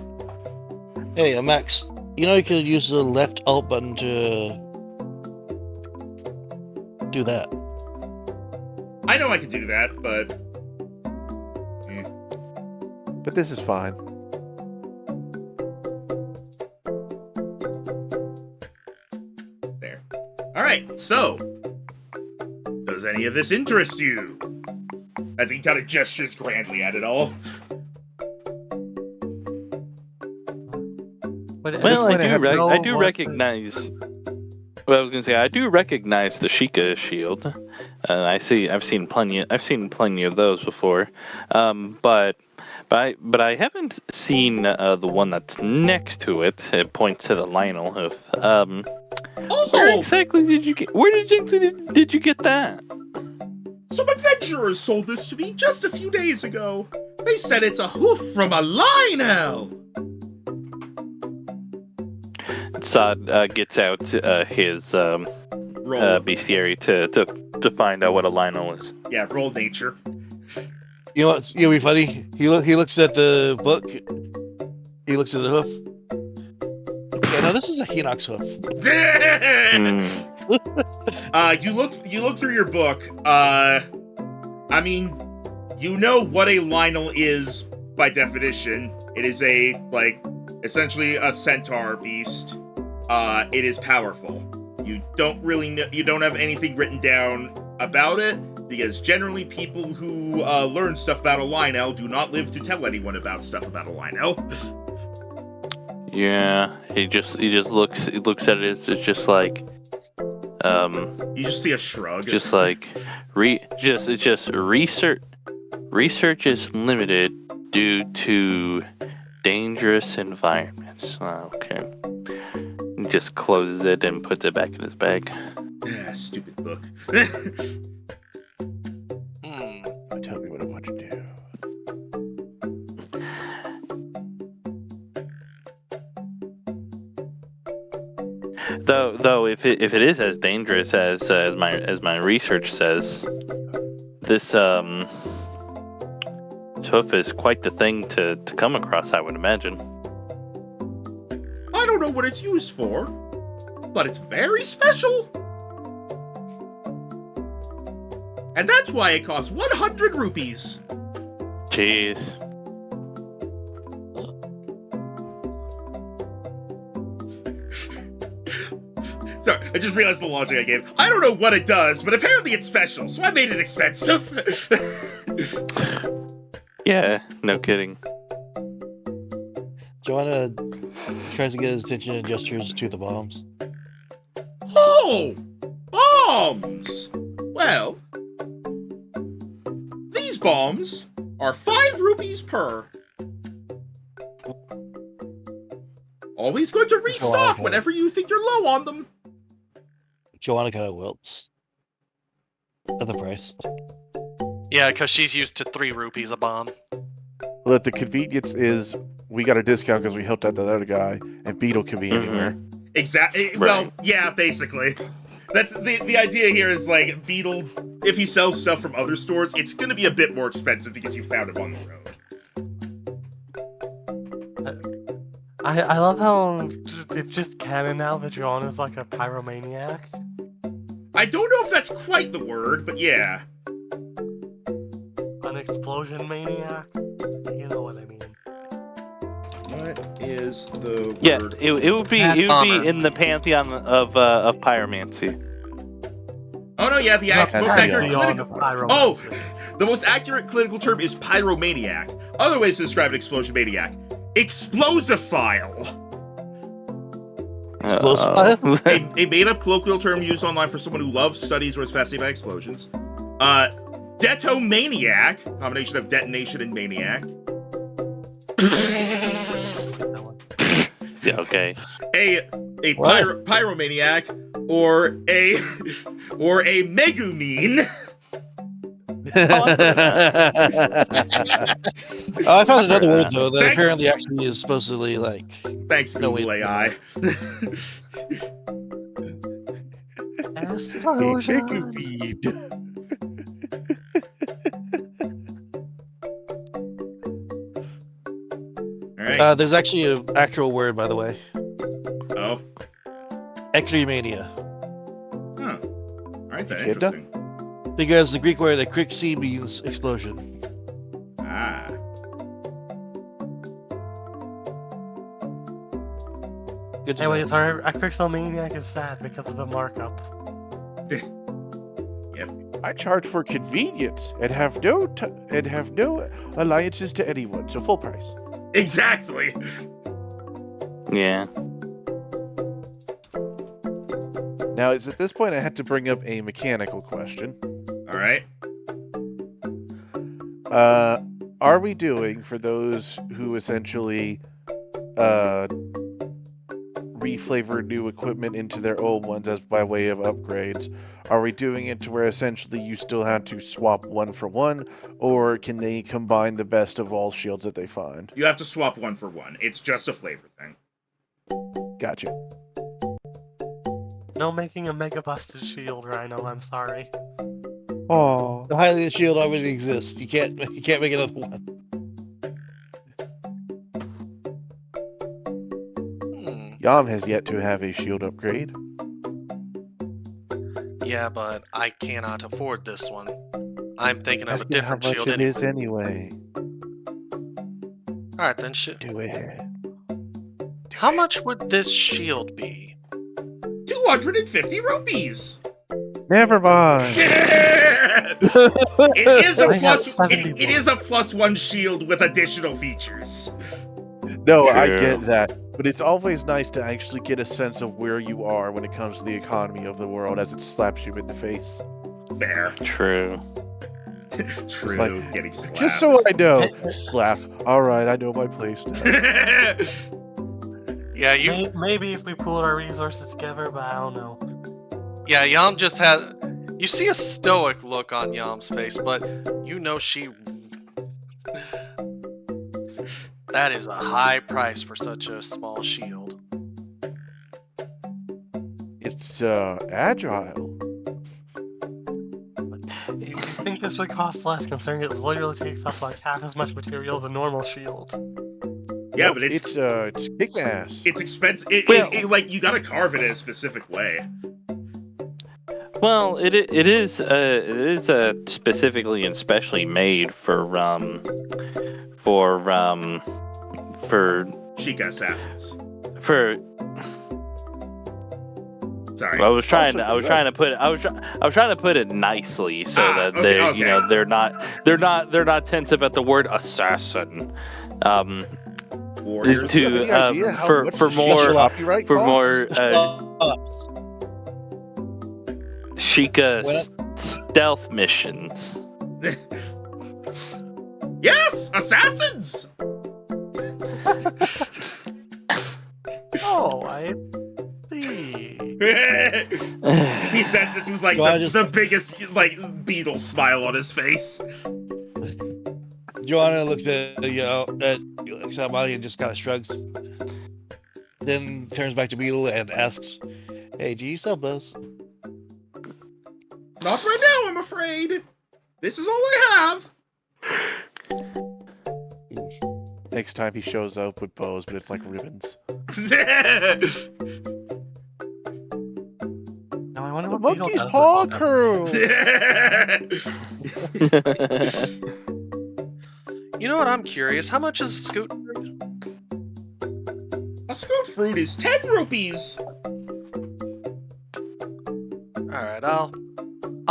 Hey, Max. You know you could use the left alt button to do that. I know I could do that, but But this is fine. there. Alright, so, does any of this interest you? As he kind of gestures grandly at it all. But Well, point, I have I no do more recognize. Well, I was gonna say I do recognize the Sheikah shield. I've seen plenty of those before. But I haven't seen the one that's next to it. It points to the Lionel hoof. Where Oh! exactly did you get? Where did you get that? Some adventurers sold this to me just a few days ago. They said it's a hoof from a Lionel! Sod gets out his Roll. bestiary to find out what a Lionel is. Yeah, roll nature. You know what's be funny? He looks at the book. He looks at the hoof. Yeah, no, this is a Hinox hoof. You look through your book. I mean, you know what a Lionel is by definition. It is essentially a centaur beast. It is powerful. You don't really know, you don't have anything written down about it, because generally people who learn stuff about a Lionel do not live to tell anyone about stuff about a Lionel. Yeah, he just looks at it. It's just like You just see a shrug. just like it's just research is limited due to dangerous environments. Okay. He just closes it and puts it back in his bag. Ah, stupid book. Tell me what I want to do. Though if it is as dangerous as my research says, this hoof is quite the thing to come across, I would imagine. I don't know what it's used for, but it's very special. And that's why it costs 100 rupees. Jeez. I just realized the logic I gave. I don't know what it does, but apparently it's special, so I made it expensive. Yeah, no kidding. Joanna tries to get his attention and gestures to the bombs. Oh! Bombs! Well, these bombs are 5 rupees per. Always good to restock whenever you think you're low on them. Joanna kind of wilts at the price. Yeah, because she's used to 3 rupees a bomb. Well, the convenience is we got a discount because we helped out the other guy, and Beetle can be anywhere. Exactly. Right. Well, yeah, basically. That's the idea here is like Beetle, if he sells stuff from other stores, it's going to be a bit more expensive because you found him on the road. I love how it's just canon now that John is like a pyromaniac. I don't know if that's quite the word, but yeah. An explosion maniac? You know what I mean. What is the Yeah, word? it would be Mad it would bomber. be in the pantheon of pyromancy. Oh no, yeah, the most That's accurate beyond clinical. the pyromancy. Oh, the most accurate clinical term is pyromaniac. Other ways to describe an explosion maniac: explosiphile. Explosive. A made-up colloquial term used online for someone who loves studies or is fascinated by explosions. Detomaniac, combination of detonation and maniac. Yeah, okay. A What? pyromaniac or a megumine. Oh, I found another word though that Thank- apparently actually is supposedly like. Thanks, No, Google wait. AI. Explosion. All right. There's actually an actual word, by the way. Oh. Ectrimania. Huh. All right then. Echidna? Interesting. Because the Greek word akrixi means explosion. Ah. Good to Anyways, know. our Pixelmaniac is sad because of the markup. I charge for convenience and have no alliances to anyone, so full price. Exactly. Yeah. Now, it's at this point I had to bring up a mechanical question. All right. Are we doing, for those who essentially reflavor new equipment into their old ones as by way of upgrades, are we doing it to where essentially you still have to swap one for one, or can they combine the best of all shields that they find? You have to swap one for one. It's just a flavor thing. Gotcha. No making a mega busted shield, Rhino, I'm sorry. Oh. The highly shield already exists. You can't make another one. Yam has yet to have a shield upgrade. Yeah, but I cannot afford this one. I'm thinking of a Ask me different how much shield. it is anyway. Alright, then shit. Do it. How much would this shield be? 250 rupees. Never mind. Yeah! It is a I got plus. 70 It is a +1 shield with additional features. No, I True. get that. But it's always nice to actually get a sense of where you are when it comes to the economy of the world as it slaps you in the face. Fair. True. True. like, Getting slapped. Just so I know. Slap. Alright, I know my place now. Yeah, you. Maybe if we pooled our resources together, but I don't know. Yeah, Yam just had. You see a stoic look on Yam's face, but you know she. That is a high price for such a small shield. It's agile. You think this would cost less, considering it literally takes up like half as much material as a normal shield? Yeah, but it's kick ass. it's expensive. Well- Like you gotta carve it in a specific way. Well, it is specifically and specially made for Sheikah assassins. for Sorry. I was trying to put it nicely so that okay, they, okay. you know, they're not tense about the word assassin. Warriors. Do you have any idea how much for the more copyright for costs? more Sheikah When- stealth missions. Yes, assassins. Oh, I see. He says this with like Well, the biggest like beetle smile on his face. Joanna looks at Samadhi and just kind of shrugs. Then turns back to Beetle and asks, "Hey, do you sell bows?" Not right now, I'm afraid. This is all I have. Next time he shows up with bows, but it's like ribbons. Now I wonder The what Beetle monkey's does paw with them. curl. You know what? I'm curious. How much is a scoot? A scoot fruit is 10 rupees. All right, I'll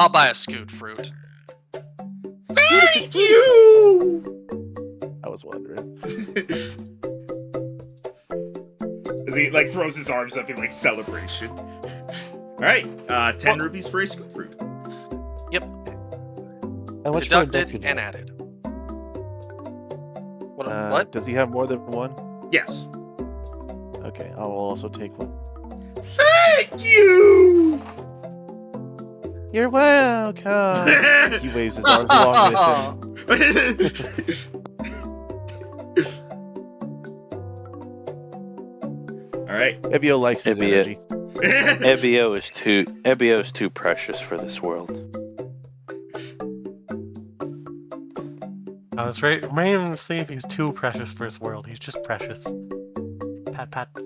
buy a scoot fruit. Thank you. I was wondering. As he like throws his arms up in like celebration. All right, 10 rupees for a scoot fruit. Yep, How much for a deducted duck and added. What? Does he have more than one? Yes. Okay, I will also take one. Thank you. You're welcome. He waves his arms along with All right. him. Evio likes his Evio. energy. Ebio is too precious for this world. I was ready to see if he's too precious for his world. He's just precious. Pat, pat. But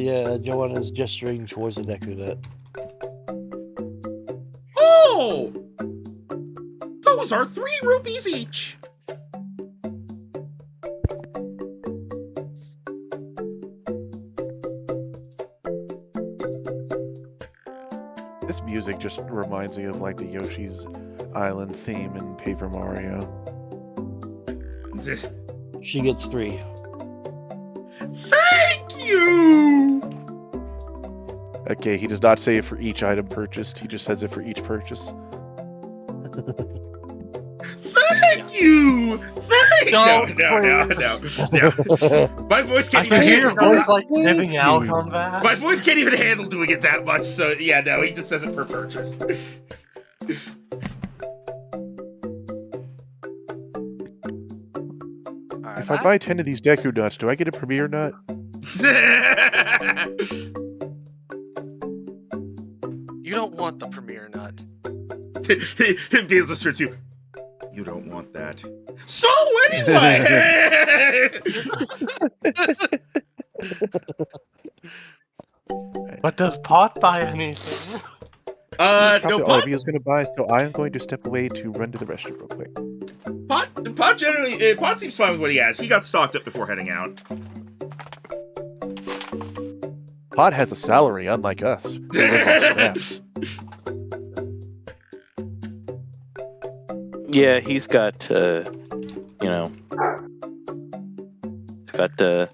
yeah, Joanna's gesturing towards the Deku Nut. Oh, those are 3 rupees each. This music just reminds me of like the Yoshi's Island theme in Paper Mario. She gets 3. Thank you. Okay, he does not say it for each item purchased. He just says it for each purchase. Thank you. No. My voice I can't can even hear your handle voice like giving out on My that. voice can't even handle doing it that much, so yeah, no, he just says it per purchase. All right, If I buy 10 of these Deku nuts, do I get a premiere nut? you don't want the premiere nut. Beatles just turns to you. You don't want that. So anyway. But does Pot buy anything? No, Probably all Pot, of you is going to buy, so I am going to step away to run to the restroom real quick. Pot generally, Pot seems fine with what he has. He got stocked up before heading out. Pot has a salary, unlike us. We live on scraps. Yeah, he's got, he's got a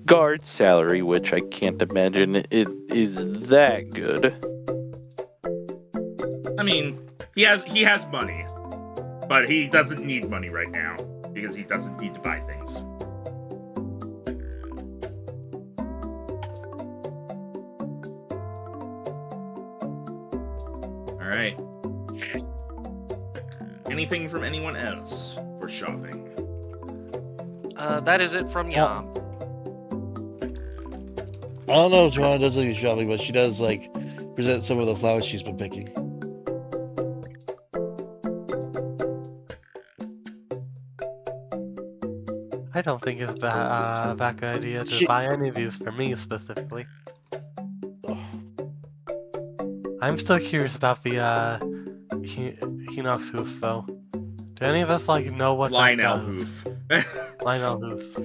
guard salary, which I can't imagine it is that good. I mean, he has money, but he doesn't need money right now because he doesn't need to buy things. All right. Anything from anyone else for shopping? That is it from Yam. I don't know if Joanna does any shopping, but she does like present some of the flowers she's been picking. I don't think it's that good idea to buy any of these for me specifically. I'm still curious about the Hinox hoof though. Do any of us like know what Lionel that does? hoof. Lionel hoof.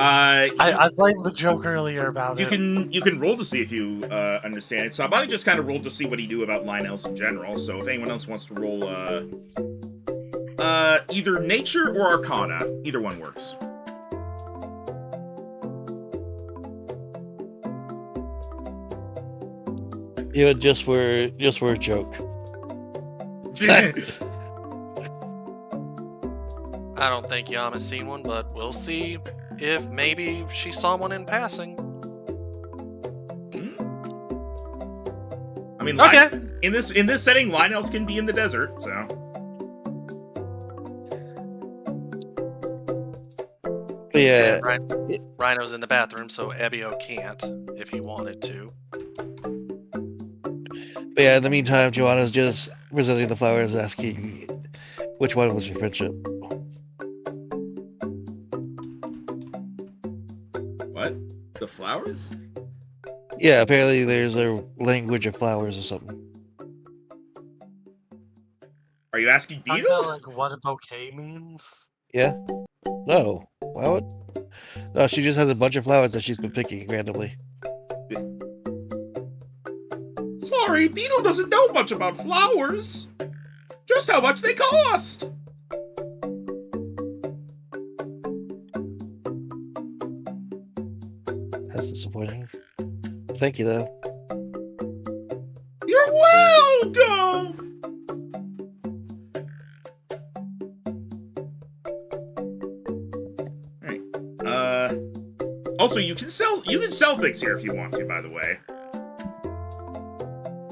I blamed the joke earlier about You it. can roll to see if you understand it. Sabani just kind of rolled to see what he knew about Lionels in general. So if anyone else wants to roll either nature or arcana, either one works. Yeah, just for a joke. I don't think Yama's seen one, but we'll see if maybe she saw one in passing. I mean, Okay. in this setting, Lionels can be in the desert, so. But yeah, Rhino's in the bathroom, so Ebio can't if he wanted to. but yeah. In the meantime, Joanna's just presenting the flowers, asking which one was your friendship. What? The flowers? Yeah, apparently there's a language of flowers or something. Are you asking Talking Beetle? about, like, what a bouquet means? Yeah? No. Why would? No, she just has a bunch of flowers that she's been picking randomly. Sorry, Beetle doesn't know much about flowers. Just how much they cost. That's disappointing. Thank you, though. You're welcome. Alright. Also, you can sell things here if you want to, by the way.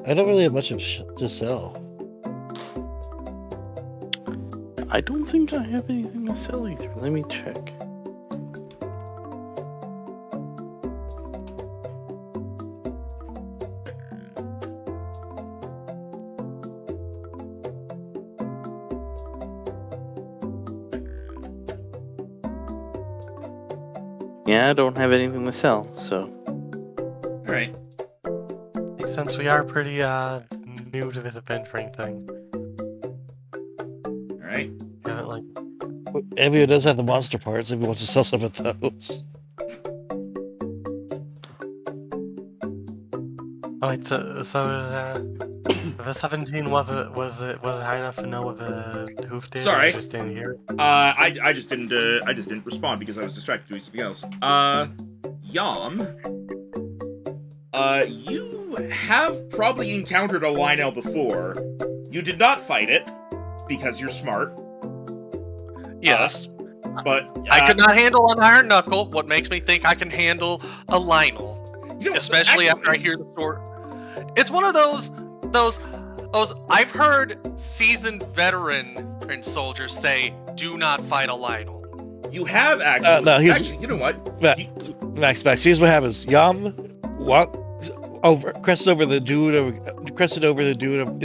I don't really have much of to sell. I don't think I have anything to sell either. Let me check. Yeah, I don't have anything to sell, so. Alright. Since we are pretty new to this adventuring thing. Alright. Haven't, like, Ebio does have the monster parts if he wants to sell some of those. oh wait, so the 17 was it high enough to know what the hoof did? Sorry. Or just in here. I just didn't respond because I was distracted doing something else. Yam, you have probably encountered a Lionel before. You did not fight it because you're smart. Yes. But I could not handle an iron knuckle. What makes me think I can handle a Lionel? you know, Especially actually- after I hear the story. It's one of those I've heard seasoned veteran and soldiers say, "Do not fight a Lionel." You have actually. No, here's- actually, you know what? Max, You- Max, here's what happens. Yam crested over the dude in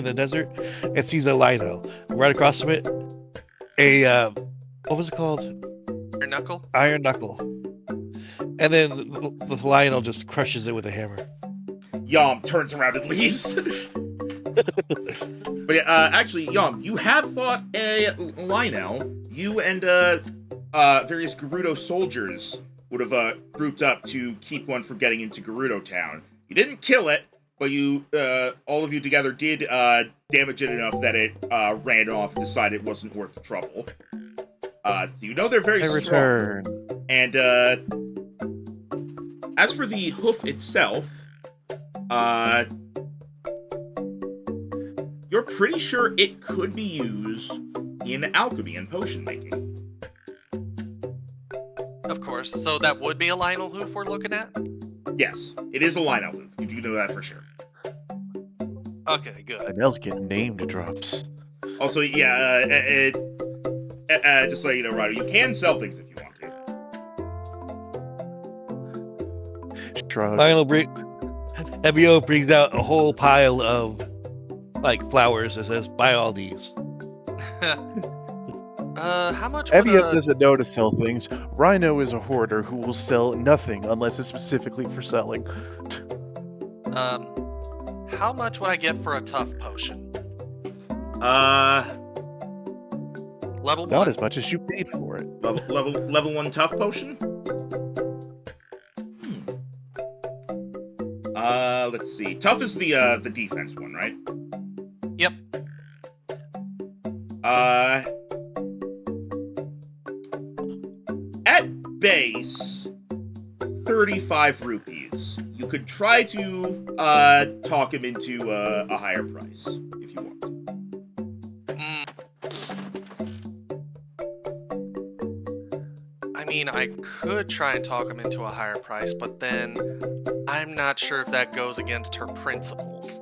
the desert and sees a Lino. Right across from it, what was it called? Iron knuckle. Iron knuckle. And then the Lionel just crushes it with a hammer. Yam turns around and leaves. But actually, Yam, you have fought a Lionel. You and various Gerudo soldiers would have grouped up to keep one from getting into Gerudo Town. You didn't kill it, but you, all of you together did damage it enough that it ran off and decided it wasn't worth the trouble. You know they're very I strong. return. And as for the hoof itself, you're pretty sure it could be used in alchemy and potion making. Of course. So that would be a Lionel hoof we're looking at? Yes, it is a Lionel hoof. You do know that for sure. Okay, good. And else get named drops. Also, yeah, just so you know, Ryder, you can sell things if you want to. Shrug. Ebio brings out a whole pile of flowers and says, "Buy all these." How much would Evian doesn't know to sell things. Rhino is a hoarder who will sell nothing unless it's specifically for selling. how much would I get for a tough potion? Level Not one. as much as you paid for it. Level 1 tough potion? Let's see. Tough is the defense one, right? Yep. At base, 35 rupees. You could try to talk him into a higher price if you want. I mean, I could try and talk him into a higher price, but then I'm not sure if that goes against her principles.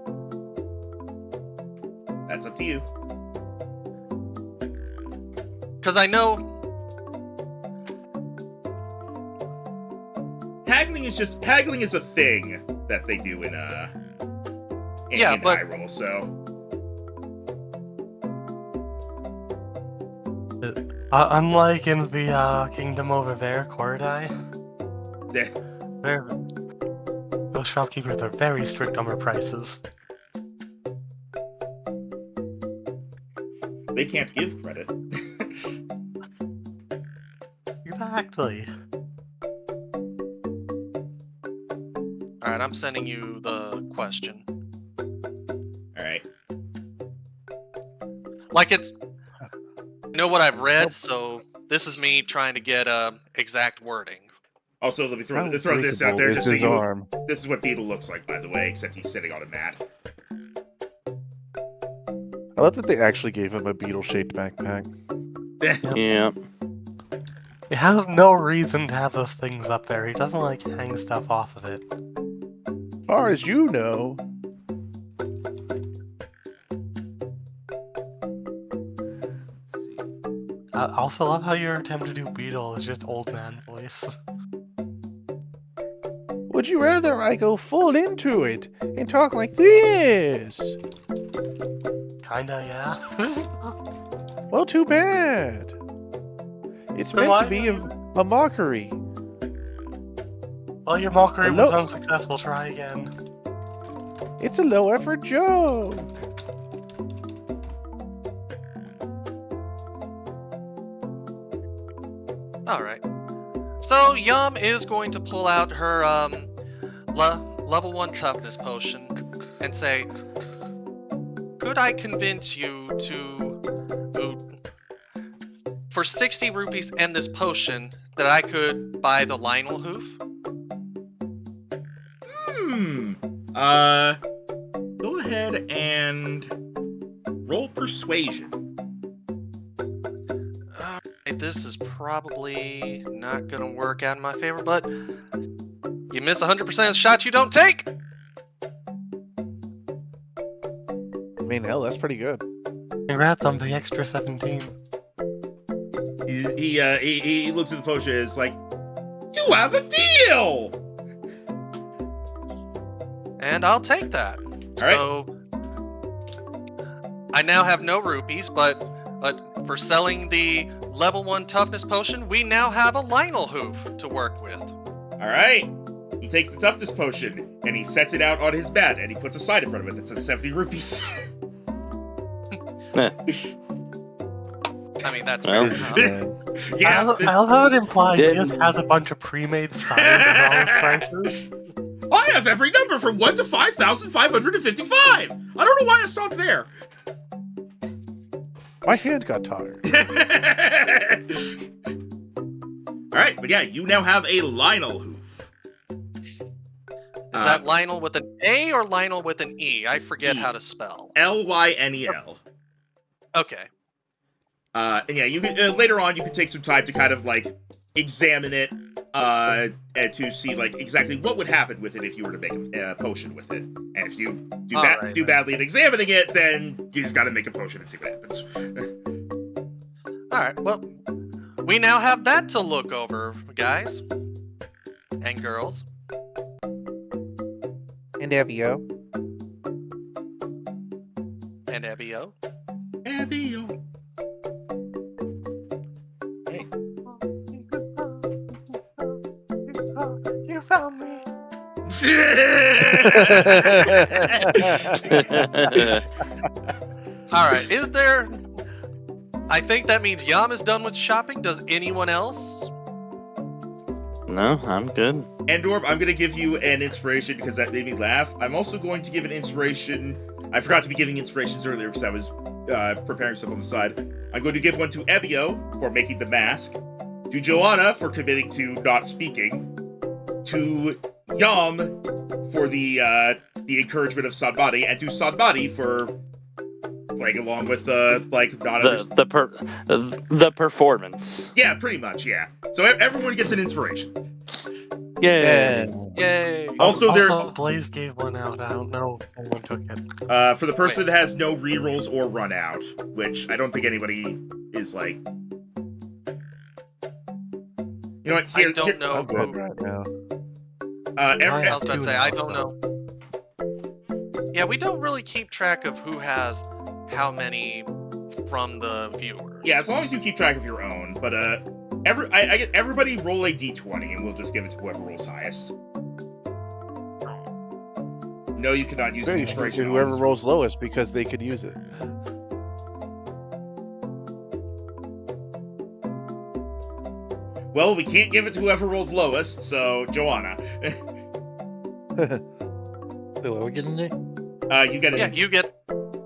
That's up to you. Because I know... Haggling is a thing that they do in Yeah, but- Hyrule, so Unlike in the kingdom over there, Kordai, those shopkeepers are very strict on their prices. they can't give credit. Exactly. Alright, I'm sending you the question. Alright. Like it's... I know what I've read, so this is me trying to get exact wording. Also, let me How throw this out breakable there is just so his you... arm? This is what Beetle looks like, by the way, except he's sitting on a mat. I love that they actually gave him a beetle-shaped backpack. Yeah. He has no reason to have those things up there. He doesn't like hang stuff off of it. As far as you know. I also love how your attempt to do Beetle is just old man voice. Would you rather I go full into it and talk like this? Kinda, yeah. Well, too bad. It's meant to be a mockery. Well, your mockery Hello? was unsuccessful. Try again. It's a low-effort joke. Alright. So, Yum is going to pull out her level 1 toughness potion and say, could I convince you to, for 60 rupees and this potion, that I could buy the Lionel hoof? Go ahead and roll persuasion. Alright, this is probably not gonna work out in my favor, but you miss 100% of the shots you don't take! I mean, hell, that's pretty good. Congrats on the extra 17. He looks at the potion and is like, you have a deal! And I'll take that. right. So I now have no rupees, but for selling the level 1 toughness potion, we now have a Lionel hoof to work with. Alright. He takes the toughness potion and he sets it out on his bed and he puts a sign in front of it that says 70 rupees. I mean, that's Well, fair enough. Yeah. I love how it implies he Didn't- just has a bunch of pre-made signs of all his prices. I have every number from 1 to 5,555. I don't know why I stopped there. My hand got tired. Alright, but yeah, you now have a Lionel hoof. Is that Lionel with an A or Lionel with an E? I forget E. how to spell. Lynel. Okay. And yeah, you can later on you can take some time to kind of like examine it, and to see like exactly what would happen with it if you were to make a potion with it. And if you do badly in examining it, then you just got to make a potion and see what happens. All right. Well, we now have that to look over, guys and girls. And Evio. And Ebio. Abio. You found me. All right. Is there? I think that means Yam is done with shopping. Does anyone else? No, I'm good. Andorb, I'm going to give you an inspiration because that made me laugh. I'm also going to give an inspiration. I forgot to be giving inspirations earlier because I was preparing stuff on the side. I'm going to give one to Ebio for making the mask, to Joanna for committing to not speaking, to Yam for the encouragement of Sadbadi, and to Sadbadi for playing along with the performance. Yeah, pretty much. Yeah. So everyone gets an inspiration. Yay! Yay! Also, Blaze gave one out. I don't know if anyone took it. For the person that has no rerolls or run out, which I don't think anybody is like. You know what? I don't know. I'm good right now. I was about to say, I don't know. Yeah, we don't really keep track of who has how many from the viewers. Yeah, as long as you keep track of your own. But I get everybody roll a d20, and we'll just give it to whoever rolls highest. No, you cannot use an inspiration. Whoever rolls lowest because they could use it. Well, we can't give it to whoever rolled lowest, so Joanna. Wait, what are we getting there? You get it. Yeah, you get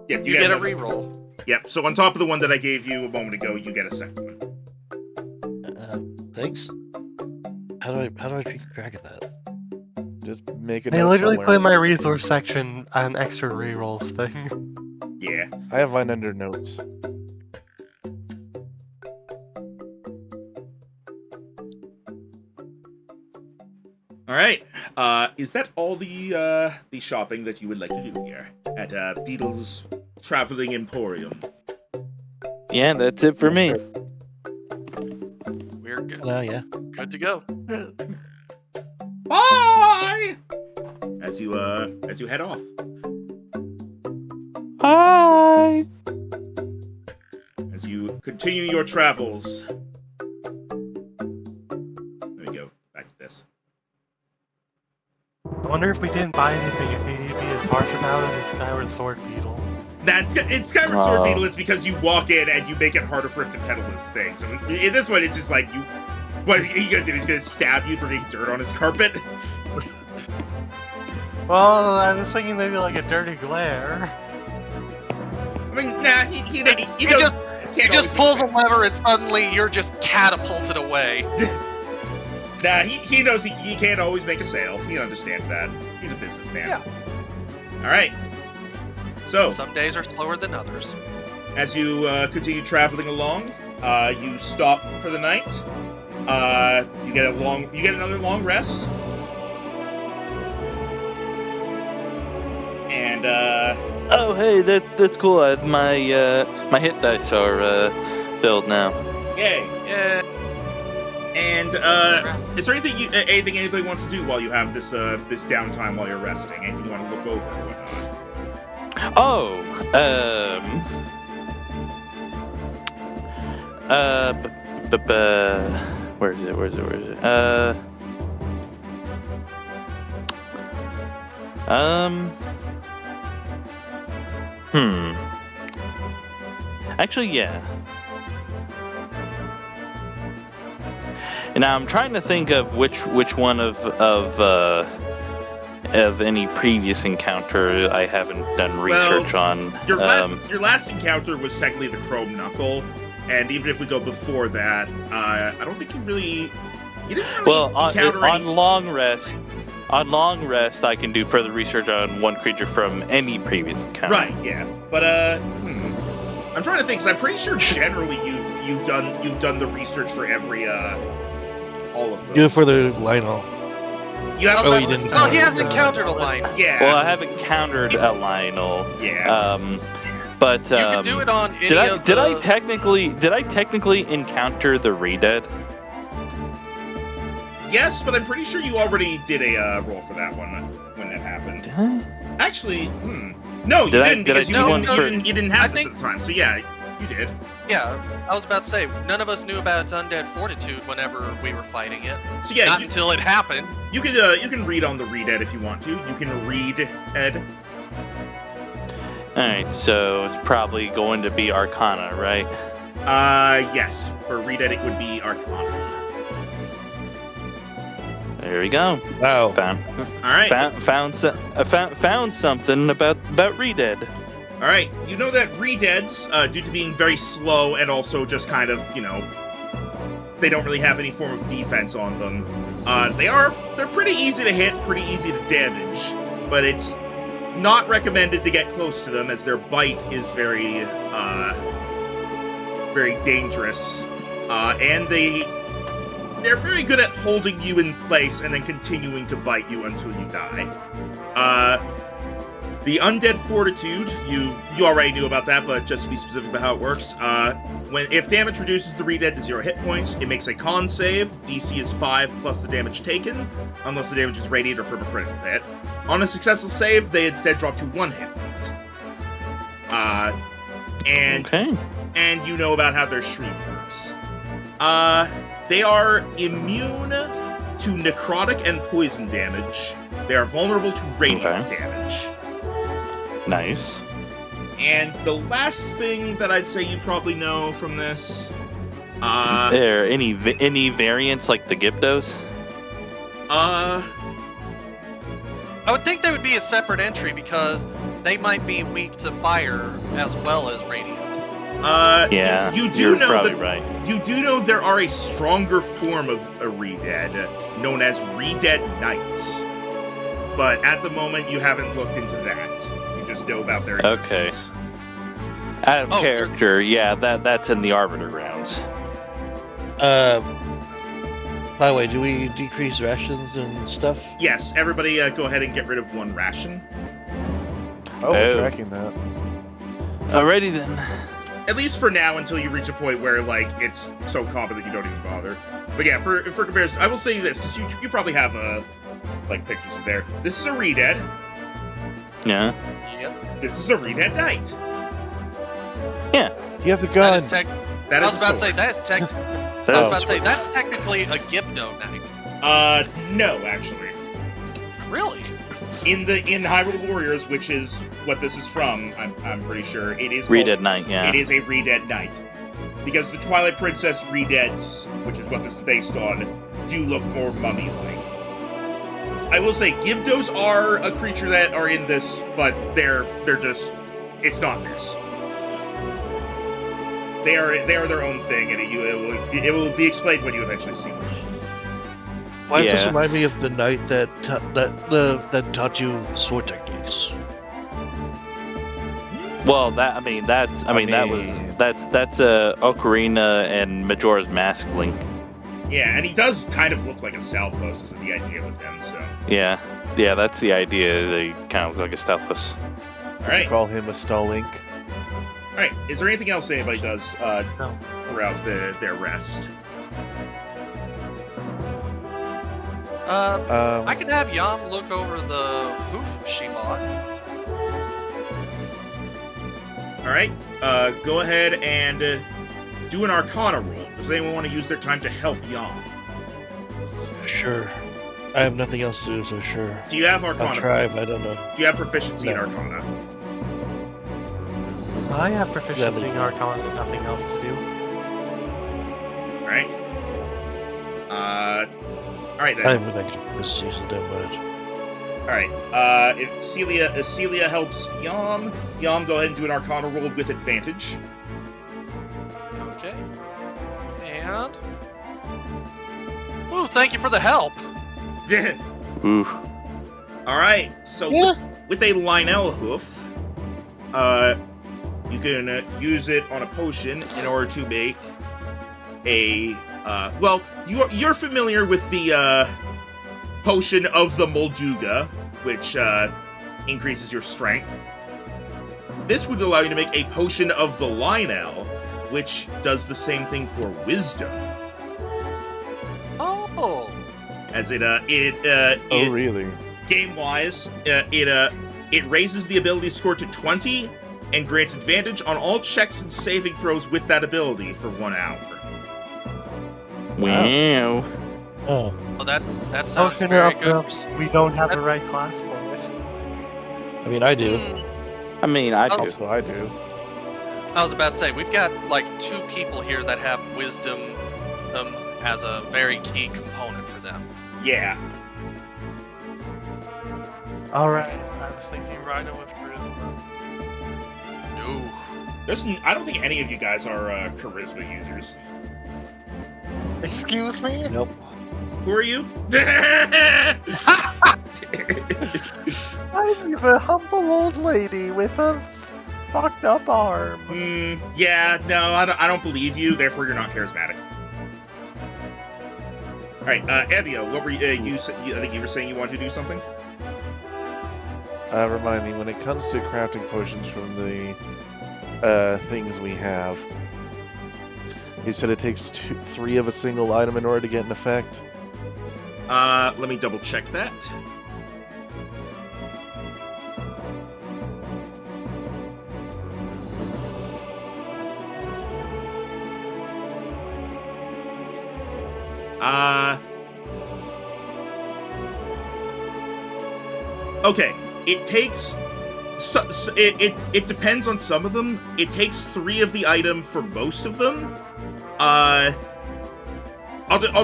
Yeah, you get a reroll. Yep. So on top of the one that I gave you a moment ago, you get a second one. Thanks. How do I keep track of that? Just make it. I literally put in my resource section an extra rerolls thing. Yeah. I have mine under notes. All right. Is that all the shopping that you would like to do here at Beetle's Traveling Emporium? Yeah, that's it for me. We're good. Oh yeah. Good to go. Bye. As you head off. Bye. As you continue your travels. Let me go back to this. I wonder if we didn't buy anything, if he'd be as harsh about it as Skyward Sword Beetle. It's Skyward Sword Beetle. It's because you walk in and you make it harder for him to pedal this thing. So in this one, it's just like you. What he gonna do? He's gonna stab you for getting dirt on his carpet. Well, I was thinking maybe like a dirty glare. I mean, nah. He just pulls a lever and suddenly you're just catapulted away. Nah, he knows he can't always make a sale. He understands that. He's a businessman. Yeah. All right. So, Some days are slower than others. as you continue traveling along, you stop for the night. You get another long rest. And Oh, hey, that's cool. My hit dice are filled now. yay. Yeah. And is there anything anybody wants to do while you have this this downtime while you're resting? Anything you want to look over or whatnot? Oh, where is it? Actually, yeah. And now I'm trying to think of which one of any previous encounter I haven't done research on. Your last encounter was technically the Chrome Knuckle, and even if we go before that, I don't think you didn't really encounter any... on long rest, I can do further research on one creature from any previous encounter. Right, yeah, but I'm trying to think. Cause I'm pretty sure generally you've done the research for every all of them. Do it for the Lionel. You have Well, he hasn't encountered a line. Yeah. Well, I haven't encountered a Lionel. Yeah. But You can do it on any did I technically encounter the Redead? Yes, but I'm pretty sure you already did a roll for that one when that happened. Did I? Actually, no, you didn't because you didn't have this think- at the time. So yeah, you did. Yeah, I was about to say, none of us knew about its undead fortitude whenever we were fighting it. So yeah, Not until it happened. you can read on the read Ed if you want to. You can read Ed. Alright, so it's probably going to be Arcana, right? Yes. For read Ed, it would be Arcana. There we go. Wow. Found All right. found something about Redead. All right. You know that Redeads, due to being very slow and also just kind of, they don't really have any form of defense on them. They're pretty easy to hit, pretty easy to damage, but it's not recommended to get close to them as their bite is very dangerous. And they're very good at holding you in place and then continuing to bite you until you die. The Undead Fortitude, you already knew about that, but just to be specific about how it works, if damage reduces the Redead to 0 hit points, it makes a con save. DC is 5 plus the damage taken, unless the damage is radiant or from a critical hit. On a successful save, they instead drop to 1 hit point. And you know about how their shriek works. They are immune to necrotic and poison damage. They are vulnerable to radiant damage. Nice. And the last thing that I'd say you probably know from this, Are there any variants like the Gyptos? I would think there would be a separate entry because they might be weak to fire as well as radiant. Yeah, you do you're know probably that right. you do know there are a stronger form of a Redead known as Redead Knights, but at the moment you haven't looked into that. You just know about their existence. Okay. Out of character, yeah, that's in the Arbiter grounds. By the way, do we decrease rations and stuff? Yes, everybody go ahead and get rid of 1 ration. Oh, we're tracking that. Alrighty then. At least for now, until you reach a point where, it's so common that you don't even bother. But yeah, for comparison, I will say this, because you probably have, pictures of there. This is a Redead. Yeah. Yep. This is a Redead Knight. Yeah. He has a gun. I was about to say, that's technically a Gypto Knight. No, actually. Really? In Hyrule Warriors, which is what this is from, I'm pretty sure, it is Redead Knight, yeah. It is a Redead Knight. Because the Twilight Princess Redeads, which is what this is based on, do look more mummy-like. I will say, Gyptos are a creature that are in this, but they're just... It's not this. They are their own thing, and it will be explained when you eventually see them. Why does this remind me of the knight that taught you sword techniques? Well, that's Ocarina and Majora's Mask Link. Yeah, and he does kind of look like a Stalfos, is the idea with him, so... Yeah, that's the idea, they kind of look like a Stalfos. Alright. Call him a Stallink. Alright, is there anything else anybody does throughout their rest? I can have Yam look over the hoof she bought. Alright, go ahead and do an Arcana roll. Does anyone want to use their time to help Yam? Sure. I have nothing else to do, so sure. Do you have Arcana? I'll try, but I don't know. Do you have proficiency in Arcana? I have proficiency in Arcana and nothing else to do. Alright. Alright then. I haven't actually this season done much. Alright, if Celia helps Yam, go ahead and do an Arcana roll with advantage. Okay. And... Ooh, thank you for the help! Ooh. Alright, so with a Lionel hoof, you can use it on a potion in order to make a, well, you're familiar with the, potion of the Molduga, which, increases your strength. This would allow you to make a potion of the Lionel, which does the same thing for wisdom. Oh! As it really? Game-wise, it raises the ability score to 20 and grants advantage on all checks and saving throws with that ability for 1 hour. Wow. Oh. Well, that sounds Potion very of good. we don't have the right class for it. I mean, I do. I mean, I do. Also, I do. I was about to say, we've got like 2 people here that have wisdom as a very key component for them. Yeah. Alright, I was thinking Rhino was charisma. No. I don't think any of you guys are charisma users. Excuse me? Nope. Who are you? I'm a humble old lady with a fucked up arm. Yeah, no, I don't believe you. Therefore, you're not charismatic. All right, Evio, what were you? I think you were saying you wanted to do something. Remind me, when it comes to crafting potions from the things we have, you said it takes 3 of a single item in order to get an effect? Let me double check that. Okay. It takes. It depends on some of them. It takes 3 of the item for most of them. I'll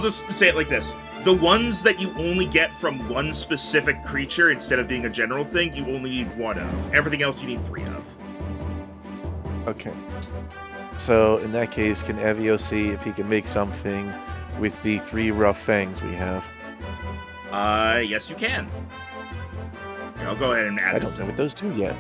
just say it like this: the ones that you only get from one specific creature instead of being a general thing, you only need 1 of. Everything else you need 3 of. Okay. So, in that case, can Evio see if he can make something with the 3 rough fangs we have? Yes, you can. Here, I'll go ahead and add I this don't to know what those do yet.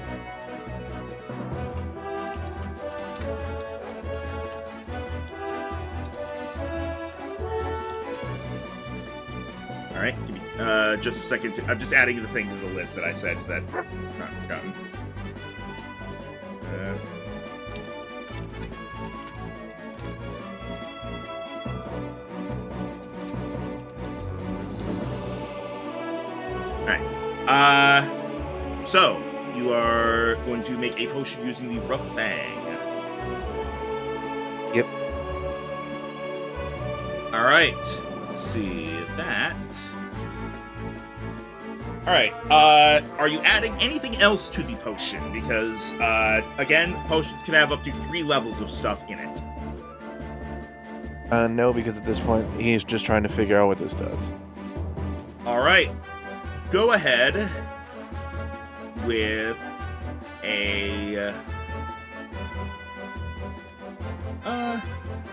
All right, give me just a second. I'm just adding the thing to the list that I said so that it's not forgotten. All right. So you are going to make a potion using the rough fang. Yep. All right. Let's see that. All right. Are you adding anything else to the potion? Because again, potions can have up to 3 levels of stuff in it. No, because at this point, he's just trying to figure out what this does. All right. Go ahead with a.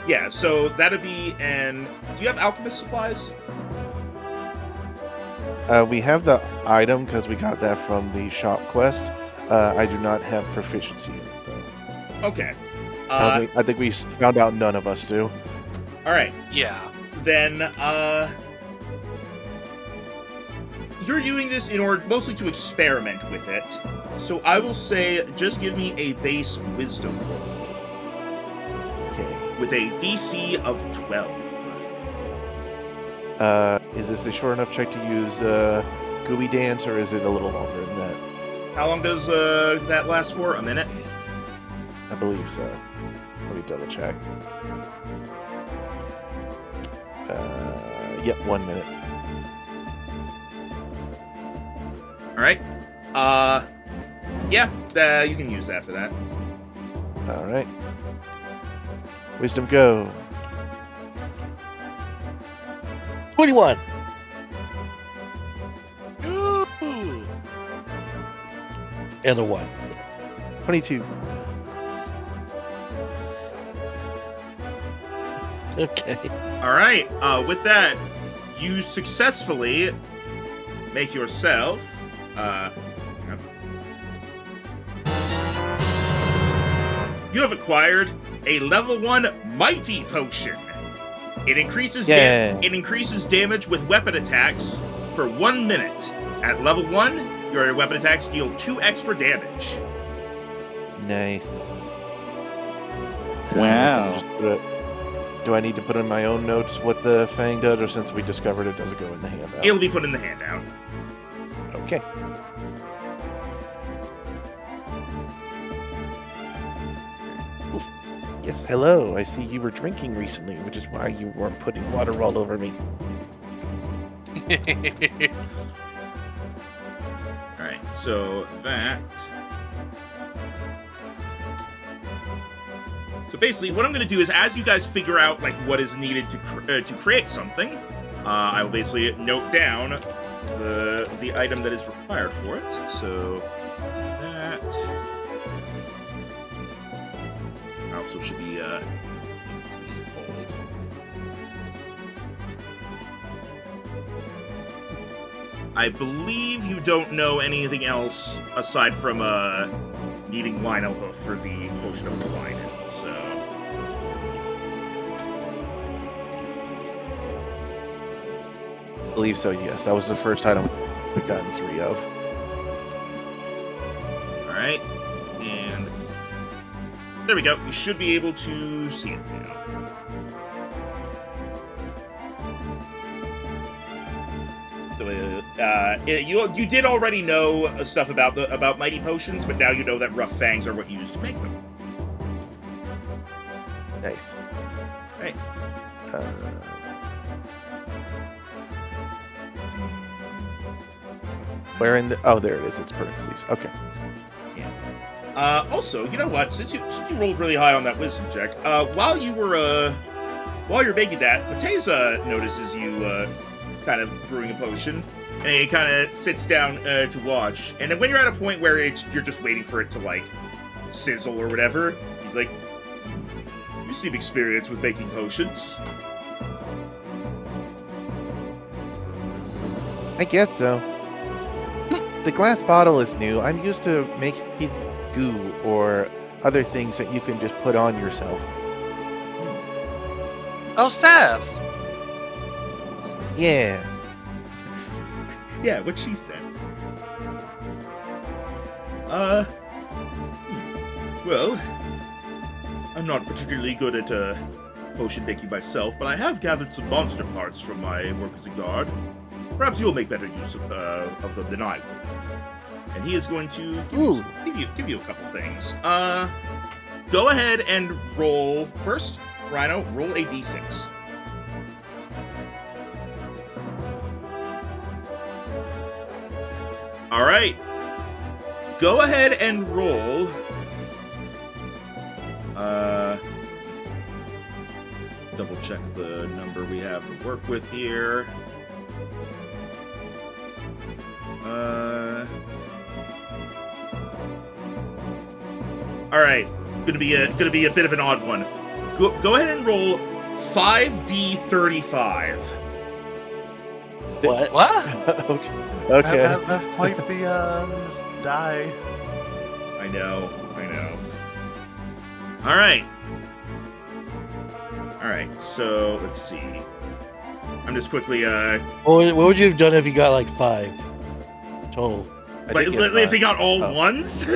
Yeah. So that'd be an. Do you have alchemist supplies? We have the item because we got that from the shop quest. I do not have proficiency in it, though. Okay. I think we found out none of us do. All right. Yeah. Then you're doing this in order mostly to experiment with it. So I will say just give me a base wisdom roll Okay. with a DC of 12. Is this a short enough check to use Gooey Dance, or is it a little longer than that? How long does that last for? A minute? I believe so. Let me double check. Yep, 1 minute. All right. Yeah, you can use that for that. All right. Wisdom go. 21. Ooh. And a 1. 22. Okay. All right. With that, you successfully make yourself. You have acquired a level 1 mighty potion. It increases it increases damage with weapon attacks for 1 minute. At level 1, your weapon attacks deal 2 extra damage. Nice. Wow. Do I need to put in my own notes what the Fang does, or since we discovered it, does it go in the handout? It'll be put in the handout. Okay. Oof. Yes, hello. I see you were drinking recently, which is why you weren't putting water all over me. Alright, so that... So basically, what I'm going to do is, as you guys figure out like what is needed to create something, I will basically note down the item that is required for it. So that also should be bold. I believe you don't know anything else aside from needing Lionel Hoof for the Potion of the Lion. So I believe so, yes. That was the first item we've gotten 3 of. alright. And there we go. You should be able to see it now. So, you did already know stuff about mighty potions, but now you know that rough fangs are what you use to make them. Nice. Right. Where in the... Oh, there it is. It's parentheses. Okay. Also, you know what? Since you rolled really high on that wisdom check, while you're making that, Pateza notices you kind of brewing a potion, and he kind of sits down to watch. And then when you're at a point where you're just waiting for it to like sizzle or whatever, he's like, "You seem experienced with making potions." I guess so. The glass bottle is new. I'm used to making goo or other things that you can just put on yourself. Oh, salves! Yeah. Yeah, what she said. Well, I'm not particularly good at potion making myself, but I have gathered some monster parts from my work as a guard. Perhaps you'll make better use of them than I will. And he is going to give you a couple things. Go ahead and roll first. Rhino, roll a d6. All right. Go ahead and roll. Double check the number we have to work with here. All right, gonna be a bit of an odd one. Go ahead and roll 5d35. What? What? Okay. That's quite the just die. I know. All right. So let's see. I'm just quickly What would you have done if you got like 5 total? like if he got all ones.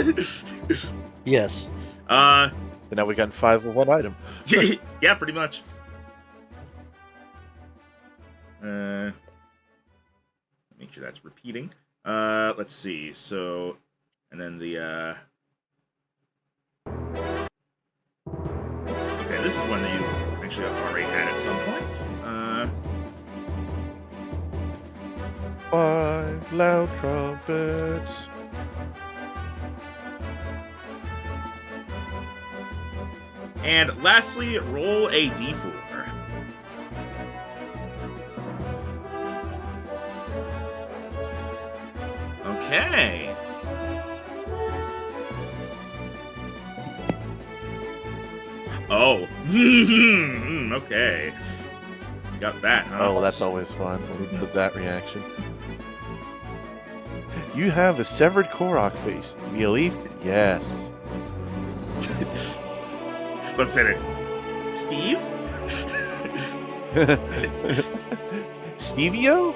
Yes. And now we've gotten 5 of one item. Yeah, pretty much. Make sure that's repeating. Let's see. So, and then the okay, this is one that you actually already had at some point. 5 loud trumpets. And lastly, roll a d4. Okay. Oh. Okay. Got that, huh? Oh, that's always fun when he does that reaction. You have a severed Korok face. Believe? Yes. Looks at it. Steve? Stevio?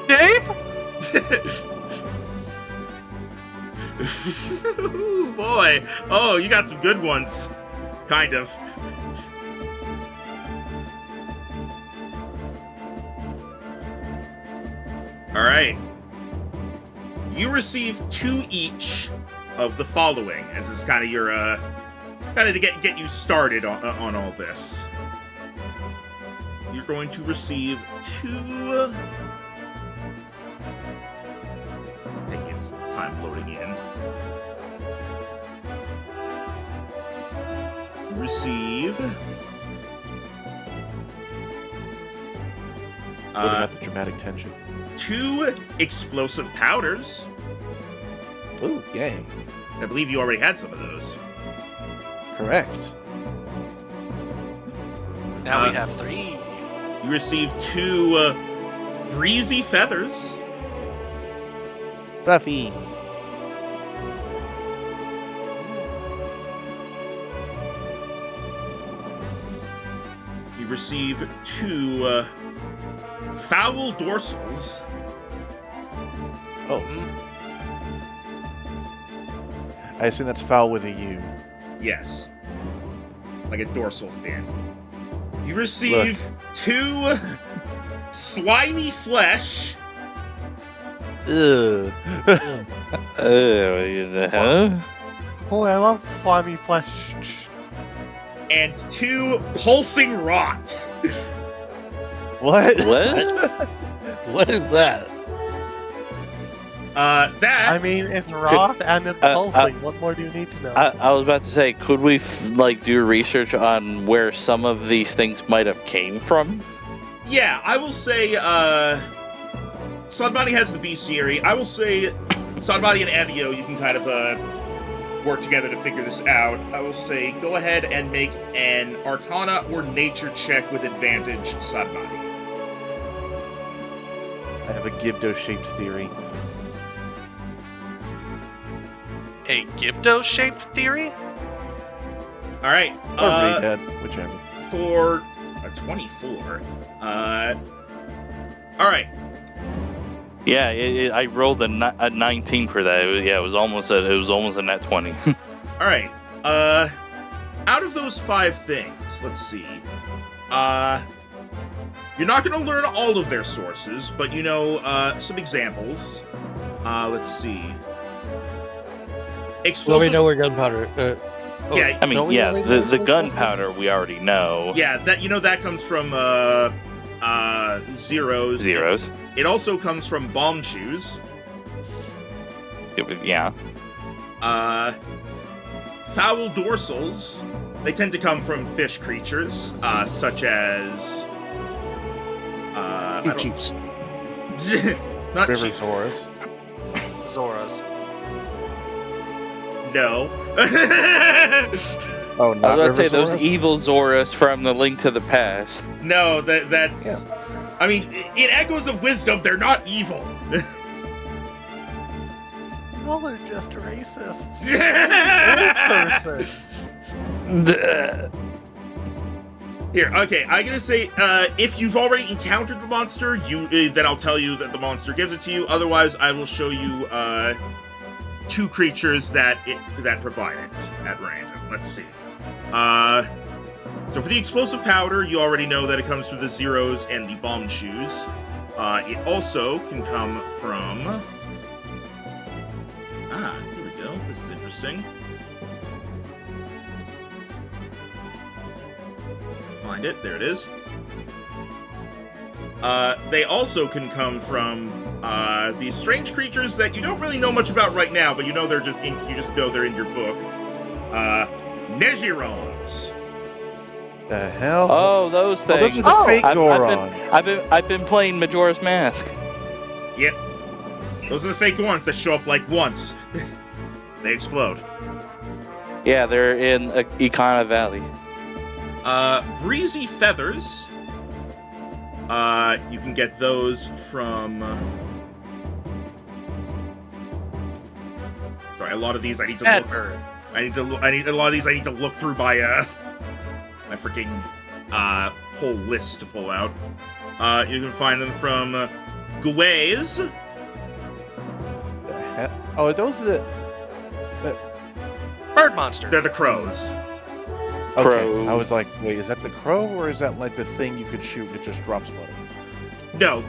Dave? Ooh, boy. Oh, you got some good ones. Kind of. All right. You receive 2 each of the following, as this is kind of your kind of to get you started on all this. You're going to receive 2. Taking its time loading in. What about the dramatic tension? 2 explosive powders. Ooh, yay. I believe you already had some of those. Correct. Now we have 3. You receive 2 breezy feathers. Fluffy. You receive 2 foul dorsals. Oh. I assume that's foul with a U. Yes. Like a dorsal fin. You receive 2 slimy flesh. Ugh. Huh? Boy, I love slimy flesh. And 2 pulsing rot. What? What? What is that? That I mean, it's rot and it's pulsing. What more do you need to know? I was about to say, could we do research on where some of these things might have came from? yeah, I will say Sunbody has the bestiary. I will say Sunbody and Evio, you can kind of work together to figure this out. I will say go ahead and make an Arcana or Nature check with advantage, Sunbody. I have a Gibdo-shaped theory. A Gibdo-shaped theory? All right. Or Redhead, whichever. For a 24. All right. Yeah, I rolled a 19 for that. It was almost a net 20. All right. Out of those 5 things, let's see. You're not going to learn all of their sources, but you know some examples. Let's see. Well, Explosive. we know where gunpowder. Yeah, I mean, don't we yeah, already know the where gunpowder we already know. Yeah, that comes from zeros. Zeros. It also comes from bomb shoes. Yeah. Foul dorsals. They tend to come from fish creatures, such as Two chiefs. not River cheap. Zoras. Zoras. No. Oh, I was not about to say River those Zoras? evil Zoras from the Link to the Past. No, that's. I mean, in Echoes of Wisdom, they're not evil. Y'all are just racists. Person. Here, okay, I'm gonna say, if you've already encountered the monster, then I'll tell you that the monster gives it to you. Otherwise, I will show you 2 creatures that provide it at random. Let's see. So for the explosive powder, you already know that it comes through the zeros and the bomb shoes. It also can come from... here we go. This is interesting. Find it. There it is. They also can come from these strange creatures that you don't really know much about right now, but you know they're you just know they're in your book. Negirons. The hell? Oh, those Oh, those things. are the fake I've Goron. I've been playing Majora's Mask. Yep. Those are the fake ones that show up like once. They explode. Yeah, they're in Ikana Valley. Breezy feathers. You can get those from... Sorry, a lot of these I need to look... Adbird. a lot of these I need to look through my freaking whole list to pull out. You can find them from Guays. The hell? Oh, are those the... Bird monster. They're the crows. Okay, Crow. I was like, wait, is that the crow, or is that like the thing you could shoot that just drops money? No,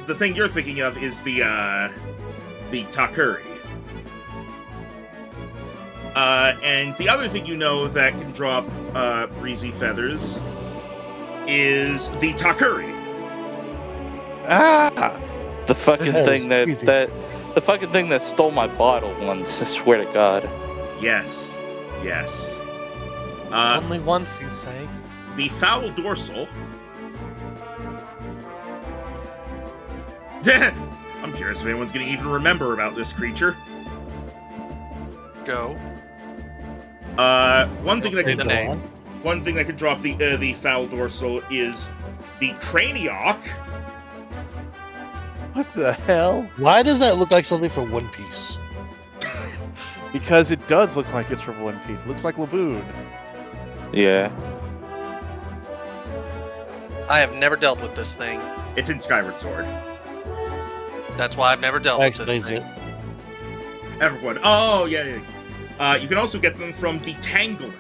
the thing you're thinking of is the Takuri. And the other thing you know that can drop breezy feathers is the Takuri. Ah! The fucking That thing is creepy. the fucking thing that stole my bottle once. I swear to God. Yes. Only once, you say? The foul dorsal. I'm curious if anyone's going to even remember about this creature. Go. One thing that Say could the name. drop the foul dorsal is the Cranioc. What the hell? Why does that look like something from One Piece? Because it does look like it's from One Piece. It looks like Laboon. Yeah. I have never dealt with this thing. It's in Skyward Sword. That's why I've never dealt That with this explains thing. it. Everyone. Oh, yeah. You can also get them from the Tangler.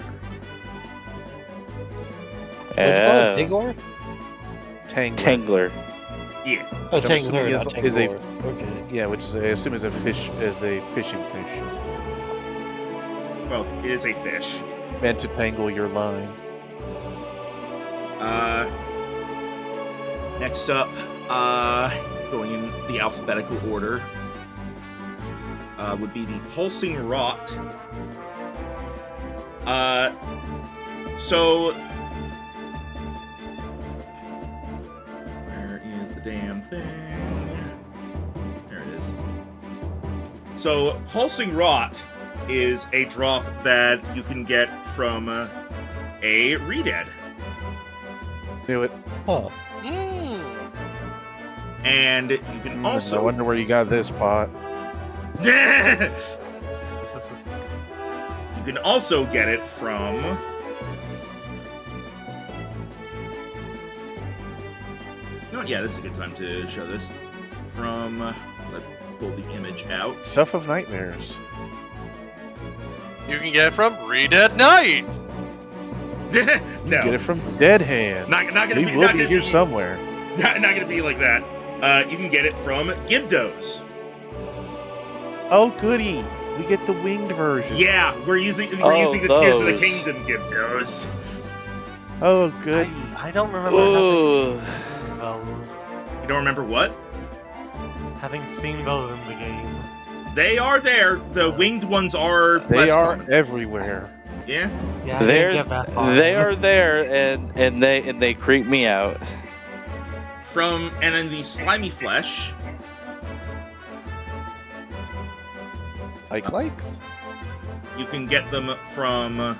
What'd you call it? Tangor? Tangler. Tangler. Yeah. Oh, Which I'm assuming Tangler, not is a- Tangor. Okay. Yeah, which is, I assume is a fishing fish. Well, it is a fish. Meant to tangle your line. Next up, going in the alphabetical order, would be the Pulsing Rot. So... Where is the damn thing? There it is. So, Pulsing Rot is a drop that you can get from a Redead. Knew it. Huh. And you can I also... wonder where you got this pot. You can also get it from... Yeah, this is a good time to show this. From... as I pull the image out. Stuff of nightmares. You can get it from Redead Knight. No. Get it from Dead Hand. Not gonna He be... will Not be gonna here be, somewhere. not gonna be like that. You can get it from Gibdos. Oh, goody. We get the winged version. Yeah, we're using the Tears of the those. Kingdom Gibdos. Oh, goody. I don't remember Ooh. having those. You don't remember what? Having seen those in the game. They are there. The winged ones are They less are common. everywhere. Yeah. Yeah, I didn't They're get that far. they are there, and they creep me out. And then the Slimy Flesh. Likes? You can get them from...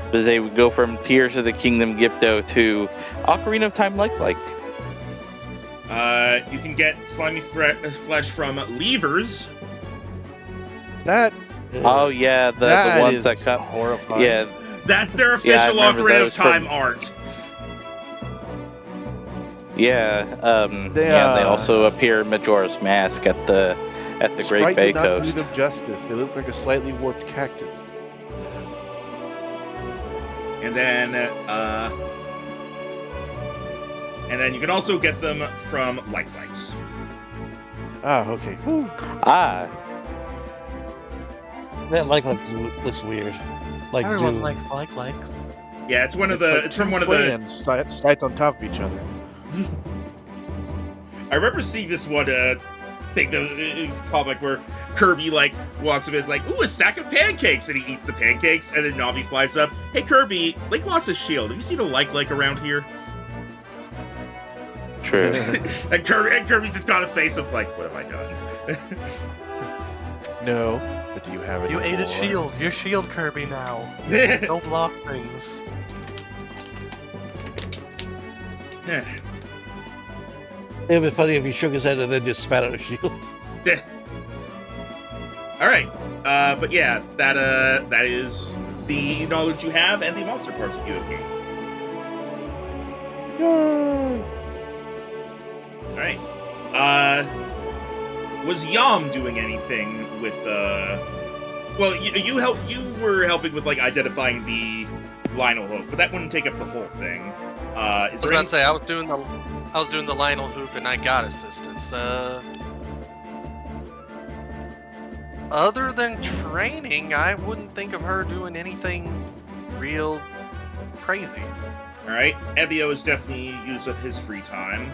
Because they would go from Tears of the Kingdom Gipto to Ocarina of Time like. You can get Slimy Flesh from Levers. That Oh yeah, the that ones is that come. horrifying. Yeah, That's their Yeah, I official remember Ocarina of those from- Time art. yeah. They, They also appear in Majora's Mask at the Great Sprite Bay did not do Coast. them justice. They look like a slightly warped cactus. And then you can also get them from Likes. Ah, okay. Whew. Ah, That looks weird. Like Everyone Doom. likes. Yeah, it's one of the. like It's from two one of the. clans stacked on top of each other. I remember seeing this one thing that comic where Kirby walks up and is like, "Ooh, a stack of pancakes," and he eats the pancakes, and then Navi flies up. Hey Kirby, Link lost his shield. Have you seen a like around here? true. and Kirby's just got a face of like, what have I done? No, but do you have it? You ate a shield. You're shield Kirby now. Don't block things. It would be funny if he shook his head and then just spat out a shield. All right, but yeah, that is the knowledge you have and the monster parts that you have gained. Yay! All right. Was Yam doing anything with Well, you were helping with identifying the Lionel hoof, but that wouldn't take up the whole thing. I was about to say I was doing the Lionel hoof and I got assistance. Other than training, I wouldn't think of her doing anything real crazy. All right, Ebio has definitely used up his free time.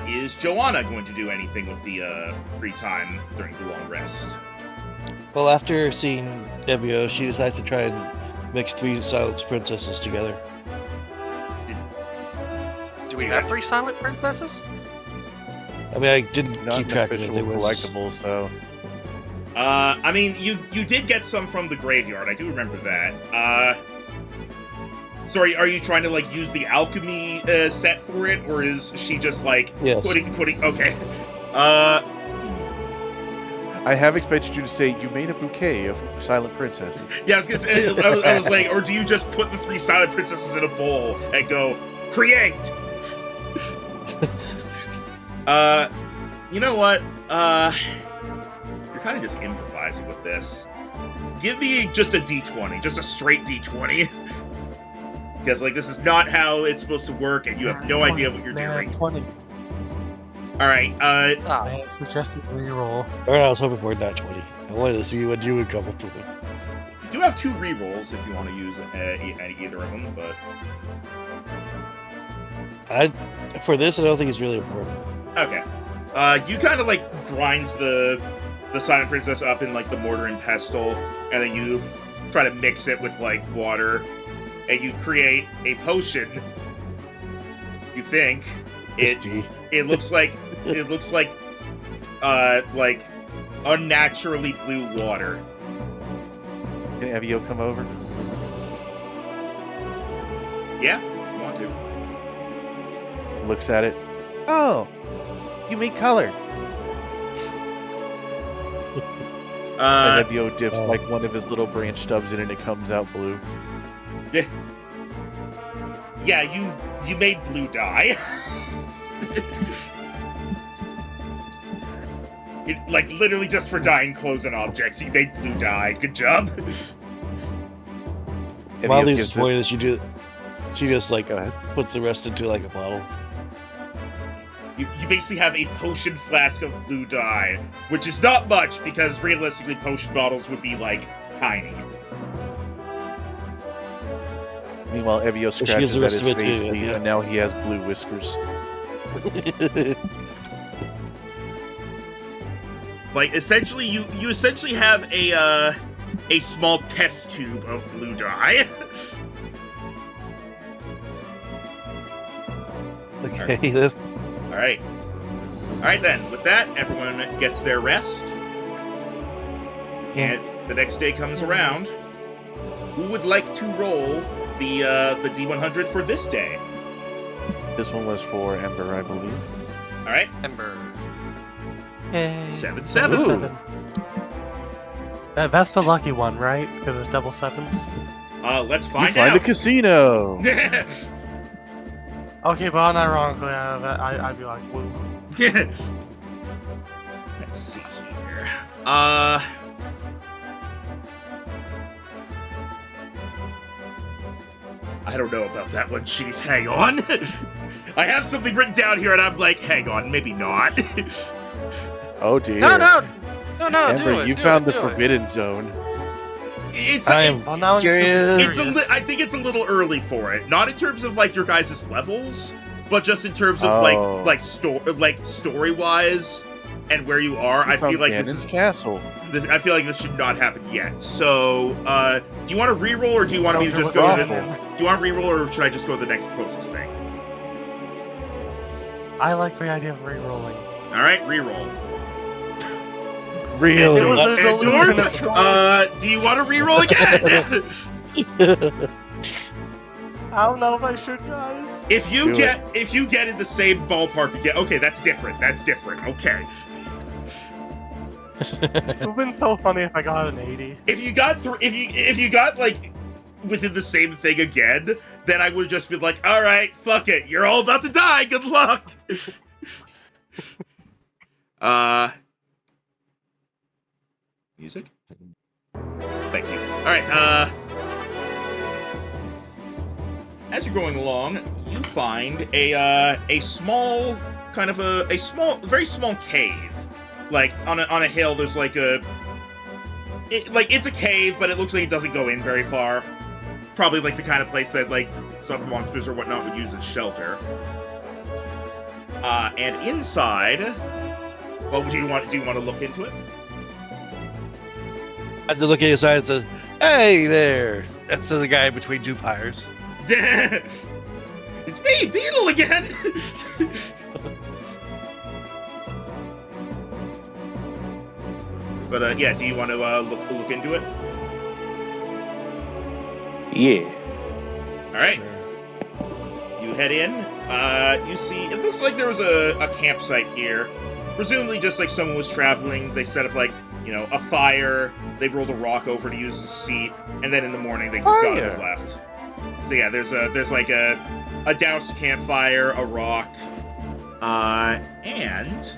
Is Joanna going to do anything with the free time during the long rest? Well, after seeing Ebio, she decides to try and mix 3 Silence Princesses together. Do Do we have 3 silent princesses? I mean, I didn't Not keep an track of it. official There was collectible, so I mean, you did get some from the graveyard. I do remember that. Sorry, are you trying to like use the alchemy set for it, or is she just like Yes. putting? Okay. I have expected you to say you made a bouquet of silent princesses. Yeah, I was gonna say, I was like, or do you just put the 3 silent princesses in a bowl and go create? You know what? You're kind of just improvising with this. Give me just a D20, just a straight D20. Because, like, this is not how it's supposed to work, and you have no idea what you're doing. 20. Alright, I suggested reroll. Or I was hoping for not 20. I wanted to see what you would come up with. you do have 2 rerolls if you want to use either of them, but... For this, I don't think it's really important. Okay. You kind of, like, grind the Silent Princess up in, like, the mortar and pestle, and then you try to mix it with, like, water, and you create a potion. You think. It looks like unnaturally blue water. Can Evio come over? Yeah, if you want to. Looks at it. Oh, you make color. And Evio dips like one of his little branch stubs in it and it comes out blue. Yeah, you made blue dye. Like, literally just for dyeing clothes and objects, you made blue dye. Good job. While Evio these gives it- spoilers, she just like puts the rest into like a bottle. You basically have a potion flask of blue dye, which is not much because realistically potion bottles would be, like, tiny. Meanwhile, Evio She scratches gives the at rest his of it face to you, yeah. and now he has blue whiskers. Like, essentially, you essentially have a small test tube of blue dye. Okay, then. Alright. Alright then, with that, everyone gets their rest. And the next day comes around. Who would like to roll the D100 for this day? This one was for Ember, I believe. Alright, Ember. Yay. 7-7. 7. That's the lucky one, right? Because it's double 7s. Let's You find find a out. casino! Okay, but unironically, I'd be like, woo. Let's see here. I don't know about that one, Chief. Hang on. I have something written down here, and I'm like, hang on, maybe not. Oh dear. No, Ember, do it. you do found it, the do it. forbidden zone. I am Well, now I'm curious. I think it's a little early for it. Not in terms of like your guys' levels, but just in terms of Oh. like story wise and where you are. You I feel found like Ganon's castle. I feel like this should not happen yet. So, do you want to re-roll or do you want me to Don't just do go it to the? awful. Do you want to re-roll or should I just go to the next closest thing? I like the idea of re-rolling. All right, re-roll. Really? It was a And delusion Dorn, of choice. do you want to re-roll again? I don't know if I should, guys. If you Do get in the same ballpark again, okay, that's different. That's different. Okay. It would have been so funny if I got an 80. If you got if you got like within the same thing again, then I would just be like, all right, fuck it, you're all about to die. Good luck. Music. Thank you. All right. As you're going along, you find a small kind of a very small cave. Like on a hill, there's like it's a cave, but it looks like it doesn't go in very far. Probably like the kind of place that like some monsters or whatnot would use as shelter. And inside, well, do you want to look into it? I had to look inside and says, "Hey there!" That's the guy between two pyres. It's me, Beetle again! But yeah, do you want to look into it? Yeah. All right. Sure. You head in. You see, it looks like there was a campsite here. Presumably just like someone was traveling. They set up like, a fire. They rolled a rock over to use as a seat. And then in the morning they just got up and left. So yeah, there's like a doused campfire, a rock. And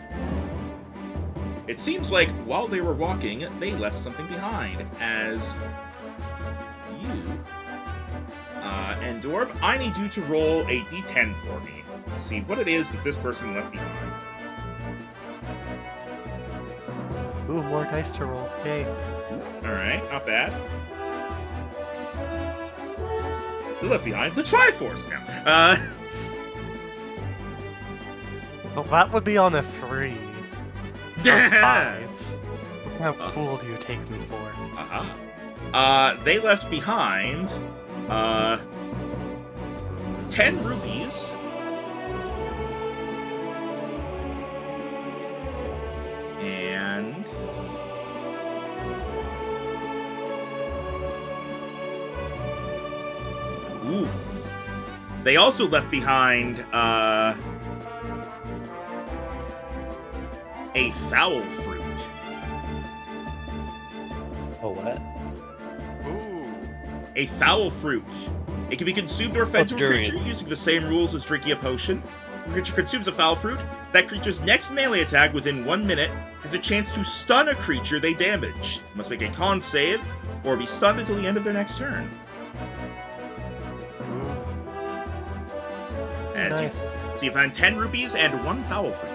it seems like while they were walking, they left something behind. As you... and Dorb, I need you to roll a d10 for me. See what it is that this person left behind. Ooh, more dice to roll. Yay. Alright, not bad. They left behind the Triforce now. Well, that would be on a 3. Or 5. What kind of fool do you take me for? They left behind 10 rupees. And ooh. They also left behind a foul fruit. Oh, what? Ooh. A foul fruit. It can be consumed or fed What's to a durian? creature using the same rules as drinking a potion. If a creature consumes a foul fruit, that creature's next melee attack within 1 minute has a chance to stun a creature they damage. Must make a con save, or be stunned until the end of their next turn. As Nice. so you find 10 rupees and 1 foul fruit.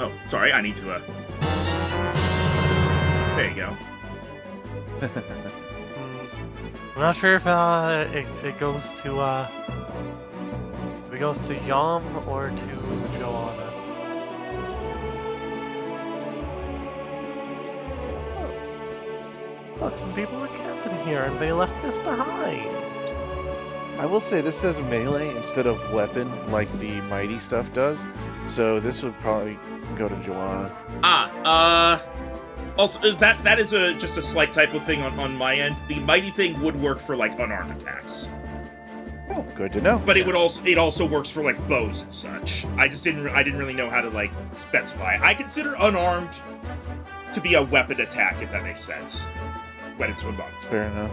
Oh, sorry, I need to, there you go. I'm not sure if it goes to if it goes to Yam or to Joanna. Look, some people were camping here and they left this behind. I will say this says melee instead of weapon, like the mighty stuff does. So this would probably go to Joanna. Also, that is just a slight typo thing on my end. The mighty thing would work for like unarmed attacks, Oh, good to know. but it also works for like bows and such. I didn't really know how to like specify. I consider unarmed to be a weapon attack, if that makes sense, when it's unarmed. It's fair enough.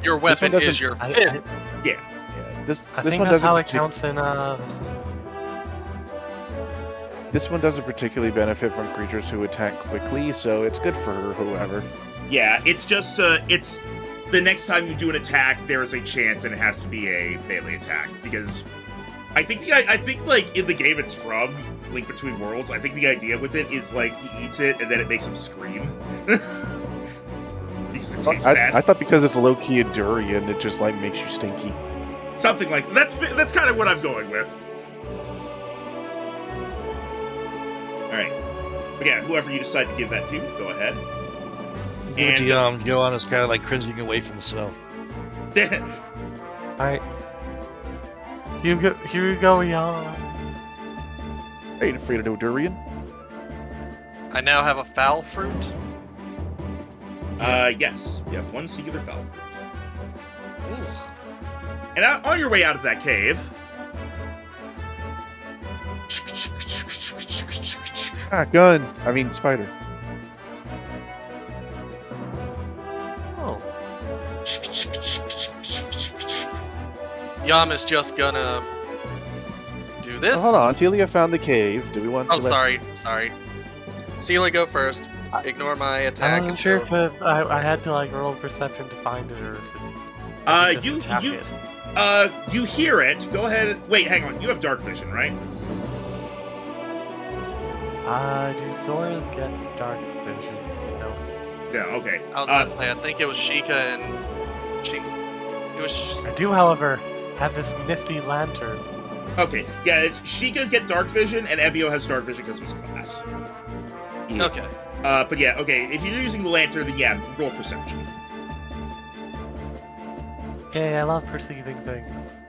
Your weapon doesn't- is your I, fist. Yeah. Yeah, this I this think one that's doesn't how it partic- counts in This one doesn't particularly benefit from creatures who attack quickly, so it's good for whoever. Yeah, it's just it's the next time you do an attack, there is a chance, and it has to be a melee attack because I think like in the game it's from Link Between Worlds. I think the idea with it is like he eats it and then it makes him scream. Because it tastes bad. I thought because it's low-key a durian, it just like makes you stinky. Something like that's kind of what I'm going with. All right, but yeah, whoever you decide to give that to, go ahead. And Joanna's kind of like cringing away from the smell. Alright. Here you go, Yam. Ain't afraid of no durian. I now have a foul fruit. Yes, you have one singular foul fruit. Ooh. And on your way out of that cave, Ah, guns. I mean, spider. Oh. Yam is just gonna do this. Oh, hold on, Telia found the cave. Do we want to? Oh, sorry. Celia, go first. Ignore my attack. I wasn't sure if I had to like roll perception to find it or if it just attack it. you hear it. Go ahead. Wait, hang on. You have dark vision, right? Do Zoras get dark vision? No. Yeah. Okay. I was about to say, I think it was Sheikah and it was. I do, however, have this nifty lantern. Okay. Yeah, it's Sheikah get dark vision, and Ebio has dark vision because of his class. Yeah. Okay. But yeah, okay. If you're using the lantern, then yeah, roll perception. Yay, I love perceiving things.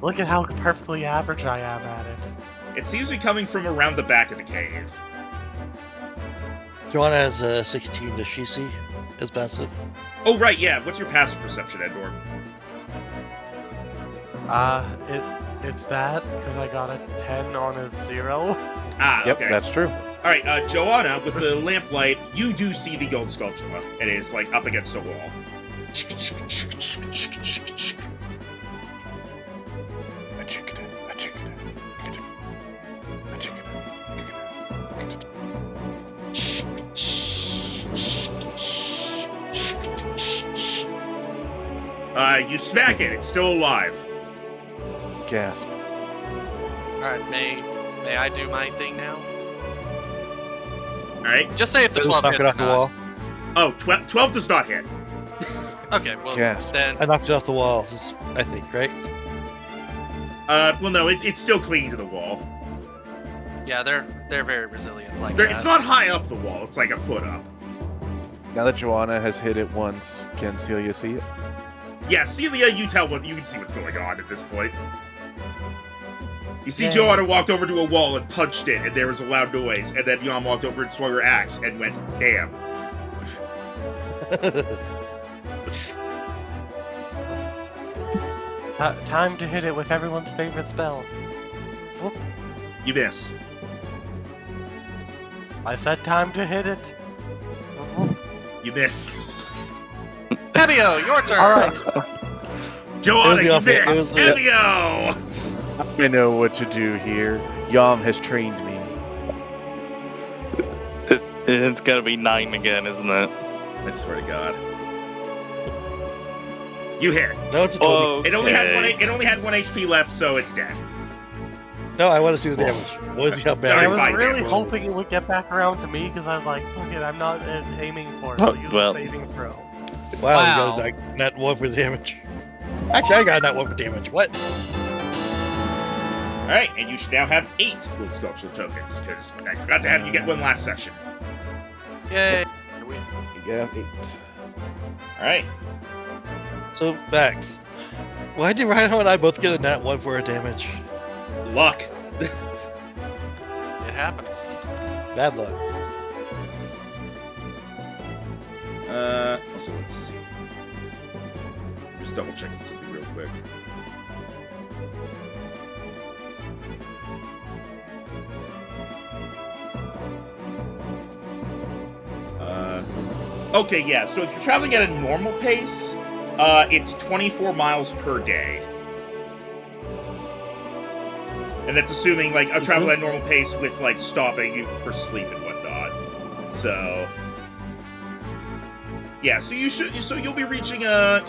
Look at how perfectly average I am at it. It seems to be coming from around the back of the cave. Joanna has 16. Does she see as passive? Oh, right, yeah. What's your passive perception, Endor? It's bad because I got a 10 on a 0. Ah, Yep, okay. that's true. All right, Joanna, with the lamplight, you do see the gold sculpture. It is, like, up against a wall. You smack it. It's still alive. Gasp. Alright, may I do my thing now? All right. Just say if the Just 12 knock hits it or off the not. wall. Oh, 12 does not hit. Okay, well Gasp. then I knocked it off the wall, I think, right? Well, no, it's still clinging to the wall. yeah, they're very resilient like There, that. it's not high up the wall. It's like a foot up. Now that Joanna has hit it once, can Celia see it? Yeah, Celia, you can see what's going on at this point. You see Yeah. Joanna walked over to a wall and punched it, and there was a loud noise, and then Yom walked over and swung her axe and went, damn. Time to hit it with everyone's favorite spell. Whoop. You miss. I said time to hit it. Whoop. You miss. Hemio, your turn! Alright, Joanna, It you was the- it miss. was the- Emio! I know what to do here. Yom has trained me. It's gotta be 9 again, isn't it? I swear to God. You hit. No, it's a 20. Oh, It only had one HP left, so it's dead. No, I want to see the damage. What is he up Alright, I bad? was fine, really Dan. hoping it would get back around to me because I was like, fuck it, I'm not aiming for it. Oh, I'll use well. a saving throw. Wow, Wow. you got like, net 1 for damage. Actually, I got net 1 for damage. What? Alright, and you should now have 8 gold sculpture tokens, because I forgot to have you get one last session. Yay! Yeah, 8. Alright. So, Max, why did Rhino and I both get a nat 1 for our damage? Luck. It happens. Bad luck. Also, let's see. Just double checking something real quick. Okay, yeah, so if you're traveling at a normal pace, it's 24 miles per day. And that's assuming, like, a travel at a normal pace with, like, stopping for sleep and whatnot. So... yeah, so you'll be reaching, it's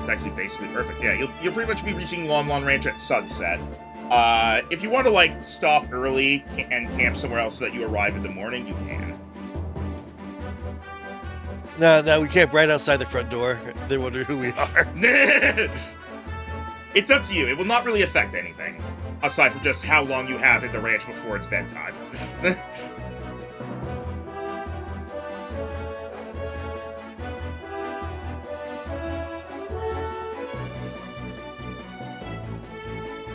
actually basically perfect. Yeah, you'll pretty much be reaching Lon Lon Ranch at sunset. If you want to, like, stop early and camp somewhere else so that you arrive in the morning, you can. No, we camp right outside the front door. They wonder who we are. It's up to you. It will not really affect anything, aside from just how long you have in the ranch before it's bedtime.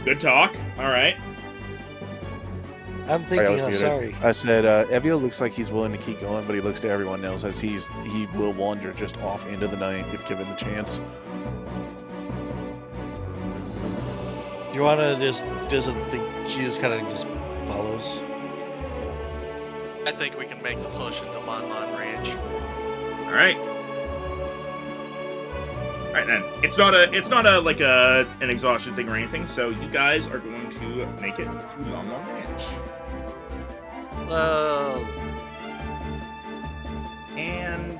Good talk. All right. I'm Sorry, I thinking, was I'm muted. sorry. I said, Evio looks like he's willing to keep going, but he looks to everyone else as he will wander just off into the night if given the chance. Joanna just doesn't think, she just kind of just follows. I think we can make the push into Lon Lon Ranch. All right. All right then. It's not a like an exhaustion thing or anything. So you guys are going to make it to Lon Lon Ranch. And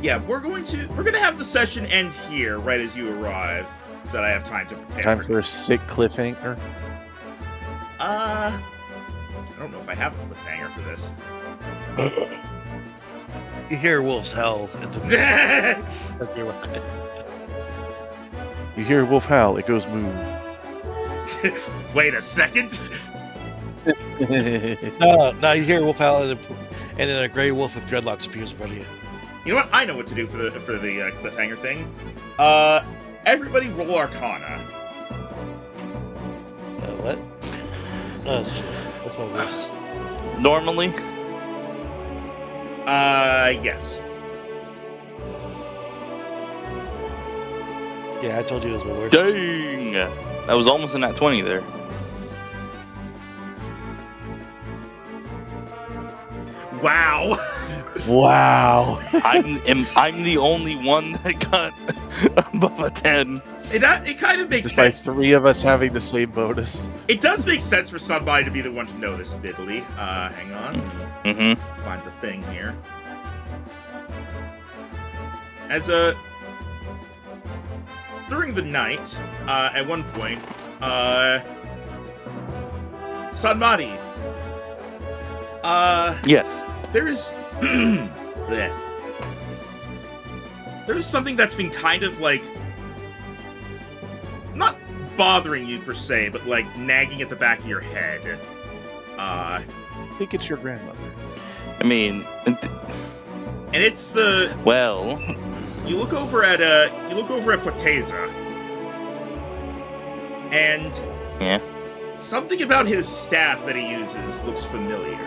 yeah, we're gonna have the session end here right as you arrive, so that I have time to prepare. Time for a sick cliffhanger. I don't know if I have a cliffhanger for this. You hear Wolf's Howl at the as you arrive. You hear Wolf howl, it goes moo. Wait a second. No, you hear a wolf howl, and then a gray wolf with dreadlocks appears in front of you. You know what? I know what to do for the cliffhanger thing. Everybody roll Arcana. What? No, that's my worst. Normally, Yes. Yeah, I told you it was my worst. dang, that was almost in that 20 there. Wow. Wow. I'm the only one that got above a 10. It kind of makes Despite sense. 3 of us having the same bonus. It does make sense for somebody to be the one to know this, admittedly. Hang on. Mm-hmm. Find the thing here. During the night, at one point, Sanmari, Yes. there is bleh. There is something that's been kind of like not bothering you per se, but like nagging at the back of your head. I think it's your grandmother. I mean, And it's the well, you look over at Porteza, and yeah. something about his staff that he uses looks familiar.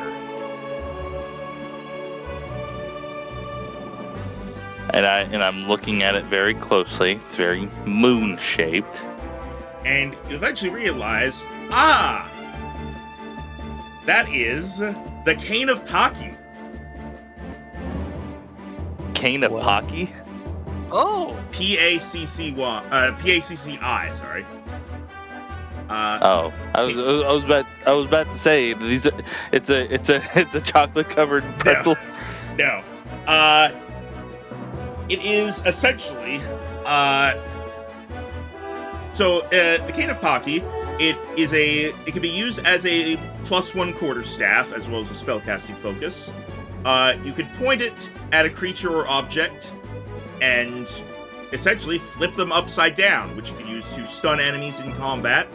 And I'm looking at it very closely. It's very moon shaped. And you eventually realize, that is the Cane of Paki. Cane of Wow. Pocky? Oh, Pacci, sorry. Oh, I was about to say it's a chocolate covered pretzel. No. It is essentially, the Cane of Paki, it can be used as a +1 quarterstaff, as well as a spellcasting focus. You could point it at a creature or object, and essentially flip them upside down, which you can use to stun enemies in combat,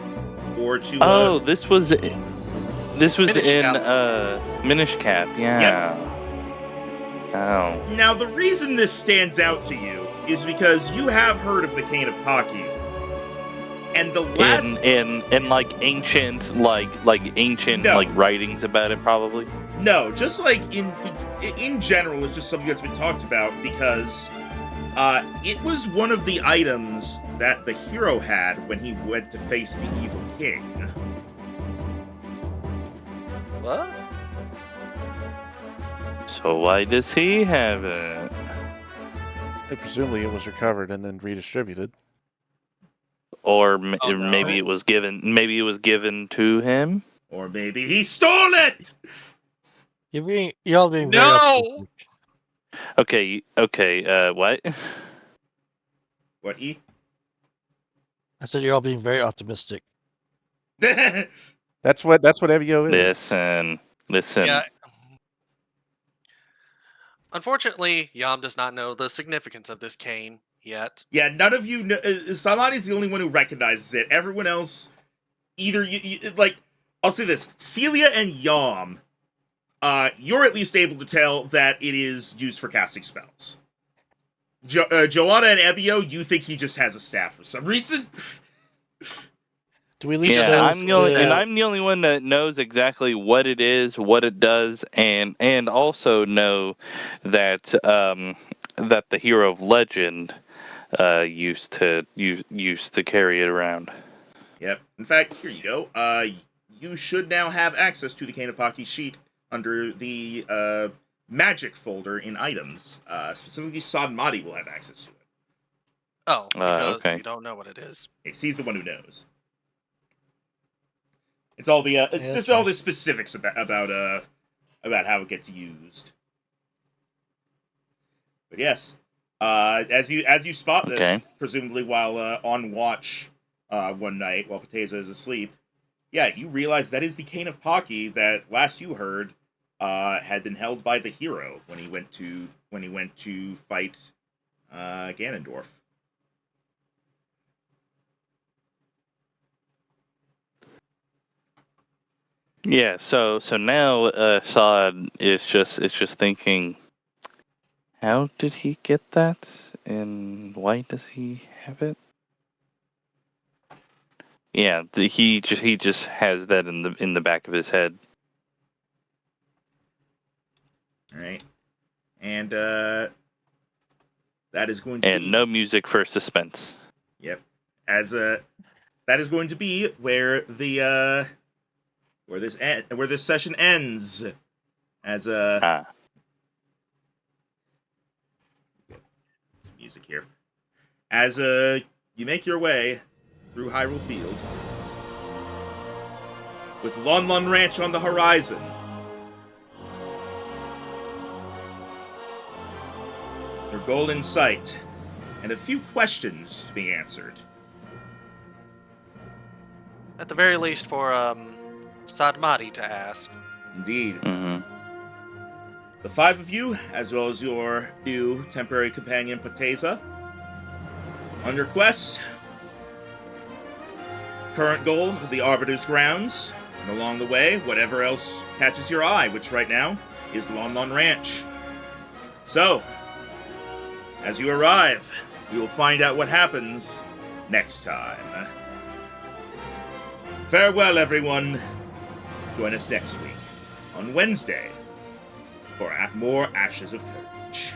or to... Oh, this was Minish in Cap. Minish Cap, yeah. Oh. Now, the reason this stands out to you is because you have heard of the Cane of Paki. And the last... In like ancient No. like writings about it, probably. No, just like in general, it's just something that's been talked about because it was one of the items that the hero had when he went to face the evil king. what? So why does he have it? Presumably it was recovered and then redistributed. Or Oh, no. maybe it was given. Maybe it was given to him. Or maybe he stole it! You're all being very No! optimistic. Okay. What? What, E? I said you're all being very optimistic. That's what Evio is. Listen. Yeah. Unfortunately, Yam does not know the significance of this cane yet. Yeah, none of you know. Samani's the only one who recognizes it. Everyone else, either like, I'll say this: Celia and Yam, you're at least able to tell that it is used for casting spells. Joanna and Ebio, you think he just has a staff for some reason. Do we at least just know have I'm the only one that knows exactly what it is, what it does, and also know that that the hero of legend used to carry it around. Yep. In fact, here you go. You should now have access to the Cane of Paki sheet under the magic folder in items. Specifically, Sanmari will have access to it. Oh, because okay. you don't know what it is. He's the one who knows. It's all the it's Yeah, just that's all fine. the specifics about how it gets used. But yes, as you spot this, Okay. presumably while on watch one night while Porteza is asleep, yeah, you realize that is the Cane of Paki that last you heard had been held by the hero when he went to fight Ganondorf. Yeah. So now Sod is just thinking, how did he get that, and why does he have it? Yeah, he just has that in the back of his head. All right, and that is going to And be no music for suspense. yep. As that is going to be where the where this session ends. As Ah. some music here. As you make your way through Hyrule Field, with Lon Lon Ranch on the horizon, your goal in sight, and a few questions to be answered. At the very least, for Sadmati to ask. Indeed. Mm-hmm. The five of you, as well as your new temporary companion Pateza, on your quest. Current goal, the Arbiter's Grounds, and along the way, whatever else catches your eye, which right now is Lon Lon Ranch. So, as you arrive, we will find out what happens next time. Farewell, everyone. Join us next week, on Wednesday, for more Ashes of Courage.